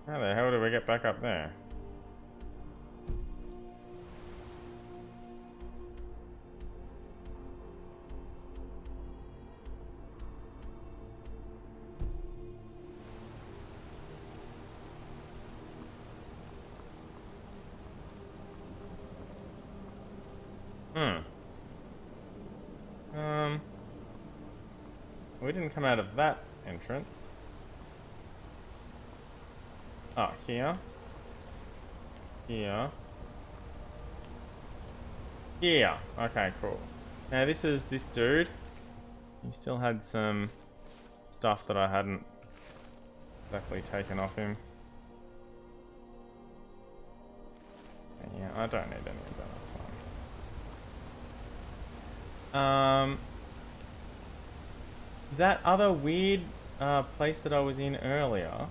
How the hell did we get back up there? We didn't come out of that entrance. Oh, here. Here. Here. Okay, cool. Now this is this dude. He still had some stuff that I hadn't exactly taken off him. Yeah, I don't need any of that, that's fine. That other weird place that I was in earlier.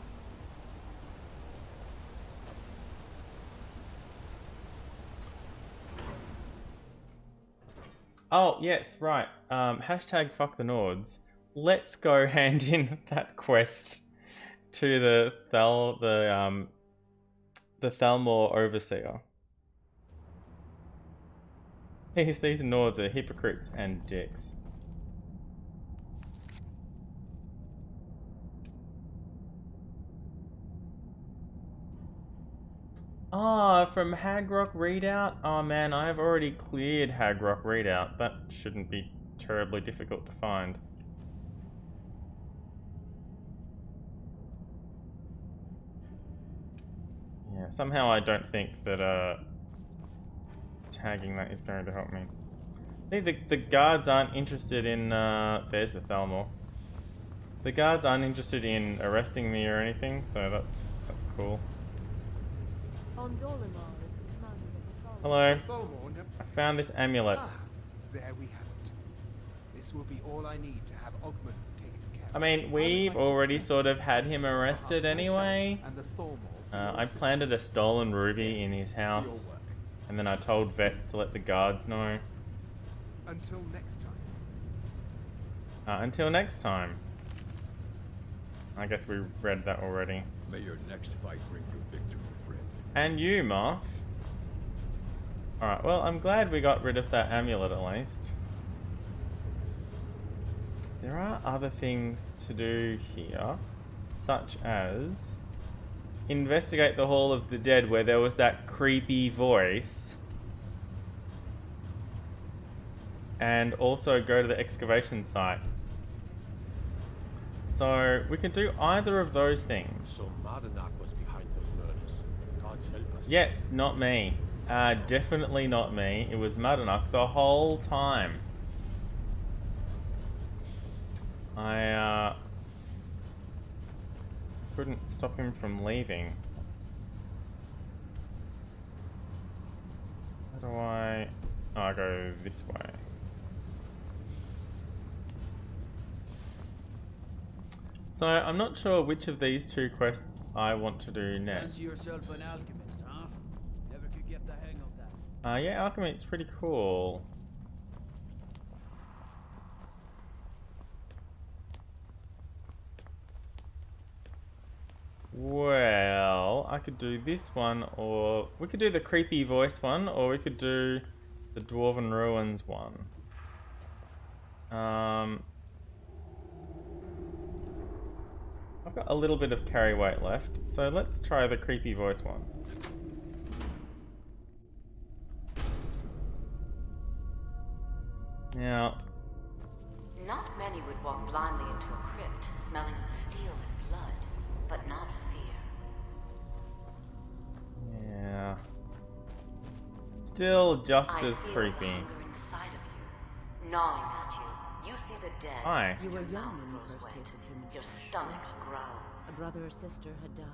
Oh, yes, right. Hashtag fuck the Nords. Let's go hand in that quest to the Thalmor Overseer. These Nords are hypocrites and dicks. Ah, from Hagrock Readout? Oh man, I have already cleared Hagrock Readout. That shouldn't be terribly difficult to find. Yeah, somehow I don't think that tagging that is going to help me. See, the guards aren't interested in there's the Thalmor. The guards aren't interested in arresting me or anything, so that's cool. Hello. I found this amulet. Ah, there we have it. This will be all I need to have Ogmund taken care of. I mean, we've already sort of had him arrested anyway. I planted a stolen ruby in his house. And then I told Vex to let the guards know. Until next time. Until next time. I guess we read that already. May your next fight bring you victory, friend. And you, Moth. Alright, well, I'm glad we got rid of that amulet at least. There are other things to do here, such as investigate the Hall of the Dead where there was that creepy voice. And also go to the excavation site. So we could do either of those things. So Markarth was behind those murders. Gods help us. Yes, not me. Definitely not me. It was Markarth the whole time. I couldn't stop him from leaving. How do I... Oh, I go this way. So, I'm not sure which of these two quests I want to do next. Fancy yourself an alchemist, huh? Never could get the hang of that. Yeah, alchemy is pretty cool. Well, I could do this one, or we could do the creepy voice one, or we could do the Dwarven Ruins one. I've got a little bit of carry weight left, so let's try the creepy voice one. Now, not many would walk blindly into a crypt, smelling of steel and blood, but not fear. yeah. Still just I as feel creepy. the hunger inside of you, gnawing at you. You see the dead. Hi. You were Your young mouth when you grows first wet. tasted human Your flesh. stomach A growls. brother or sister had died.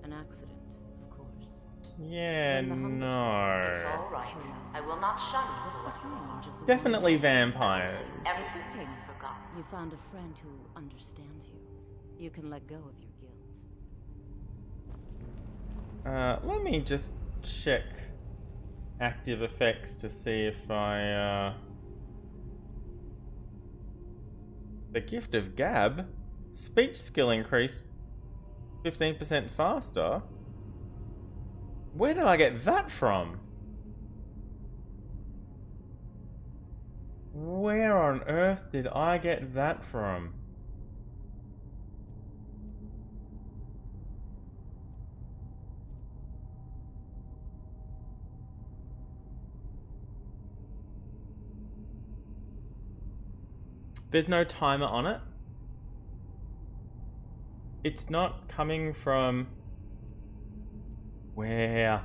An accident, of course. Yeah, Then the hunger no. It's all right. I will not shun you. What's the harm in just Definitely vampires. Everything It's okay. you've forgotten. You found a friend who understands you. You can let go of your guilt. Let me just check active effects to see if I, The Gift of Gab? Speech skill increased 15% faster? Where did I get that from? Where on earth did I get that from? There's no timer on it. It's not coming from... Where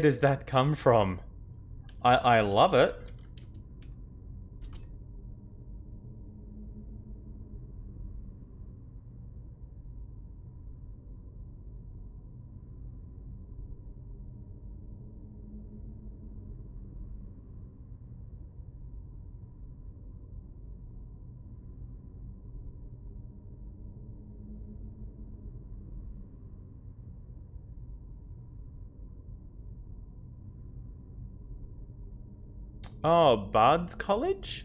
does that come from? I love it. Oh, Bard's College?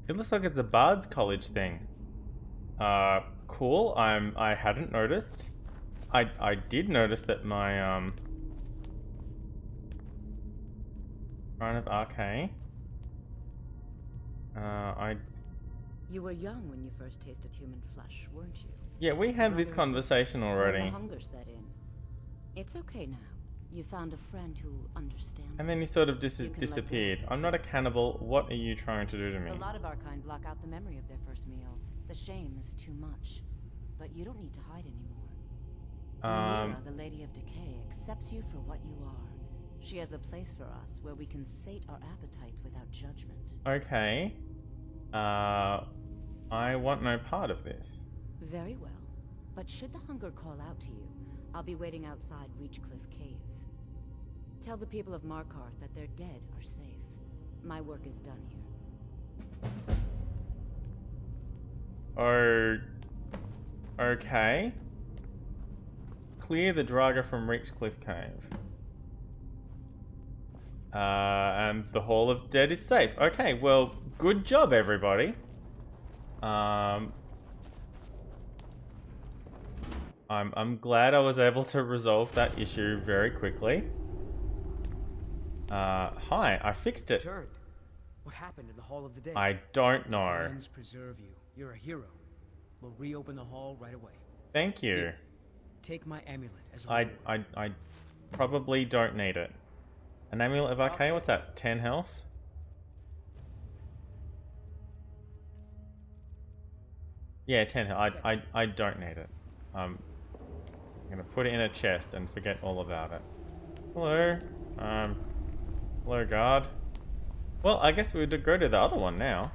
It looks like it's a Bard's College thing. Cool. I hadn't noticed. I did notice that my Shrine of Arcane. You were young when you first tasted human flesh, weren't you? Yeah, we had this conversation already. Then the hunger set in. It's okay now. You found a friend who understands. And then he sort of You can let go. disappeared. I'm not a cannibal. What are you trying to do to me? A lot of our kind block out the memory of their first meal. The shame is too much. But you don't need to hide anymore. Namira, the Lady of Decay, accepts you for what you are. She has a place for us where we can sate our appetites without judgment. Okay. I want no part of this. Very well. But should the hunger call out to you, I'll be waiting outside Reachcliff Cave. Tell the people of Markarth that their dead are safe. My work is done here. Okay. Clear the Draga from Reachcliff Cave. And the Hall of Dead is safe. Okay, well, good job, everybody. I'm glad I was able to resolve that issue very quickly. Hi, I fixed it. Turd, what happened in the Hall of the Dead? I don't know. Friends preserve you. You're a hero. We'll reopen the hall right away. Thank you. Here, take my amulet as a reward. I probably don't need it. An amulet of arcane? What's that? 10 health? Yeah, 10 health. I don't need it. I'm gonna put it in a chest and forget all about it. Hello. Hello, guard. Well, I guess we would go to the other one now.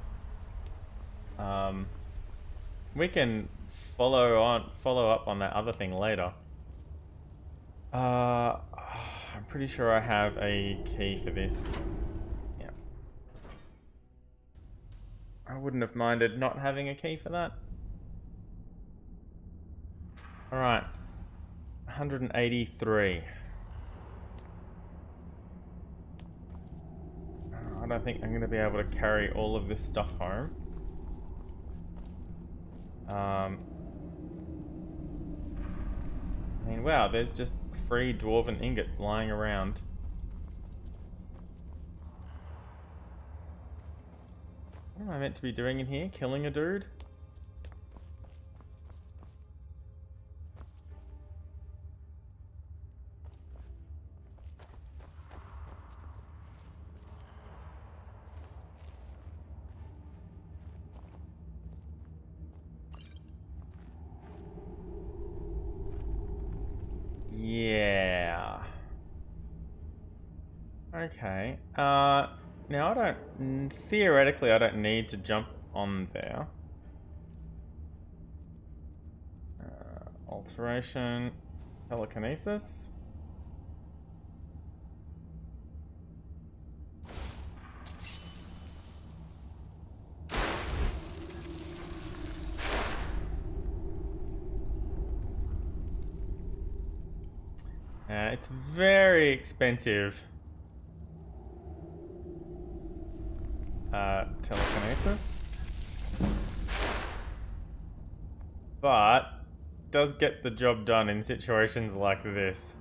We can follow up on that other thing later. I'm pretty sure I have a key for this. Yeah. I wouldn't have minded not having a key for that. Alright. 183. I don't think I'm going to be able to carry all of this stuff home. I mean, wow, there's just free dwarven ingots lying around. What am I meant to be doing in here? Killing a dude? Yeah. Okay. Now theoretically I don't need to jump on there. Alteration, telekinesis. It's very expensive. Telekinesis. But does get the job done in situations like this.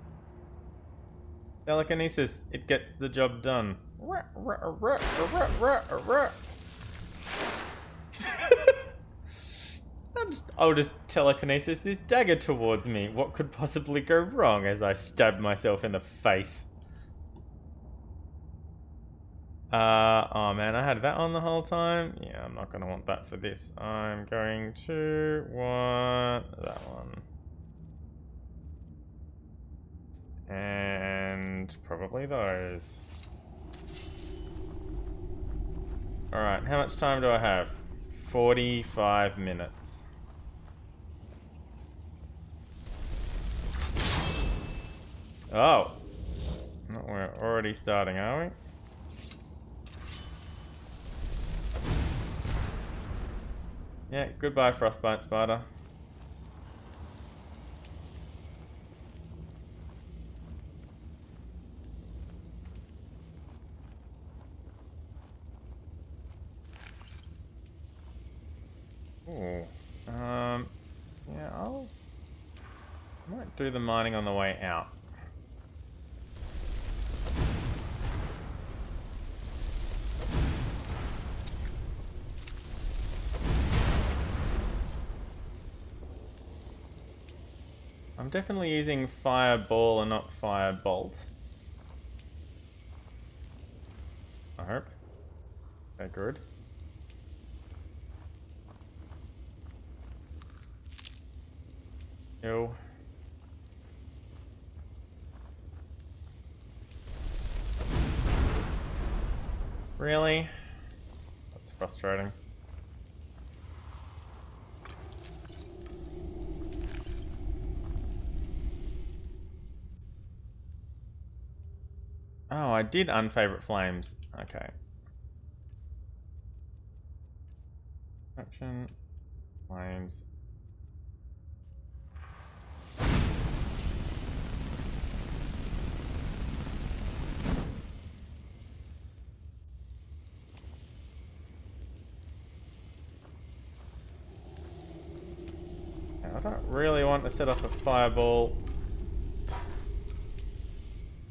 Telekinesis, it gets the job done. I'll just telekinesis this dagger towards me. What could possibly go wrong as I stab myself in the face? Oh man, I had that on the whole time. Yeah, I'm not going to want that for this. I'm going to want that one. And probably those. Alright, how much time do I have? 45 minutes. Oh. We're already starting, are we? Yeah, goodbye, Frostbite Spider. Ooh. Yeah, I might do the mining on the way out. I'm definitely using Fireball and not Firebolt. I hope. Okay, good. Ew. Really? That's frustrating. Oh, I did unfavorite flames. Okay. Action. Flames. I don't really want to set off a fireball.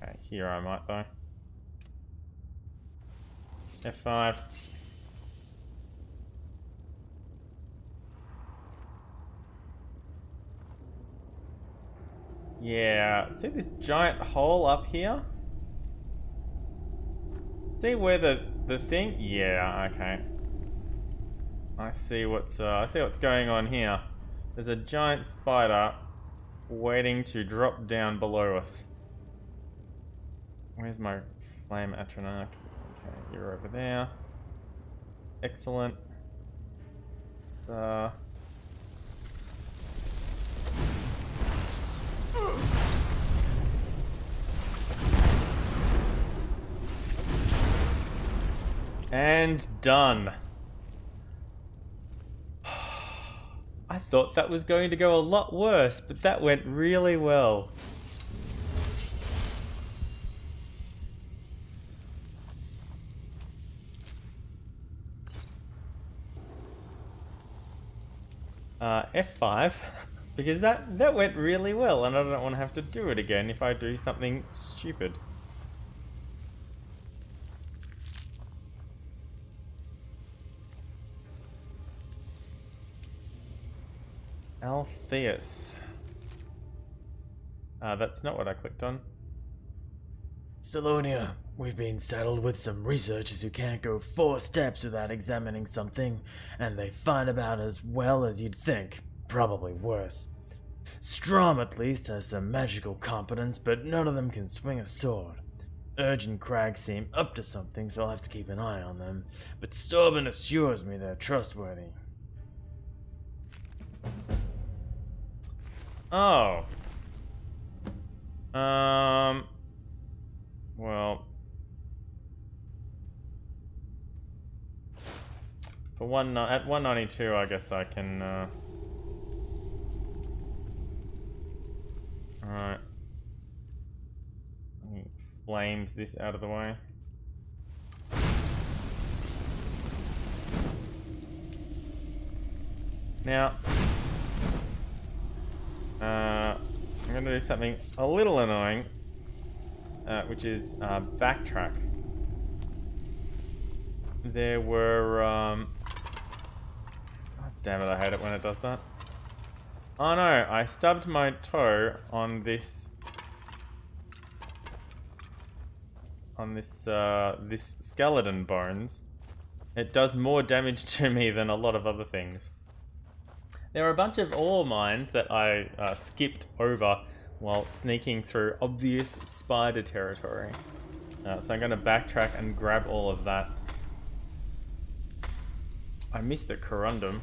Okay, here I might though. F5. Yeah, see this giant hole up here? See where the thing? Yeah, okay. I see what's going on here. There's a giant spider waiting to drop down below us. Where's my flame atronach? Okay, you're over there. Excellent. And done. I thought that was going to go a lot worse, but that went really well. F5, because that went really well, and I don't want to have to do it again if I do something stupid. Altheus. That's not what I clicked on. Salonia, we've been saddled with some researchers who can't go 4 steps without examining something, and they find about as well as you'd think, probably worse. Strom at least has some magical competence, but none of them can swing a sword. Urge and Crag seem up to something, so I'll have to keep an eye on them, but Storben assures me they're trustworthy. Oh. Well. At 192, I guess I can, Alright. Flames this out of the way. Now, I'm going to do something a little annoying, which is backtrack. There were, God damn it, I hate it when it does that. Oh no, I stubbed my toe on this, this skeleton bones. It does more damage to me than a lot of other things. There are a bunch of ore mines that I skipped over while sneaking through obvious spider territory. So I'm going to backtrack and grab all of that. I missed the corundum.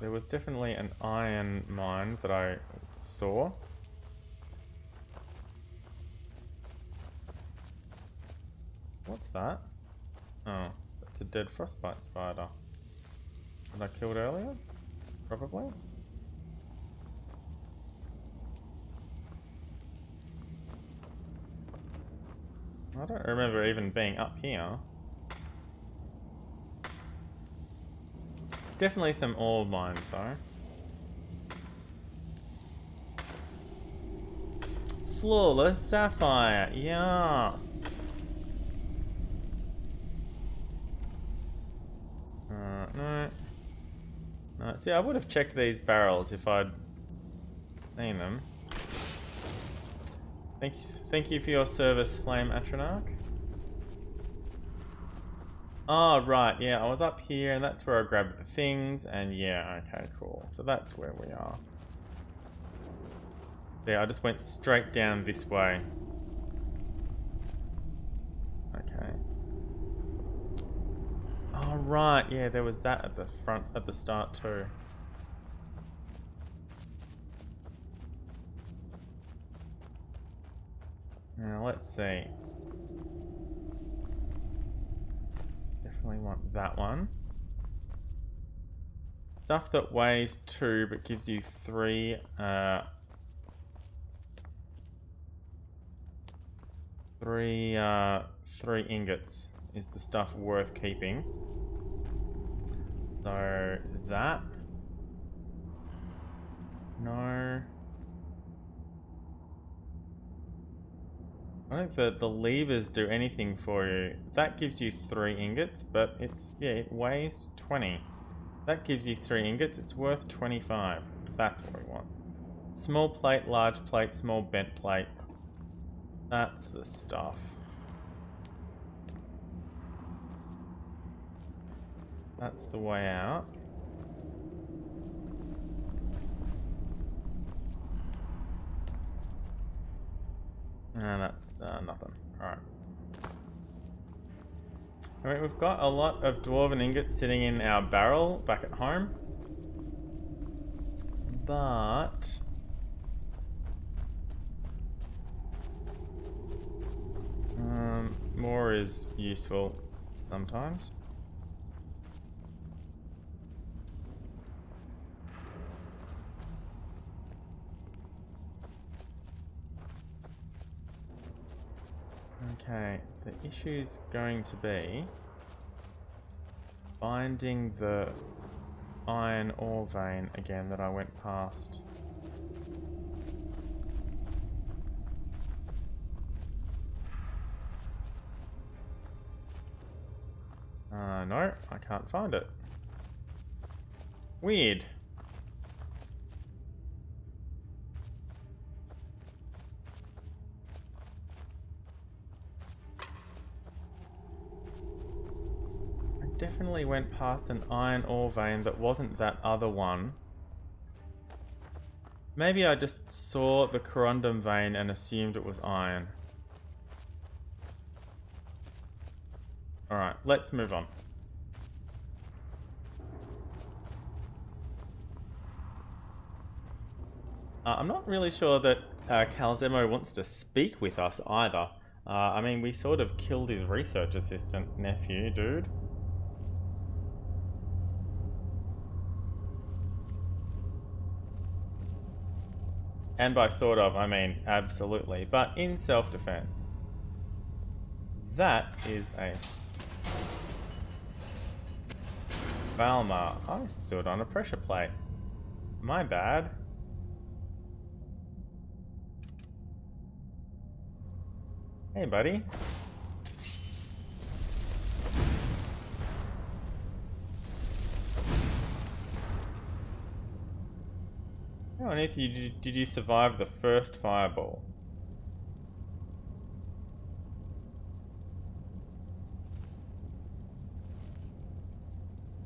There was definitely an iron mine that I saw. What's that? Oh, that's a dead frostbite spider. That I killed earlier? Probably? I don't remember even being up here. Definitely some ore mines though. Flawless sapphire, yes! No. No, see, I would have checked these barrels if I'd seen them. Thank you for your service, Flame Atronach. Oh, right, yeah, I was up here, and that's where I grabbed the things, and yeah, okay, cool. So that's where we are. Yeah, I just went straight down this way. Okay. Oh, right, yeah, there was that at the front, at the start too. Now let's see. Definitely want that one. Stuff that weighs 2 but gives you 3 3 ingots is the stuff worth keeping. So that. No. I don't think the levers do anything for you. That gives you 3 ingots, but it weighs 20. That gives you 3 ingots, it's worth 25. That's what we want. Small plate, large plate, small bent plate. That's the stuff. That's the way out. And that's nothing. Alright. Alright, we've got a lot of dwarven ingots sitting in our barrel back at home. But more is useful sometimes. Okay, the issue's going to be finding the iron ore vein again that I went past. No, I can't find it. Weird. Definitely went past an iron ore vein that wasn't that other one. Maybe I just saw the corundum vein and assumed it was iron. Alright, let's move on. I'm not really sure that Calzemo wants to speak with us either. I mean, we sort of killed his research assistant nephew, dude. And by sort of, I mean absolutely, but in self-defense. That is a Valma. I stood on a pressure plate. My bad. Hey, buddy. How on earth did you survive the first fireball?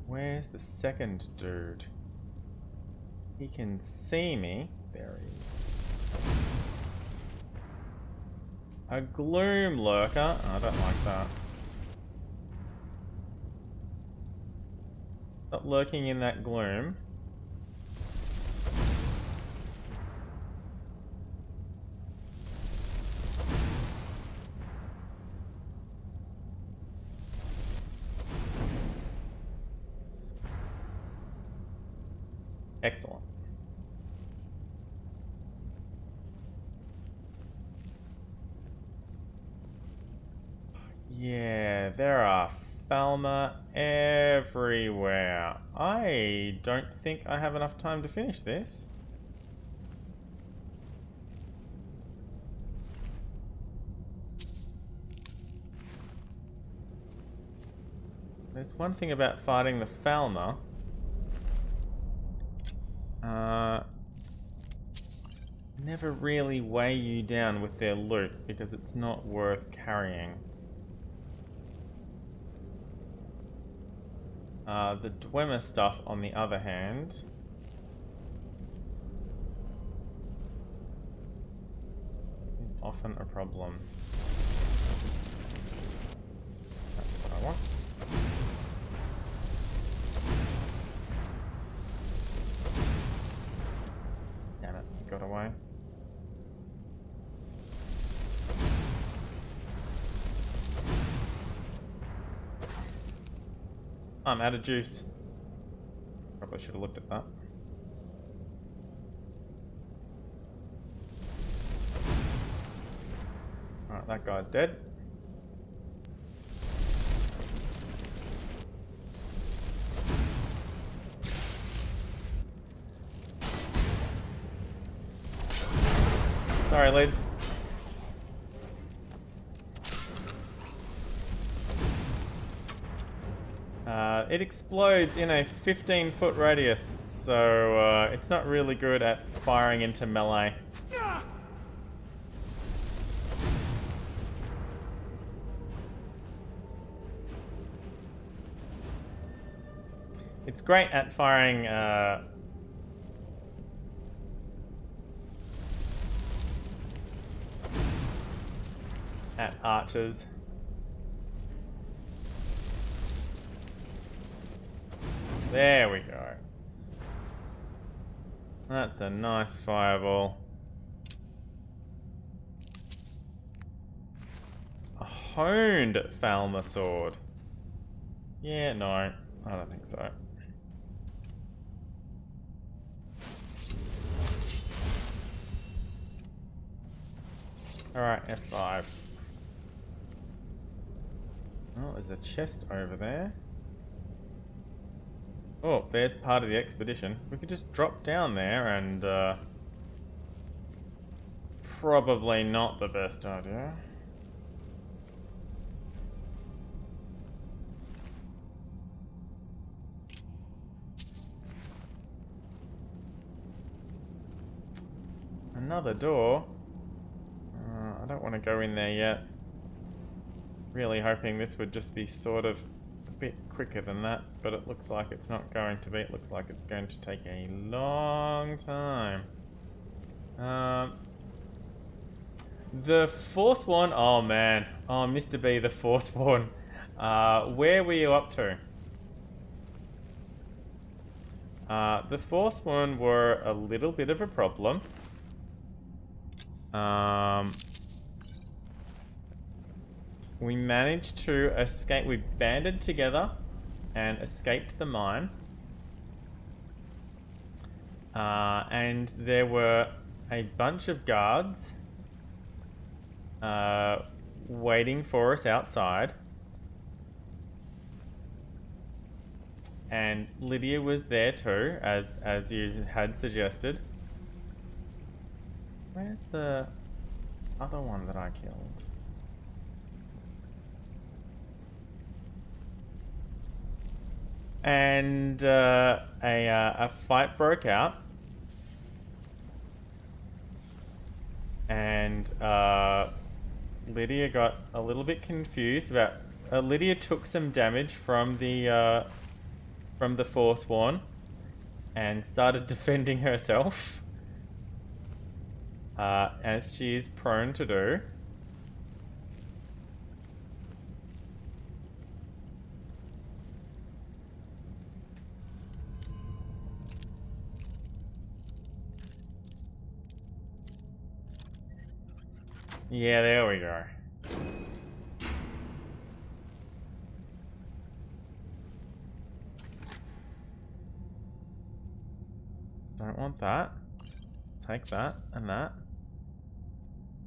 Where's the second dude? He can see me. There he is. A gloom lurker. I don't like that. Stop lurking in that gloom. Excellent. Yeah, there are Falmer everywhere. I don't think I have enough time to finish this. There's one thing about fighting the Falmer. Never really weigh you down with their loot because it's not worth carrying. The Dwemer stuff, on the other hand, is often a problem. That's what I want. Damn it, it got away. I'm out of juice. Probably should have looked at that. Alright, that guy's dead. Sorry, Lids. It explodes in a 15-foot radius, so it's not really good at firing into melee. It's great at firing at archers. There we go. That's a nice fireball. A honed Falmer sword. Yeah, no, I don't think so. Alright, F5. Oh, there's a chest over there. Oh, there's part of the expedition. We could just drop down there and probably not the best idea. Another door. I don't want to go in there yet. Really hoping this would just be sort of a bit quicker than that, but it looks like it's not going to be. It looks like it's going to take a long time. The Forsworn. Oh man. Oh, Mr. B, the Forsworn. Where were you up to? The Forsworn were a little bit of a problem. We managed to escape. We banded together and escaped the mine. And there were a bunch of guards waiting for us outside. And Lydia was there too, as you had suggested. Where's the other one that I killed? And a fight broke out. And Lydia got a little bit confused about... Lydia took some damage from the Forsworn and started defending herself. As she is prone to do. Yeah, there we go. Don't want that. Take that and that.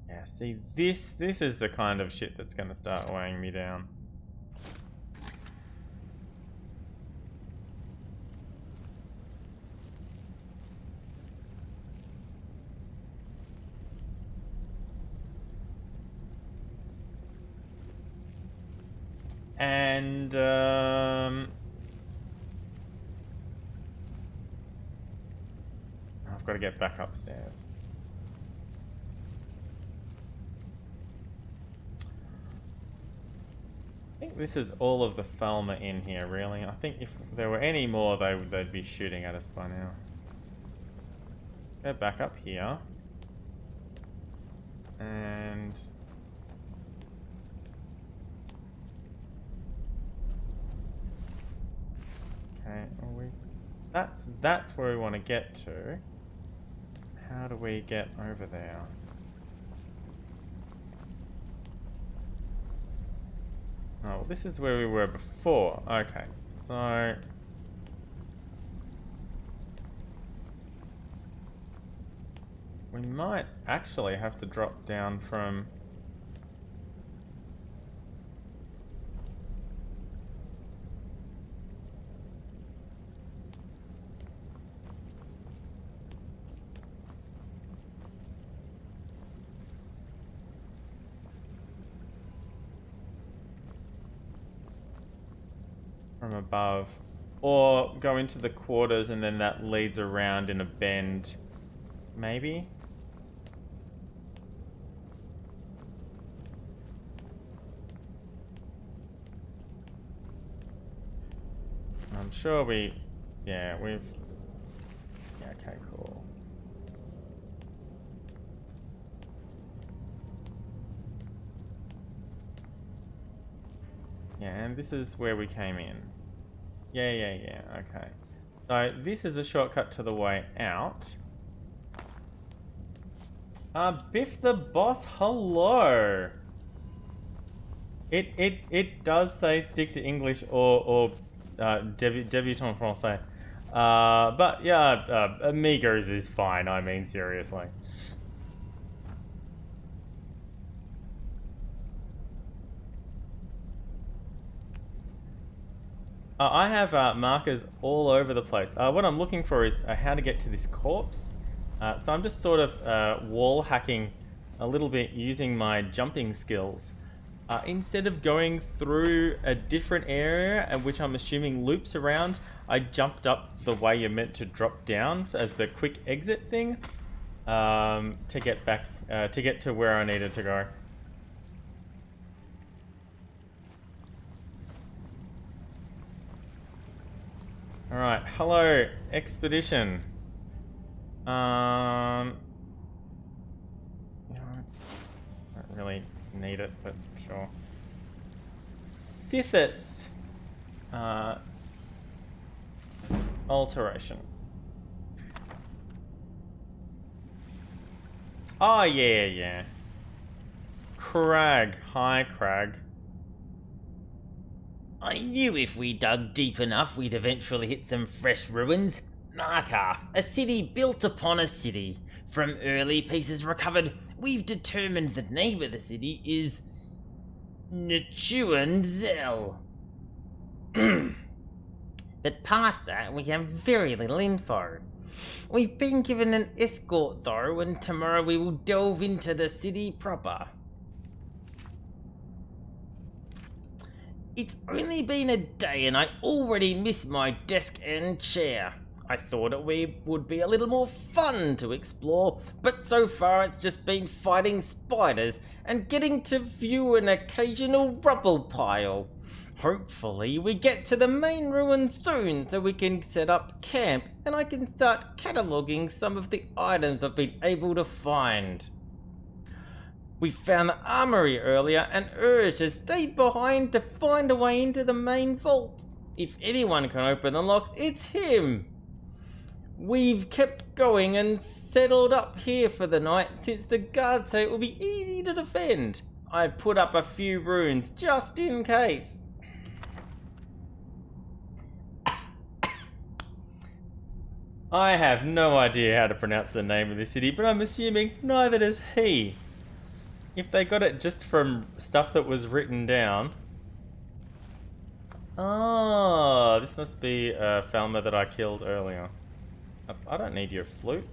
Yeah, see, this is the kind of shit that's going to start weighing me down. And I've got to get back upstairs. I think this is all of the Falmer in here, really. I think if there were any more, they'd be shooting at us by now. Go back up here. And... okay, that's where we want to get to. How do we get over there? Oh, well, this is where we were before. Okay, So... we might actually have to drop down from... from above, or go into the quarters and then that leads around in a bend, maybe? I'm sure we've... yeah, okay, cool. Yeah, and this is where we came in. Yeah, okay. So this is a shortcut to the way out. Biff the Boss, hello! It does say stick to English or débutant français. But yeah, amigos is fine, I mean, seriously. I have markers all over the place. What I'm looking for is how to get to this corpse. So I'm just sort of wall hacking a little bit using my jumping skills. Instead of going through a different area, which I'm assuming loops around, I jumped up the way you're meant to drop down as the quick exit thing to get back, to get to where I needed to go. Alright, hello, expedition. Don't really need it, but sure. Sithis. Alteration. Oh, yeah. Crag. Hi, Crag. I knew if we dug deep enough, we'd eventually hit some fresh ruins. Markarth, a city built upon a city. From early pieces recovered, we've determined the name of the city is Zel. But past that, we have very little info. We've been given an escort though, and tomorrow we will delve into the city proper. It's only been a day and I already miss my desk and chair. I thought it would be a little more fun to explore, but so far it's just been fighting spiders and getting to view an occasional rubble pile. Hopefully we get to the main ruins soon so we can set up camp and I can start cataloguing some of the items I've been able to find. We found the armory earlier and Urge has stayed behind to find a way into the main vault. If anyone can open the locks, it's him. We've kept going and settled up here for the night since the guards say it will be easy to defend. I've put up a few runes just in case. I have no idea how to pronounce the name of the city, but I'm assuming neither does he. If they got it just from stuff that was written down. Oh, this must be Falmer that I killed earlier. I don't need your flute.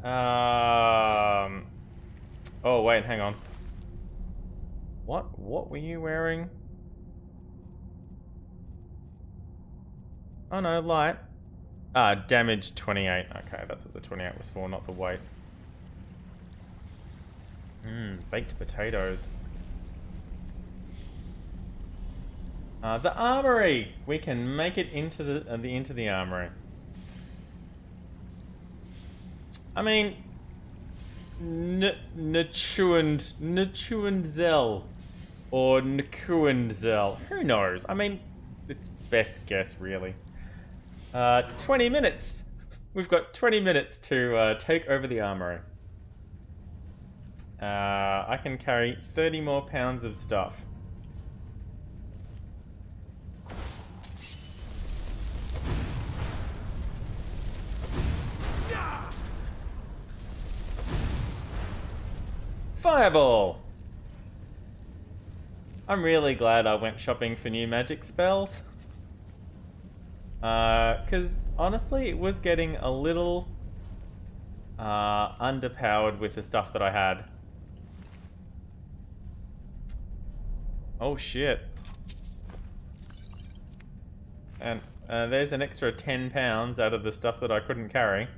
Oh wait, hang on. What were you wearing? Oh no, light. Damage 28. Okay, that's what the 28 was for, not the weight. Baked potatoes. The armory! We can make it into the armory. I mean, Nchuenzel or Nchuenzel. Who knows? I mean, it's best guess, really. 20 minutes! We've got 20 minutes to take over the armory. I can carry 30 more pounds of stuff. Fireball! I'm really glad I went shopping for new magic spells. Because honestly, it was getting a little underpowered with the stuff that I had. Oh shit. And there's an extra 10 pounds out of the stuff that I couldn't carry.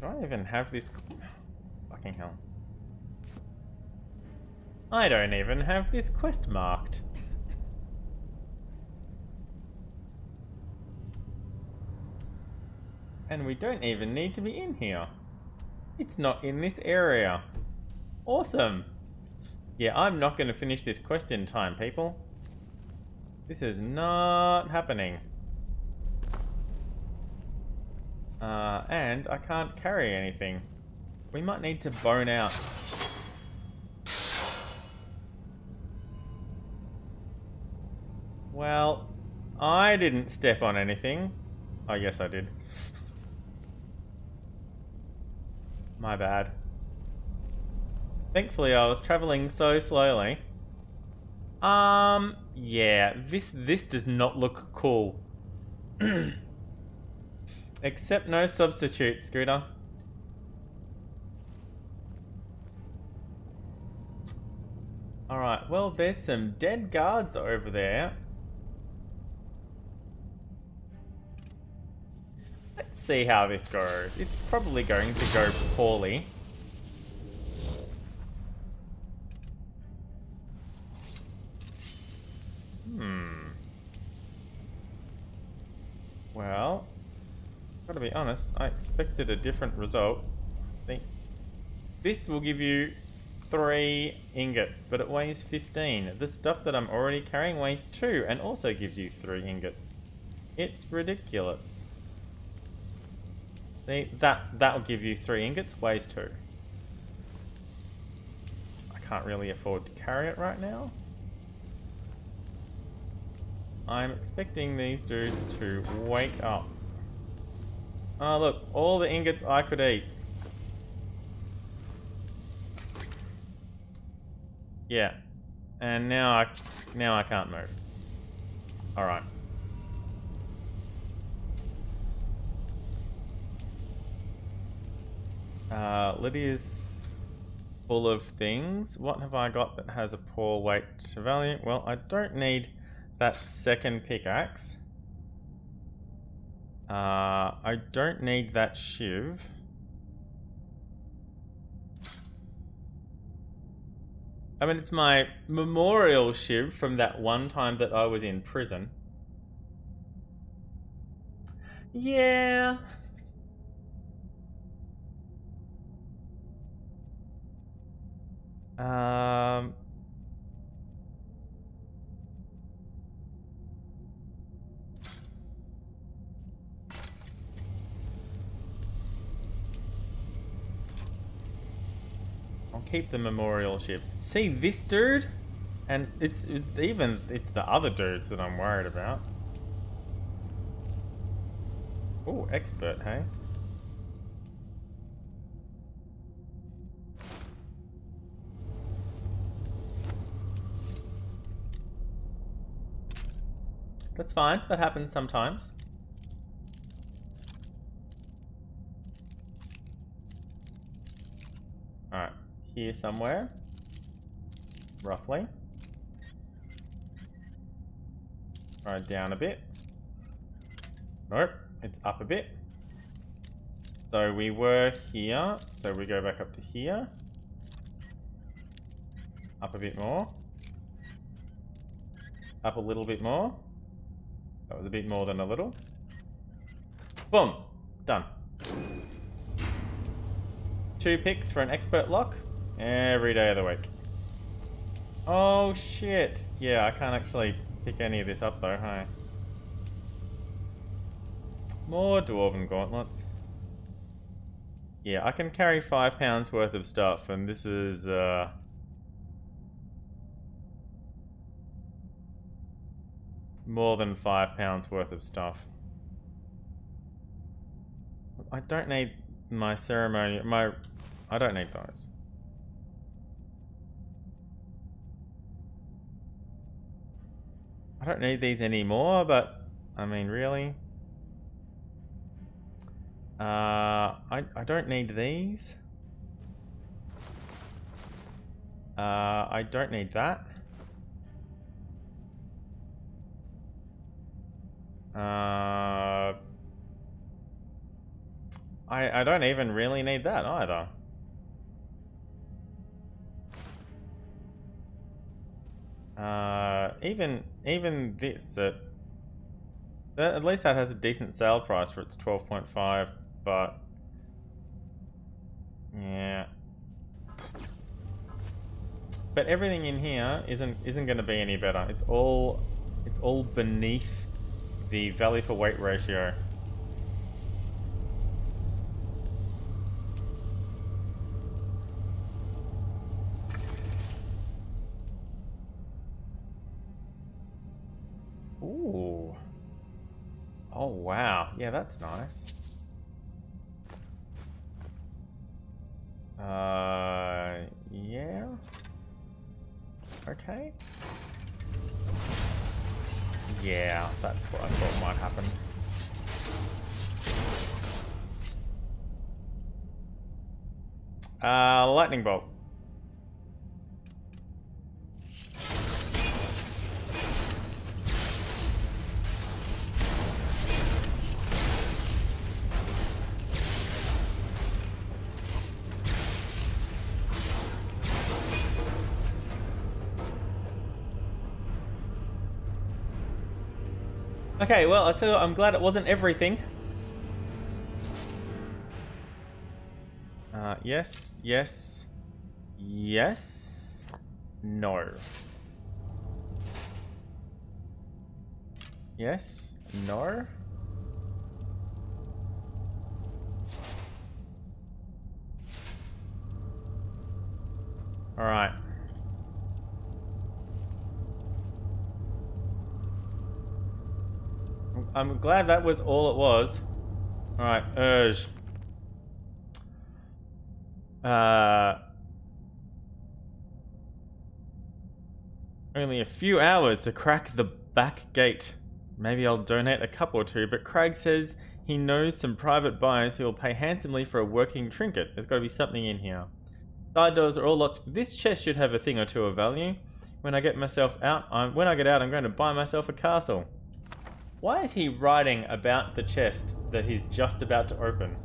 Do I even have this? Fucking hell. I don't even have this quest marked. And we don't even need to be in here. It's not in this area. Awesome. Yeah, I'm not going to finish this quest in time, people. This is not happening. And I can't carry anything. We might need to bone out. Well, I didn't step on anything. Oh, yes, I did. My bad. Thankfully, I was traveling so slowly. Yeah, this does not look cool. Except no substitute, Scooter. Alright, well, there's some dead guards over there. Let's see how this goes. It's probably going to go poorly. Well, gotta be honest, I expected a different result. See, this will give you 3 ingots, but it weighs 15. The stuff that I'm already carrying weighs 2 and also gives you 3 ingots. It's ridiculous. See, that'll give you 3 ingots, weighs 2. I can't really afford to carry it right now. I'm expecting these dudes to wake up. Oh look, all the ingots I could eat. Yeah. And now I can't move. Alright. Lydia's full of things. What have I got that has a poor weight to value? Well, I don't need that second pickaxe. I don't need that shiv. I mean, it's my memorial shiv from that one time that I was in prison. Yeah. I'll keep the memorial ship. See this dude? And it's the other dudes that I'm worried about. Oh, expert, hey? That's fine. That happens sometimes. Alright. Here somewhere. Roughly. Alright, down a bit. Nope. It's up a bit. So we were here. So we go back up to here. Up a bit more. Up a little bit more. That was a bit more than a little. Boom! Done. 2 picks for an expert lock. Every day of the week. Oh shit! Yeah, I can't actually pick any of this up though, hey? More Dwarven Gauntlets. Yeah, I can carry £5 worth of stuff, and this is more than £5 worth of stuff. I don't need my ceremony. I don't need those. I don't need these anymore, but I mean, really. I don't need these. I don't need that. I don't even really need that either. Even this, at least that has a decent sale price for its 12.5, but yeah. But everything in here isn't going to be any better. It's all beneath the value for weight ratio. Ooh. Oh wow. Yeah, that's nice. Yeah. Okay. Yeah, that's what I thought might happen. Lightning bolt. Okay, well, I tell you what, I'm glad it wasn't everything. Yes, yes, yes, no. Yes, no. All right. I'm glad that was all it was. Alright, urge. Only a few hours to crack the back gate. Maybe I'll donate a cup or two, but Craig says he knows some private buyers who will pay handsomely for a working trinket. There's got to be something in here. Side doors are all locked, but this chest should have a thing or two of value. When I get out, I'm going to buy myself a castle. Why is he writing about the chest that he's just about to open?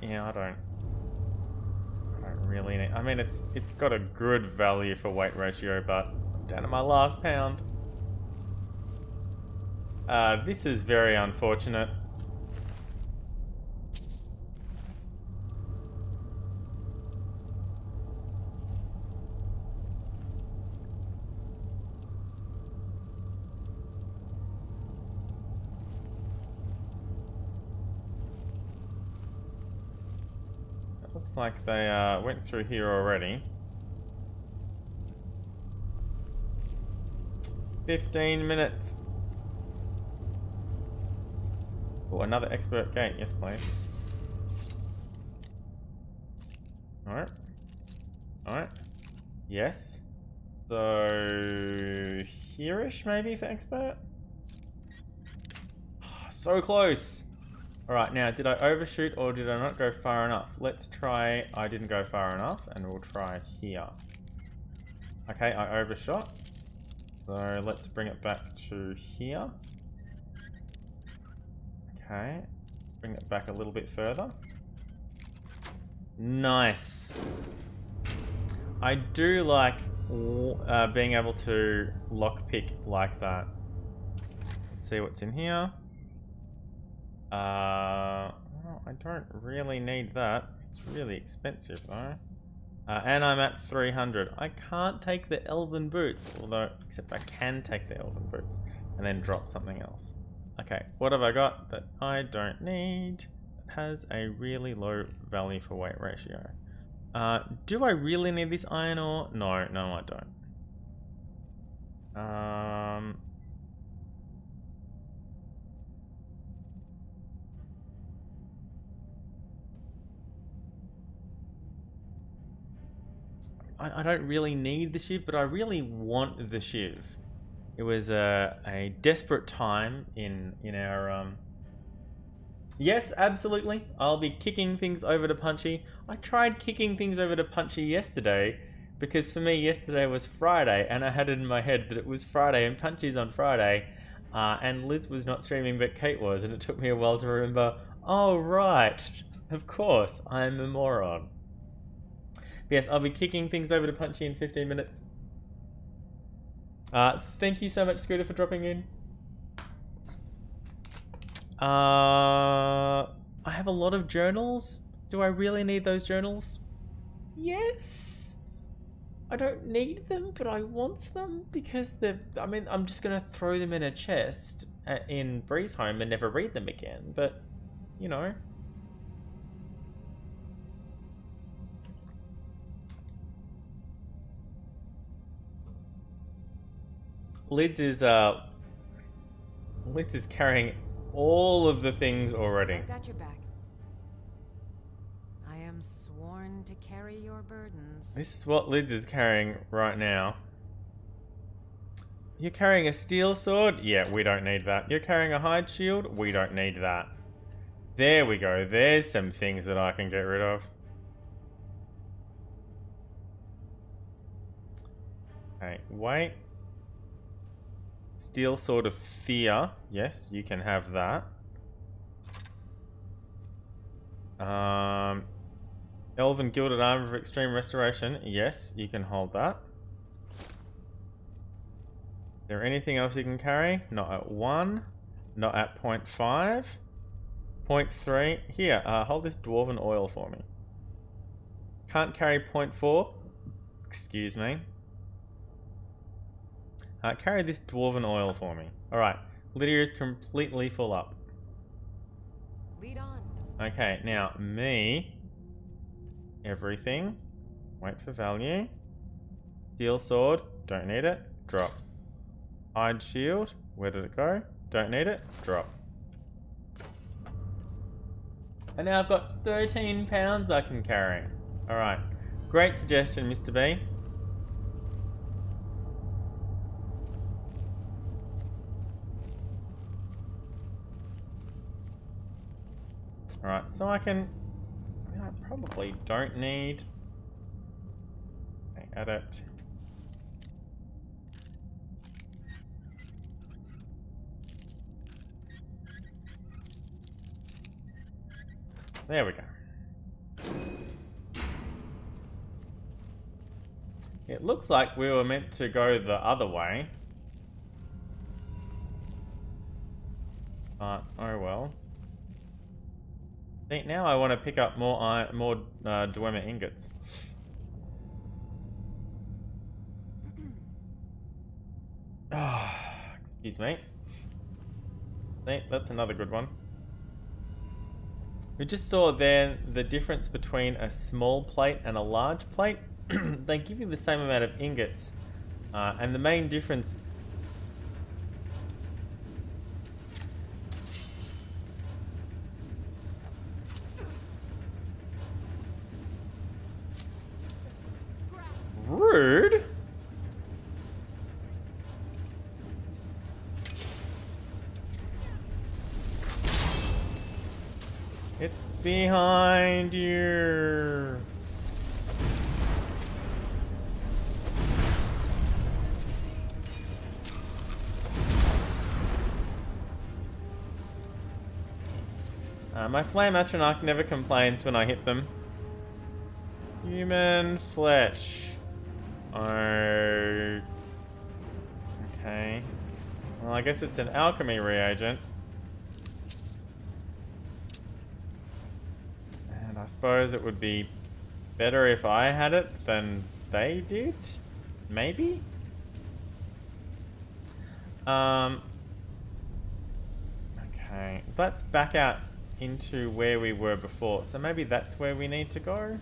Yeah, I don't really need... I mean, it's got a good value for weight ratio, but I'm down to my last pound. This is very unfortunate. Looks like they went through here already. 15 minutes. Oh, another expert gate. Yes, please. Alright. Alright. Yes. So... here-ish, maybe, for expert? So close! Alright, now, did I overshoot or did I not go far enough? Let's try... I didn't go far enough, and we'll try here. Okay, I overshot. So, let's bring it back to here. Okay. Bring it back a little bit further. Nice! I do like being able to lockpick like that. Let's see what's in here. Well, I don't really need that. It's really expensive though. And I'm at 300. I can't take the elven boots, although, except I can take the elven boots and then drop something else. Okay, what have I got that I don't need? It has a really low value for weight ratio. Do I really need this iron ore? No, I don't. I don't really need the shiv, but I really want the shiv. It was a desperate time in our Yes, absolutely. I'll be kicking things over to Punchy. I tried kicking things over to Punchy yesterday because for me yesterday was Friday and I had it in my head that it was Friday and Punchy's on Friday and Liz was not streaming but Kate was, and it took me a while to remember, oh right, of course, I'm a moron. Yes, I'll be kicking things over to Punchy in 15 minutes. Thank you so much, Scooter, for dropping in. I have a lot of journals. Do I really need those journals? Yes. I don't need them, but I want them because I'm just gonna throw them in a chest in Bree's home and never read them again. But, you know. Lids is carrying all of the things already. I've got your back. I am sworn to carry your burdens. This is what Lids is carrying right now. You're carrying a steel sword? Yeah, we don't need that. You're carrying a hide shield? We don't need that. There we go. There's some things that I can get rid of. Okay, wait. Steel Sword of Fear. Yes, you can have that. Elven Gilded Armor of Extreme Restoration. Yes, you can hold that. Is there anything else you can carry? Not at 1. Not at 0.5. 0.3. Here, hold this Dwarven Oil for me. Can't carry 0.4. Excuse me. Carry this Dwarven Oil for me. Alright, Lydia is completely full up. Lead on. Okay, now me. Everything. Wait for value. Steel Sword. Don't need it. Drop. Hide Shield. Where did it go? Don't need it. Drop. And now I've got 13 pounds I can carry. Alright. Great suggestion, Mr. B. Alright, so I probably don't need... Okay, edit. There we go. It looks like we were meant to go the other way. But, oh well. See, now I want to pick up more Dwemer ingots. Excuse me. See, that's another good one. We just saw there the difference between a small plate and a large plate. They give you the same amount of ingots, and the main difference rude. It's behind you. My flame atronach never complains when I hit them. Human flesh. Oh. Okay. Well, I guess it's an alchemy reagent. And I suppose it would be better if I had it than they did? Maybe? Okay, let's back out into where we were before. So maybe that's where we need to go.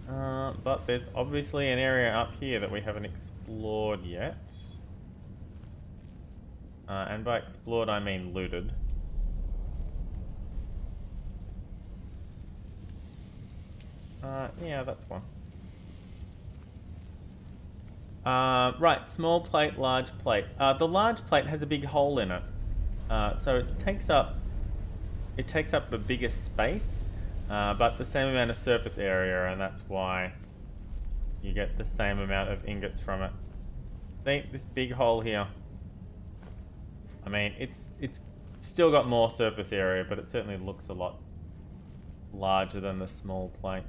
But there's obviously an area up here that we haven't explored yet. And by explored, I mean looted. Yeah, that's one. Right, small plate, large plate. The large plate has a big hole in it. So it takes up the biggest space, but the same amount of surface area, and that's why you get the same amount of ingots from it. See, this big hole here. I mean, it's still got more surface area, but it certainly looks a lot larger than the small plate.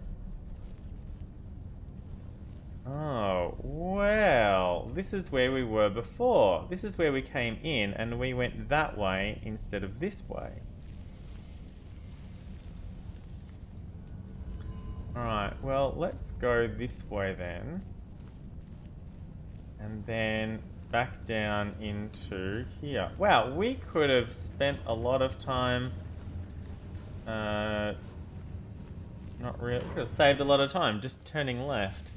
Oh, well, this is where we were before. This is where we came in, and we went that way instead of this way. Alright, well, let's go this way then. And then back down into here. Wow, we could have spent a lot of time... not really. We could have saved a lot of time just turning left.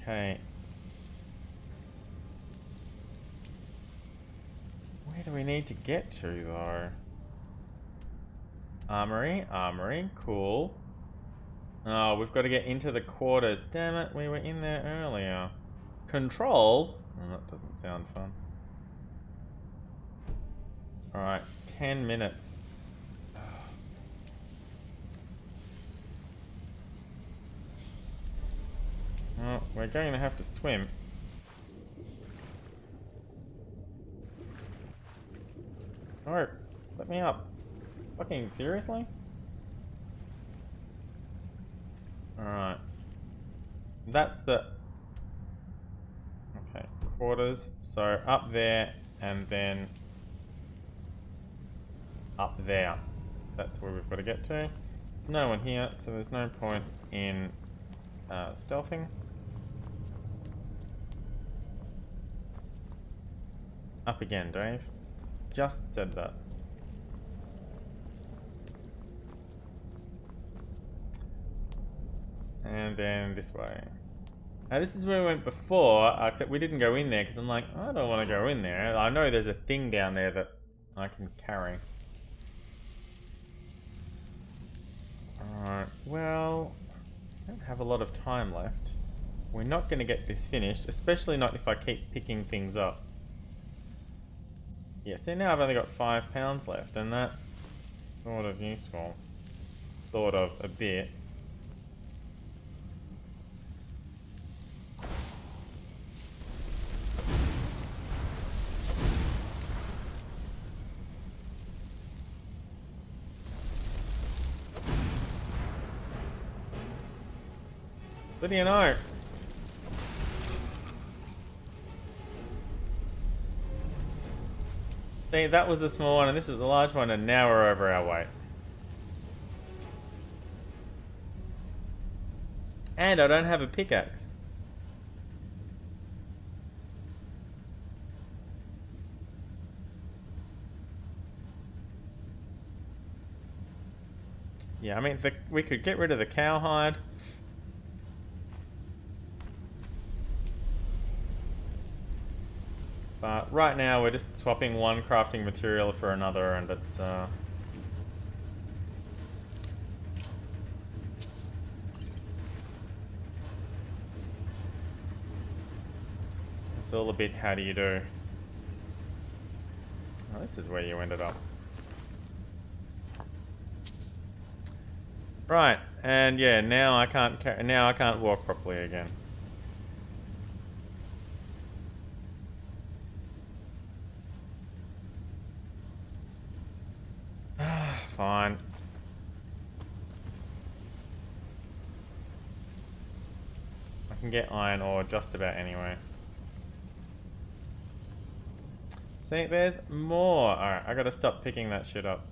Okay. Where do we need to get to, though? Armory, armory, cool. Oh, we've got to get into the quarters. Damn it, we were in there earlier. Control? Oh, that doesn't sound fun. Alright, 10 minutes. Oh, we're going to have to swim. No, let me up. Fucking seriously? Alright. That's the... Okay, quarters. So up there and then up there. That's where we've got to get to. There's no one here, so there's no point in stealthing. Up again, Dave. Just said that. And then this way. Now this is where we went before, except we didn't go in there because I'm like, I don't want to go in there. I know there's a thing down there that I can carry. Alright, well, I don't have a lot of time left. We're not going to get this finished, especially not if I keep picking things up. Yeah, see now I've only got 5 pounds left, and that's sort of useful. Sort of, a bit. What do you know? See, that was the small one and this is the large one, and now we're over our weight. And I don't have a pickaxe. Yeah, I mean, we could get rid of the cowhide. But right now we're just swapping one crafting material for another, and it's all a bit how do you do. Oh, this is where you ended up. Right, and yeah, now I can't walk properly again. Fine. I can get iron ore just about anyway. See, there's more. Alright, I gotta stop picking that shit up.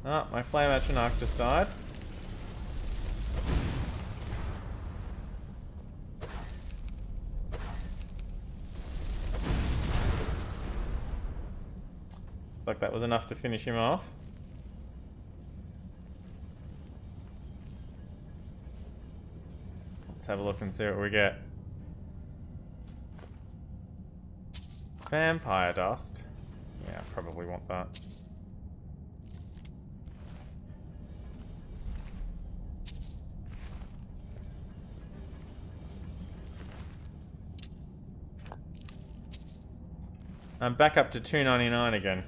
Oh, my flame atronach just died. Looks like that was enough to finish him off. Let's have a look and see what we get. Vampire dust. Yeah, I probably want that. I'm back up to $2.99 again.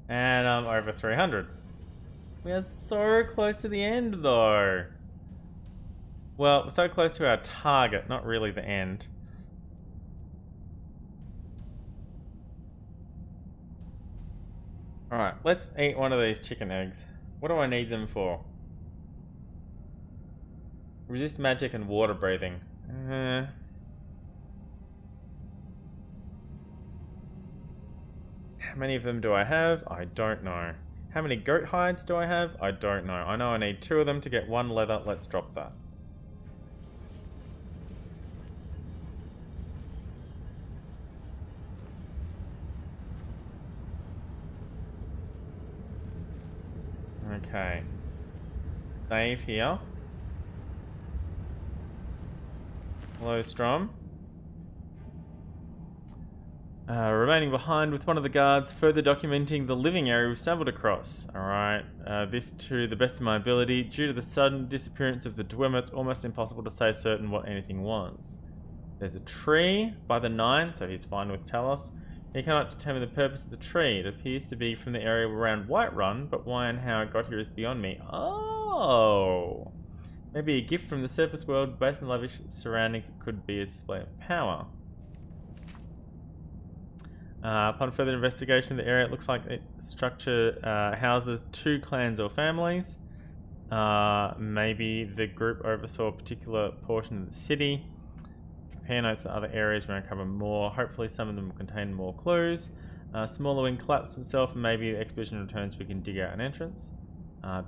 And I'm over 300. We are so close to the end though. Well, so close to our target, not really the end. Alright, let's eat one of these chicken eggs. What do I need them for? Resist magic and water breathing. How many of them do I have? I don't know. How many goat hides do I have? I don't know. I know I need 2 of them to get 1 leather. Let's drop that. Okay. Save here. Hello, Strom. Remaining behind with one of the guards, further documenting the living area we've stumbled across. Alright, this to the best of my ability. Due to the sudden disappearance of the Dwemer, it's almost impossible to say certain what anything was. There's a tree by the 9, so he's fine with Talos. He cannot determine the purpose of the tree. It appears to be from the area around Whiterun, but why and how it got here is beyond me. Oh! Maybe a gift from the surface world based on lavish surroundings. It could be a display of power. Upon further investigation, the area looks like the structure houses 2 clans or families. Maybe the group oversaw a particular portion of the city. Compare notes to other areas may uncover more. Hopefully some of them will contain more clues. Smaller wing collapsed himself, and maybe the expedition returns we can dig out an entrance.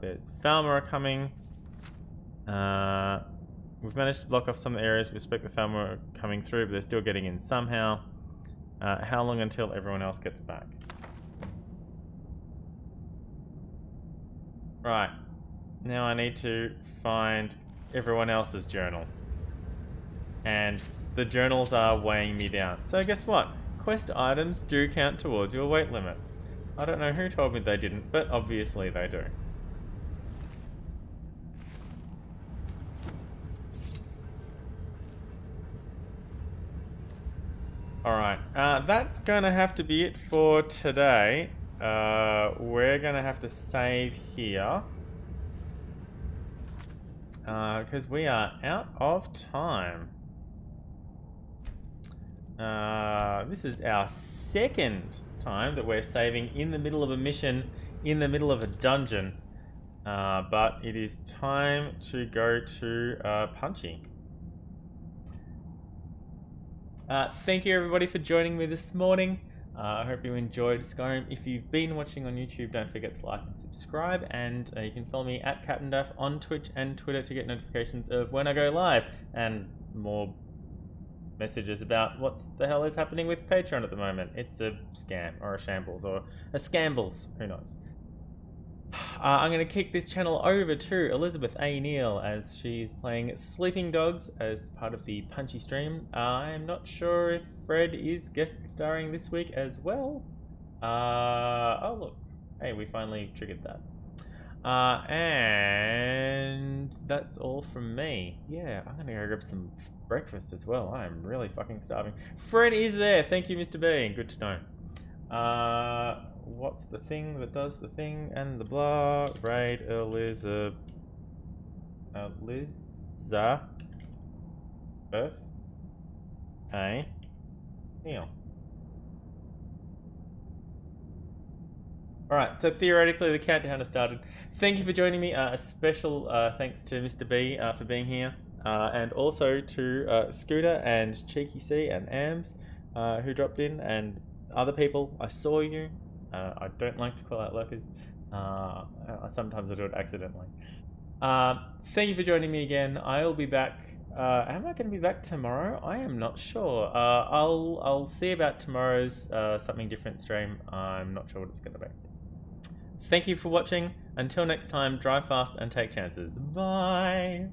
There's Falmer are coming. We've managed to block off some of the areas. We expect the Falmer are coming through, but they're still getting in somehow. How long until everyone else gets back? Right. Now I need to find everyone else's journal. And the journals are weighing me down. So guess what? Quest items do count towards your weight limit. I don't know who told me they didn't, but obviously they do. Alright, that's gonna have to be it for today. We're gonna have to save here. Because we are out of time. This is our second time that we're saving in the middle of a mission, in the middle of a dungeon. But it is time to go to Punchy. Thank you everybody for joining me this morning. I hope you enjoyed Skyrim. If you've been watching on YouTube, don't forget to like and subscribe, and you can follow me at CaptDaf on Twitch and Twitter to get notifications of when I go live, and more messages about what the hell is happening with Patreon at the moment. It's a scam, or a shambles, or a scambles, who knows. I'm going to kick this channel over to Elizabeth A. Neal as she's playing Sleeping Dogs as part of the Punchy stream. I'm not sure if Fred is guest starring this week as well. Oh look, hey, we finally triggered that. And that's all from me. Yeah, I'm going to go grab some breakfast as well. I'm really fucking starving. Fred is there. Thank you, Mr. B. Good to know. What's the thing that does the thing and the blah? Raid Elizabeth. A. Neal. Alright, so theoretically the countdown has started. Thank you for joining me. A special thanks to Mr. B for being here. and also to Scooter and Cheeky C and Ams who dropped in, and other people. I saw you. I don't like to call out lurkers. Sometimes I do it accidentally. Thank you for joining me again. I'll be back. Am I going to be back tomorrow? I am not sure. I'll see about tomorrow's something different stream. I'm not sure what it's going to be. Thank you for watching. Until next time, drive fast and take chances. Bye!